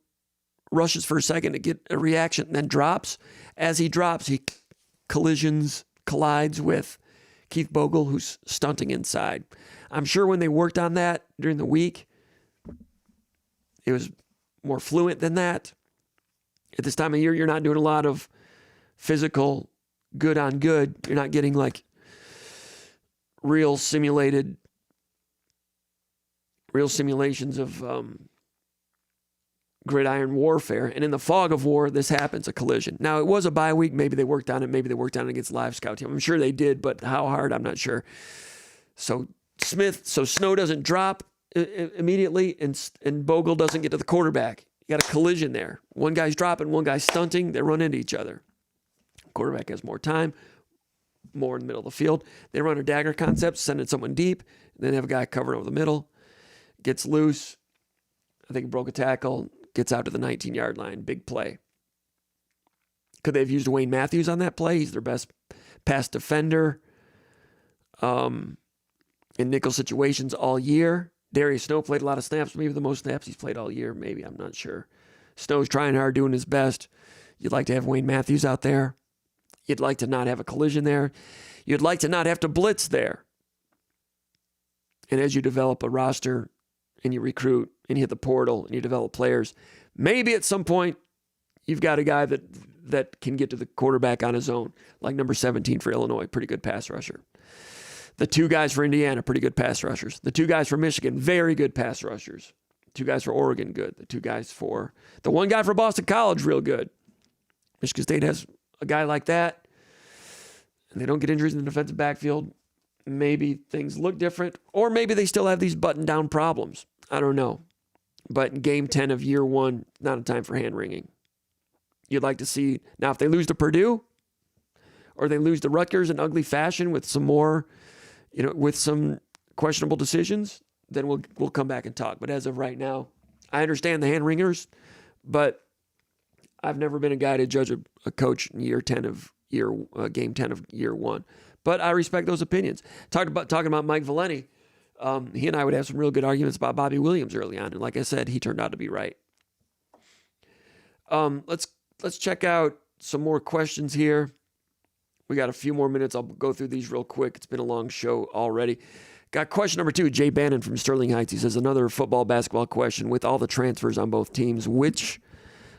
rushes for a second to get a reaction, and then drops. As he drops, he collides with Keith Bogle, who's stunting inside. I'm sure when they worked on that during the week, it was more fluent than that. At this time of year, you're not doing a lot of physical good on good. You're not getting like real simulations of gridiron warfare. And in the fog of war, this happens, a collision. Now, it was a bye week. Maybe they worked on it. Maybe they worked on it against live scout team. I'm sure they did, but how hard, I'm not sure. So Snow doesn't drop immediately, and Bogle doesn't get to the quarterback. You got a collision there. One guy's dropping, one guy's stunting. They run into each other. Quarterback has more time, more in the middle of the field. They run a dagger concept, sending someone deep, and then have a guy covering over the middle. Gets loose. I think he broke a tackle. Gets out to the 19-yard line. Big play. Could they have used Wayne Matthews on that play? He's their best pass defender in nickel situations all year. Darius Snow played a lot of snaps, maybe the most snaps he's played all year, maybe, I'm not sure. Snow's trying hard, doing his best. You'd like to have Wayne Matthews out there. You'd like to not have a collision there. You'd like to not have to blitz there. And as you develop a roster and you recruit and you hit the portal and you develop players, maybe at some point you've got a guy that can get to the quarterback on his own, like number 17 for Illinois, pretty good pass rusher. The 2 guys for Indiana, pretty good pass rushers. The 2 guys for Michigan, very good pass rushers. 2 guys for Oregon, good. The 1 guy for Boston College, real good. Michigan State has a guy like that, and they don't get injuries in the defensive backfield. Maybe things look different, or maybe they still have these button-down problems. I don't know. But in game 10 of year 1, not a time for hand-wringing. You'd like to see, now if they lose to Purdue, or they lose to Rutgers in ugly fashion with some more, with some questionable decisions, then we'll come back and talk. But as of right now, I understand the hand-wringers, but I've never been a guy to judge a coach in game 10 of year 1. But I respect those opinions. Talking about Mike Valenti, he and I would have some real good arguments about Bobby Williams early on, and like I said, he turned out to be right. Let's check out some more questions here. We got a few more minutes. I'll go through these real quick. It's been a long show already. Got question number 2, Jay Bannon from Sterling Heights. He says, another football, basketball question. With all the transfers on both teams, which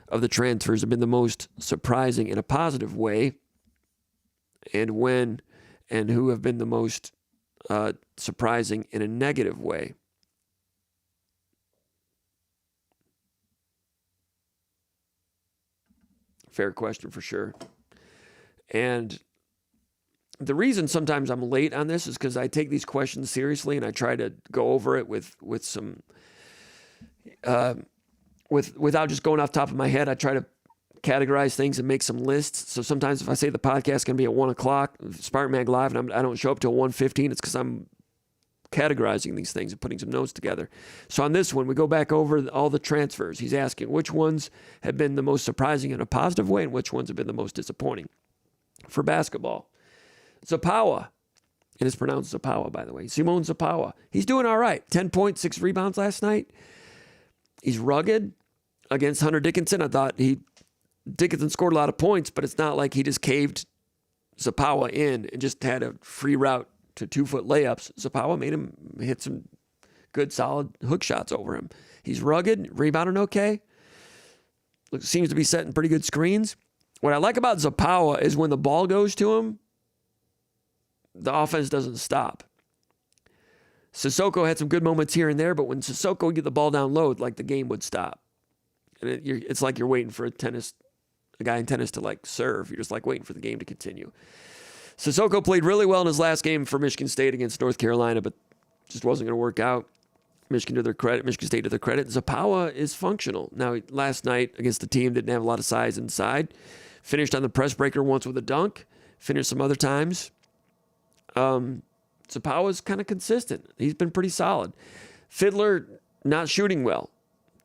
of the transfers have been the most surprising in a positive way? And when and who have been the most surprising in a negative way? Fair question for sure. And the reason sometimes I'm late on this is because I take these questions seriously and I try to go over it with some without just going off the top of my head. I try to categorize things and make some lists. So sometimes if I say the podcast is going to be at 1 o'clock, SpartanMag Live, and I don't show up till 1:15, it's because I'm categorizing these things and putting some notes together. So on this one, we go back over all the transfers. He's asking which ones have been the most surprising in a positive way and which ones have been the most disappointing. For basketball, Zapawa, and it's pronounced Zapawa, by the way. Simone Zapawa. He's doing all right. 10 points, 6 rebounds last night. He's rugged against Hunter Dickinson. I thought Dickinson scored a lot of points, but it's not like he just caved Zapawa in and just had a free route to 2-foot layups. Zapawa made him hit some good, solid hook shots over him. He's rugged, rebounding okay. Seems to be setting pretty good screens. What I like about Zapawa is when the ball goes to him, the offense doesn't stop. Sissoko had some good moments here and there, but when Sissoko would get the ball down low, like the game would stop. And it's like you're waiting for a guy in tennis to like serve. You're just like waiting for the game to continue. Sissoko played really well in his last game for Michigan State against North Carolina, but just wasn't going to work out. Michigan State to their credit. Zapawa is functional. Now, last night against the team didn't have a lot of size inside. Finished on the press breaker once with a dunk. Finished some other times. Zapawa's kind of consistent. He's been pretty solid. Fiddler, not shooting well.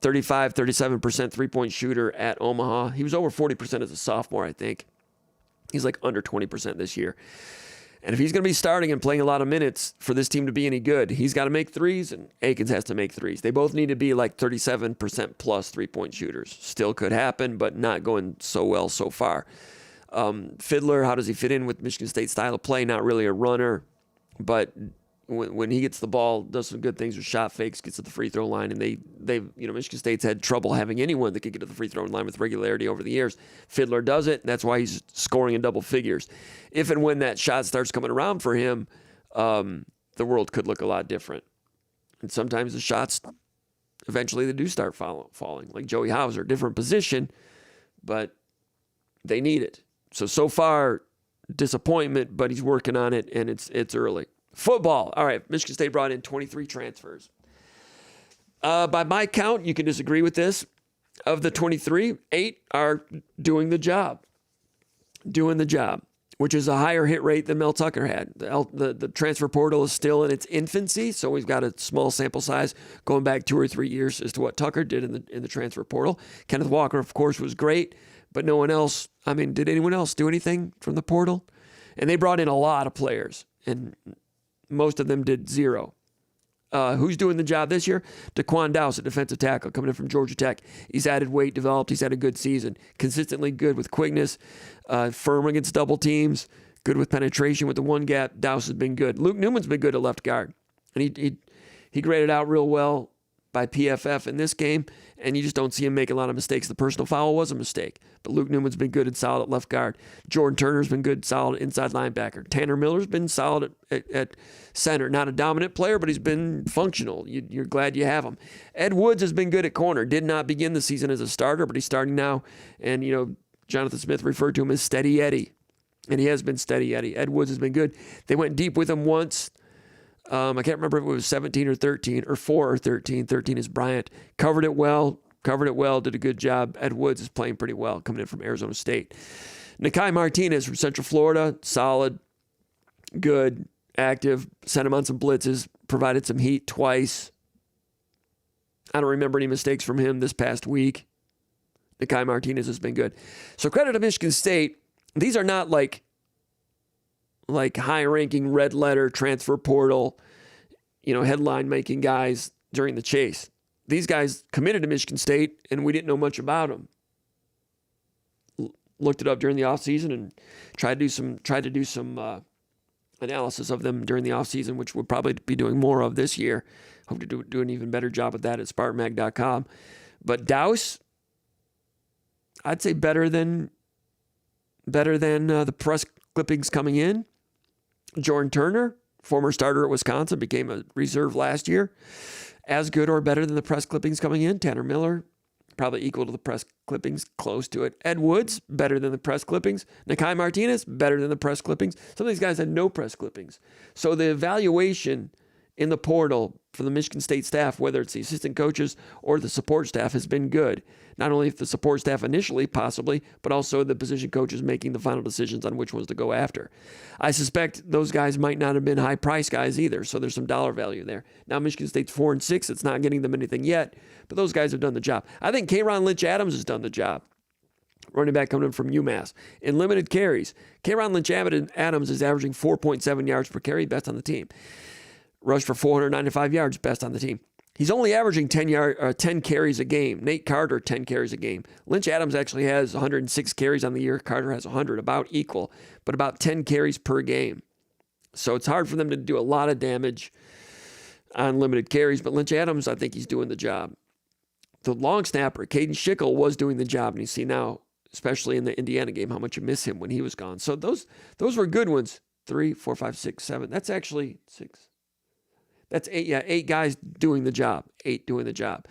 37% three-point shooter at Omaha. He was over 40% as a sophomore, I think. He's like under 20% this year. And if he's going to be starting and playing a lot of minutes for this team to be any good, he's got to make threes and Akins has to make threes. They both need to be like 37% plus three-point shooters. Still could happen, but not going so well so far. Fiddler, how does he fit in with Michigan State's style of play? Not really a runner, but when he gets the ball, does some good things with shot fakes, gets to the free throw line, and Michigan State's had trouble having anyone that could get to the free throw line with regularity over the years. Fiddler does it, and that's why he's scoring in double figures. If and when that shot starts coming around for him, the world could look a lot different. And sometimes the shots, eventually they do start falling. Like Joey Hauser, different position, but they need it. So far, disappointment, but he's working on it, and it's early. Football. All right, Michigan State brought in 23 transfers. By my count, you can disagree with this. Of the 23, 8 are doing the job. Which is a higher hit rate than Mel Tucker had. The transfer portal is still in its infancy, so we've got a small sample size going back 2 or 3 years as to what Tucker did in the transfer portal. Kenneth Walker, of course, was great, but no one else. I mean, did anyone else do anything from the portal? And they brought in a lot of players, and most of them did 0. Who's doing the job this year? Daquan Dowse, a defensive tackle coming in from Georgia Tech. He's added weight, developed. He's had a good season. Consistently good with quickness, firm against double teams, good with penetration with the one gap. Dowse has been good. Luke Newman's been good at left guard. And he graded out real well by PFF in this game, and you just don't see him make a lot of mistakes. The personal foul was a mistake, but Luke Newman's been good and solid at left guard. Jordan Turner's been good, solid inside linebacker. Tanner Miller's been solid at center. Not a dominant player, but he's been functional. You're glad you have him. Ed Woods has been good at corner. Did not begin the season as a starter, but he's starting now. And, Jonathan Smith referred to him as Steady Eddie, and he has been Steady Eddie. Ed Woods has been good. They went deep with him once. I can't remember if it was 17 or 13 or 4 or 13. 13 is Bryant. Covered it well, did a good job. Ed Woods is playing pretty well, coming in from Arizona State. Nakai Martinez from Central Florida, solid, good, active, sent him on some blitzes, provided some heat twice. I don't remember any mistakes from him this past week. Nakai Martinez has been good. So credit to Michigan State. These are not like high-ranking red letter transfer portal, headline-making guys during the chase. These guys committed to Michigan State, and we didn't know much about them. Looked it up during the offseason and tried to do some analysis of them during the offseason, which we'll probably be doing more of this year. Hope to do an even better job at that at SpartanMag.com. But Dowse, I'd say better than the press clippings coming in. Jordan Turner, former starter at Wisconsin, became a reserve last year. As good or better than the press clippings coming in. Tanner Miller, probably equal to the press clippings, close to it. Ed Woods, better than the press clippings. Nakai Martinez, better than the press clippings. Some of these guys had no press clippings. So the evaluation in the portal for the Michigan State staff, whether it's the assistant coaches or the support staff, has been good. Not only the support staff initially, possibly, but also the position coaches making the final decisions on which ones to go after. I suspect those guys might not have been high-price guys either, so there's some dollar value there. Now Michigan State's 4-6. It's not getting them anything yet, but those guys have done the job. I think K'Ron Lynch-Adams has done the job. Running back coming in from UMass. In limited carries, K'Ron Lynch-Adams is averaging 4.7 yards per carry, best on the team. Rushed for 495 yards, best on the team. He's only averaging 10 carries a game. Nate Carter, 10 carries a game. Lynch-Adams actually has 106 carries on the year. Carter has 100, about equal, but about 10 carries per game. So it's hard for them to do a lot of damage on limited carries, but Lynch-Adams, I think he's doing the job. The long snapper, Caden Schickel, was doing the job, and you see now, especially in the Indiana game, how much you miss him when he was gone. So those were good ones. 3, 4, 5, 6, 7. That's actually 6. That's 8. Yeah, 8 guys doing the job. 8 doing the job.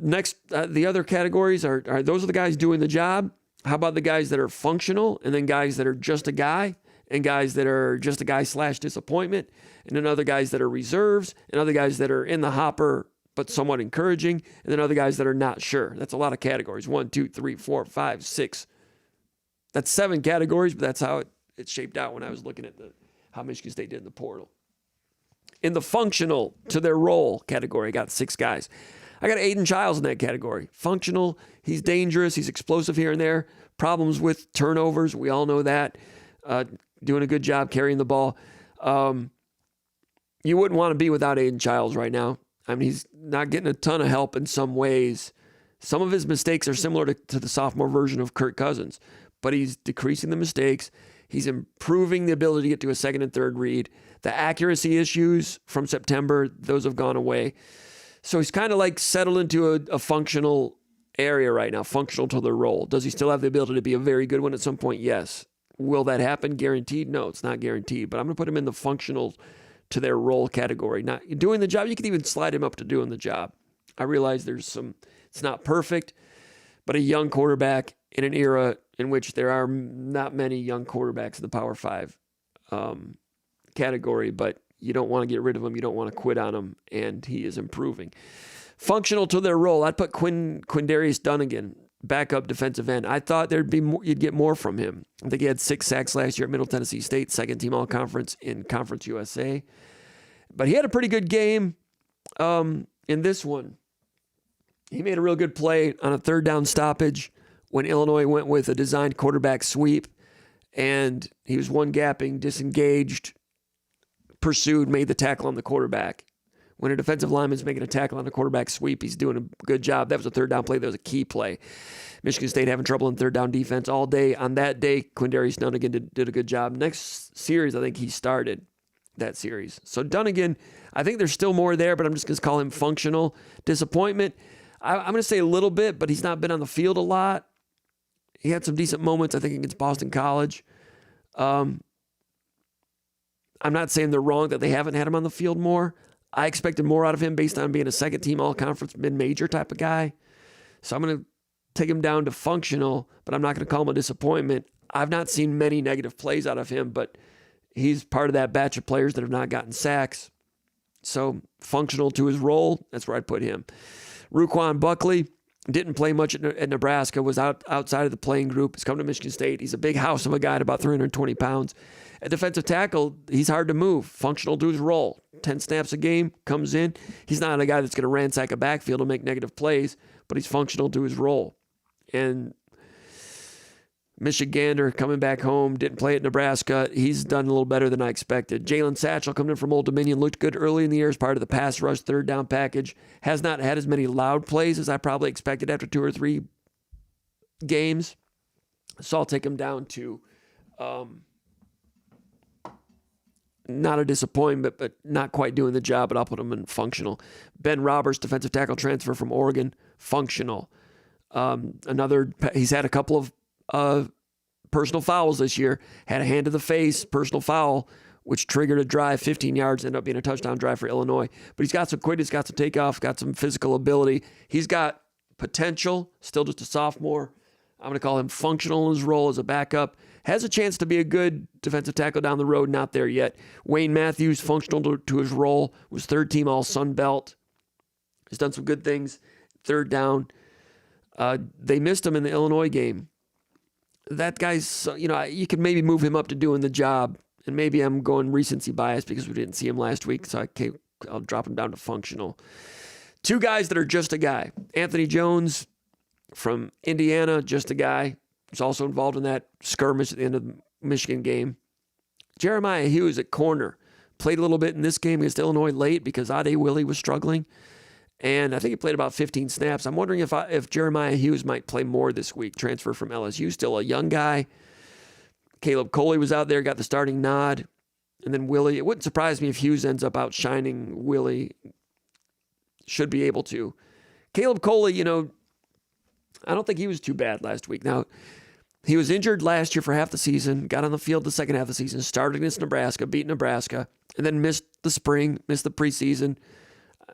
Next, the other categories are those are the guys doing the job. How about the guys that are functional, and then guys that are just a guy, and guys that are just a guy / disappointment, and then other guys that are reserves, and other guys that are in the hopper but somewhat encouraging, and then other guys that are not sure. That's a lot of categories. 1, 2, 3, 4, 5, 6. That's 7 categories, but that's how it shaped out when I was looking at how Michigan State did in the portal. In the functional to their role category, I got 6 guys. I got Aiden Chiles in that category. Functional, he's dangerous, he's explosive here and there. Problems with turnovers, we all know that. Doing a good job carrying the ball. You wouldn't want to be without Aiden Chiles right now. I mean, he's not getting a ton of help in some ways. Some of his mistakes are similar to the sophomore version of Kirk Cousins, but he's decreasing the mistakes. He's improving the ability to get to a second and third read. The accuracy issues from September, those have gone away. So he's kind of like settled into a functional area right now, functional to the role. Does he still have the ability to be a very good one at some point? Yes. Will that happen? Guaranteed? No, it's not guaranteed. But I'm going to put him in the functional to their role category. Not doing the job. You can even slide him up to doing the job. I realize it's not perfect, but a young quarterback in an era in which there are not many young quarterbacks in the Power 5 category, but you don't want to get rid of him. You don't want to quit on him, and he is improving. Functional to their role, I'd put Quindarius Dunnigan, backup defensive end. I thought you'd get more from him. I think he had 6 sacks last year at Middle Tennessee State, second team All-Conference in Conference USA. But he had a pretty good game in this one. He made a real good play on a third down stoppage when Illinois went with a designed quarterback sweep, and he was one-gapping, disengaged, pursued, made the tackle on the quarterback. When a defensive lineman's making a tackle on a quarterback sweep, he's doing a good job. That was a third down play. That was a key play. Michigan State having trouble in third down defense all day. On that day, Quindarius Dunnigan did a good job. Next series, I think he started that series. So Dunnigan, I think there's still more there, but I'm just going to call him functional. Disappointment, I'm going to say a little bit, but he's not been on the field a lot. He had some decent moments, I think, against Boston College. I'm not saying they're wrong that they haven't had him on the field more. I expected more out of him based on being a second-team all-conference mid-major type of guy. So I'm going to take him down to functional, but I'm not going to call him a disappointment. I've not seen many negative plays out of him, but he's part of that batch of players that have not gotten sacks. So functional to his role, that's where I'd put him. Ruquan Buckley didn't play much at Nebraska, was outside of the playing group. He's come to Michigan State. He's a big house of a guy at about 320 pounds. At defensive tackle, he's hard to move. Functional to his role. 10 snaps a game, comes in. He's not a guy that's going to ransack a backfield and make negative plays, but he's functional to his role. And Michigander coming back home, didn't play at Nebraska. He's done a little better than I expected. Jalen Satchel coming in from Old Dominion, looked good early in the year as part of the pass rush third down package. Has not had as many loud plays as I probably expected after 2 or 3 games. So I'll take him down to not a disappointment, but not quite doing the job, but I'll put him in functional. Ben Roberts, defensive tackle transfer from Oregon, functional. He's had a couple of personal fouls this year, had a hand to the face, personal foul, which triggered a drive, 15 yards, ended up being a touchdown drive for Illinois. But he's got some quick, he's got some takeoff, got some physical ability. He's got potential, still just a sophomore. I'm going to call him functional in his role as a backup. Has a chance to be a good defensive tackle down the road, not there yet. Wayne Matthews, functional to his role, was third team all Sun Belt. He's done some good things. Third down. They missed him in the Illinois game. That guy's, you could maybe move him up to doing the job. And maybe I'm going recency bias because we didn't see him last week, so I'll drop him down to functional. 2 guys that are just a guy. Anthony Jones from Indiana, just a guy. He's also involved in that skirmish at the end of the Michigan game. Jeremiah Hughes at corner. Played a little bit in this game against Illinois late because Ade Willie was struggling. And I think he played about 15 snaps. I'm wondering if Jeremiah Hughes might play more this week. Transfer from LSU, still a young guy. Caleb Coley was out there, got the starting nod. And then Willie. It wouldn't surprise me if Hughes ends up outshining Willie. Should be able to. Caleb Coley, I don't think he was too bad last week. Now, he was injured last year for half the season, got on the field the second half of the season, started against Nebraska, beat Nebraska, and then missed the spring, missed the preseason,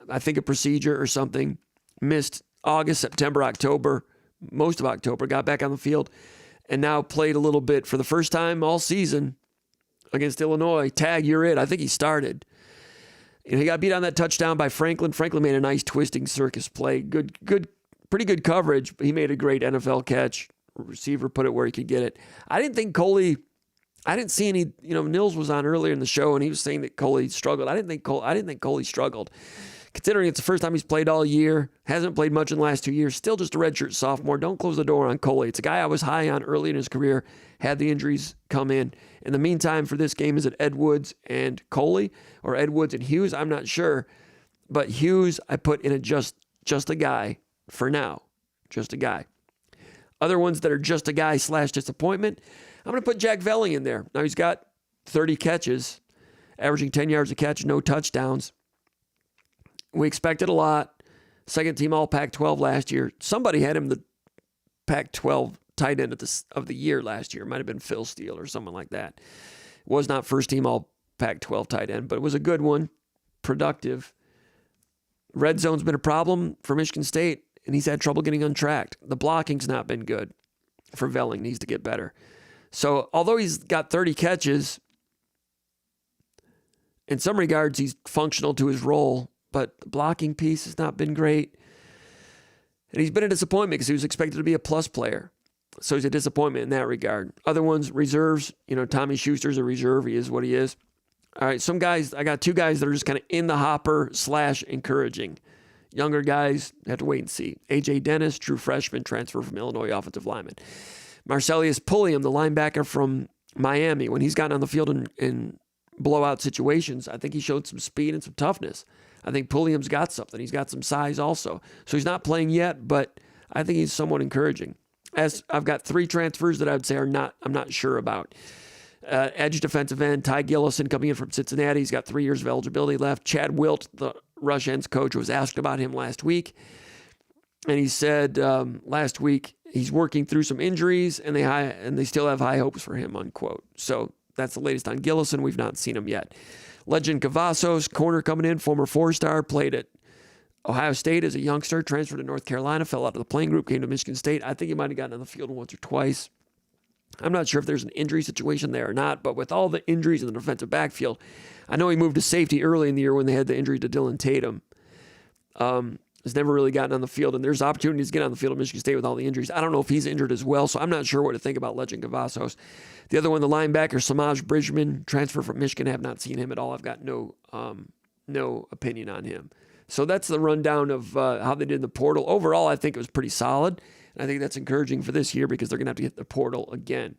I think a procedure or something, missed August, September, October, most of October, got back on the field, and now played a little bit for the first time all season against Illinois. Tag, you're it. I think he started. He got beat on that touchdown by Franklin. Franklin made a nice twisting circus play. Pretty good coverage. He made a great NFL catch. Receiver put it where he could get it. I didn't see any, Nils was on earlier in the show and he was saying that Coley struggled. I didn't think Coley struggled. Considering it's the first time he's played all year, hasn't played much in the last 2 years, still just a redshirt sophomore. Don't close the door on Coley. It's a guy I was high on early in his career, had the injuries come in. In the meantime, for this game, is it Ed Woods and Coley or Ed Woods and Hughes? I'm not sure. But Hughes, I put in a just a guy for now. Just a guy. Other ones that are just a guy / disappointment, I'm going to put Jack Velling in there. Now, he's got 30 catches, averaging 10 yards a catch, no touchdowns. We expected a lot. Second team all Pac-12 last year. Somebody had him the Pac-12 tight end of the year last year. It might have been Phil Steele or someone like that. Was not first team all Pac-12 tight end, but it was a good one, productive. Red zone's been a problem for Michigan State, and he's had trouble getting untracked. The blocking's not been good for Velling. Needs to get better. So although he's got 30 catches, in some regards he's functional to his role, but the blocking piece has not been great. And he's been a disappointment because he was expected to be a plus player. So he's a disappointment in that regard. Other ones, reserves. Tommy Schuster's a reserve. He is what he is. All right, some guys, I got two guys that are just kind of in the hopper / encouraging. Younger guys, have to wait and see. A.J. Dennis, true freshman, transfer from Illinois offensive lineman. Marcellus Pulliam, the linebacker from Miami, when he's gotten on the field in blowout situations, I think he showed some speed and some toughness. I think Pulliam's got something. He's got some size also. So he's not playing yet, but I think he's somewhat encouraging. As I've got 3 transfers that I would say I'm not sure about. Edge defensive end, Ty Gillison coming in from Cincinnati. He's got 3 years of eligibility left. Chad Wilt, the rush ends coach, was asked about him last week. And he said last week he's working through some injuries and they still have high hopes for him, unquote. So that's the latest on Gillison. We've not seen him yet. Legend Cavazos, corner coming in, former 4-star, played at Ohio State as a youngster, transferred to North Carolina, fell out of the playing group, came to Michigan State. I think he might have gotten on the field once or twice. I'm not sure if there's an injury situation there or not, but with all the injuries in the defensive backfield, I know he moved to safety early in the year when they had the injury to Dylan Tatum. Has never really gotten on the field, and there's opportunities to get on the field at Michigan State with all the injuries. I don't know if he's injured as well, so I'm not sure what to think about Legend Cavazos. The other one, the linebacker, Samaj Bridgman, transfer from Michigan. Have not seen him at all. I've got no opinion on him. So that's the rundown of how they did in the portal. Overall, I think it was pretty solid, and I think that's encouraging for this year because they're going to have to hit the portal again.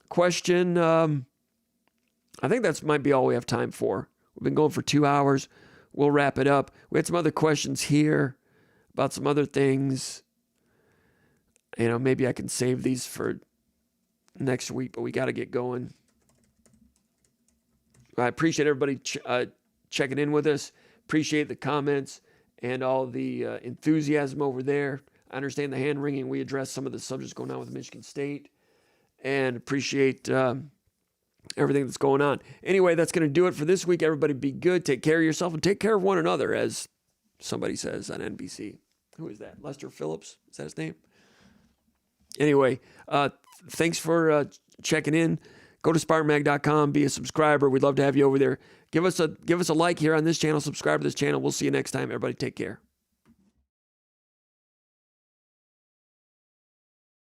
Question, I think that might be all we have time for. We've been going for 2 hours. We'll wrap it up. We had some other questions here about some other things. Maybe I can save these for next week, but we got to get going. I appreciate everybody checking in with us. Appreciate the comments and all the enthusiasm over there. I understand the hand wringing. We addressed some of the subjects going on with Michigan State and appreciate everything that's going on. Anyway, that's going to do it for this week. Everybody be good. Take care of yourself and take care of one another, as somebody says on NBC. Who is that? Lester Phillips? Is that his name? Anyway, thanks for checking in. Go to SpartanMag.com. Be a subscriber. We'd love to have you over there. Give us a like here on this channel. Subscribe to this channel. We'll see you next time. Everybody take care.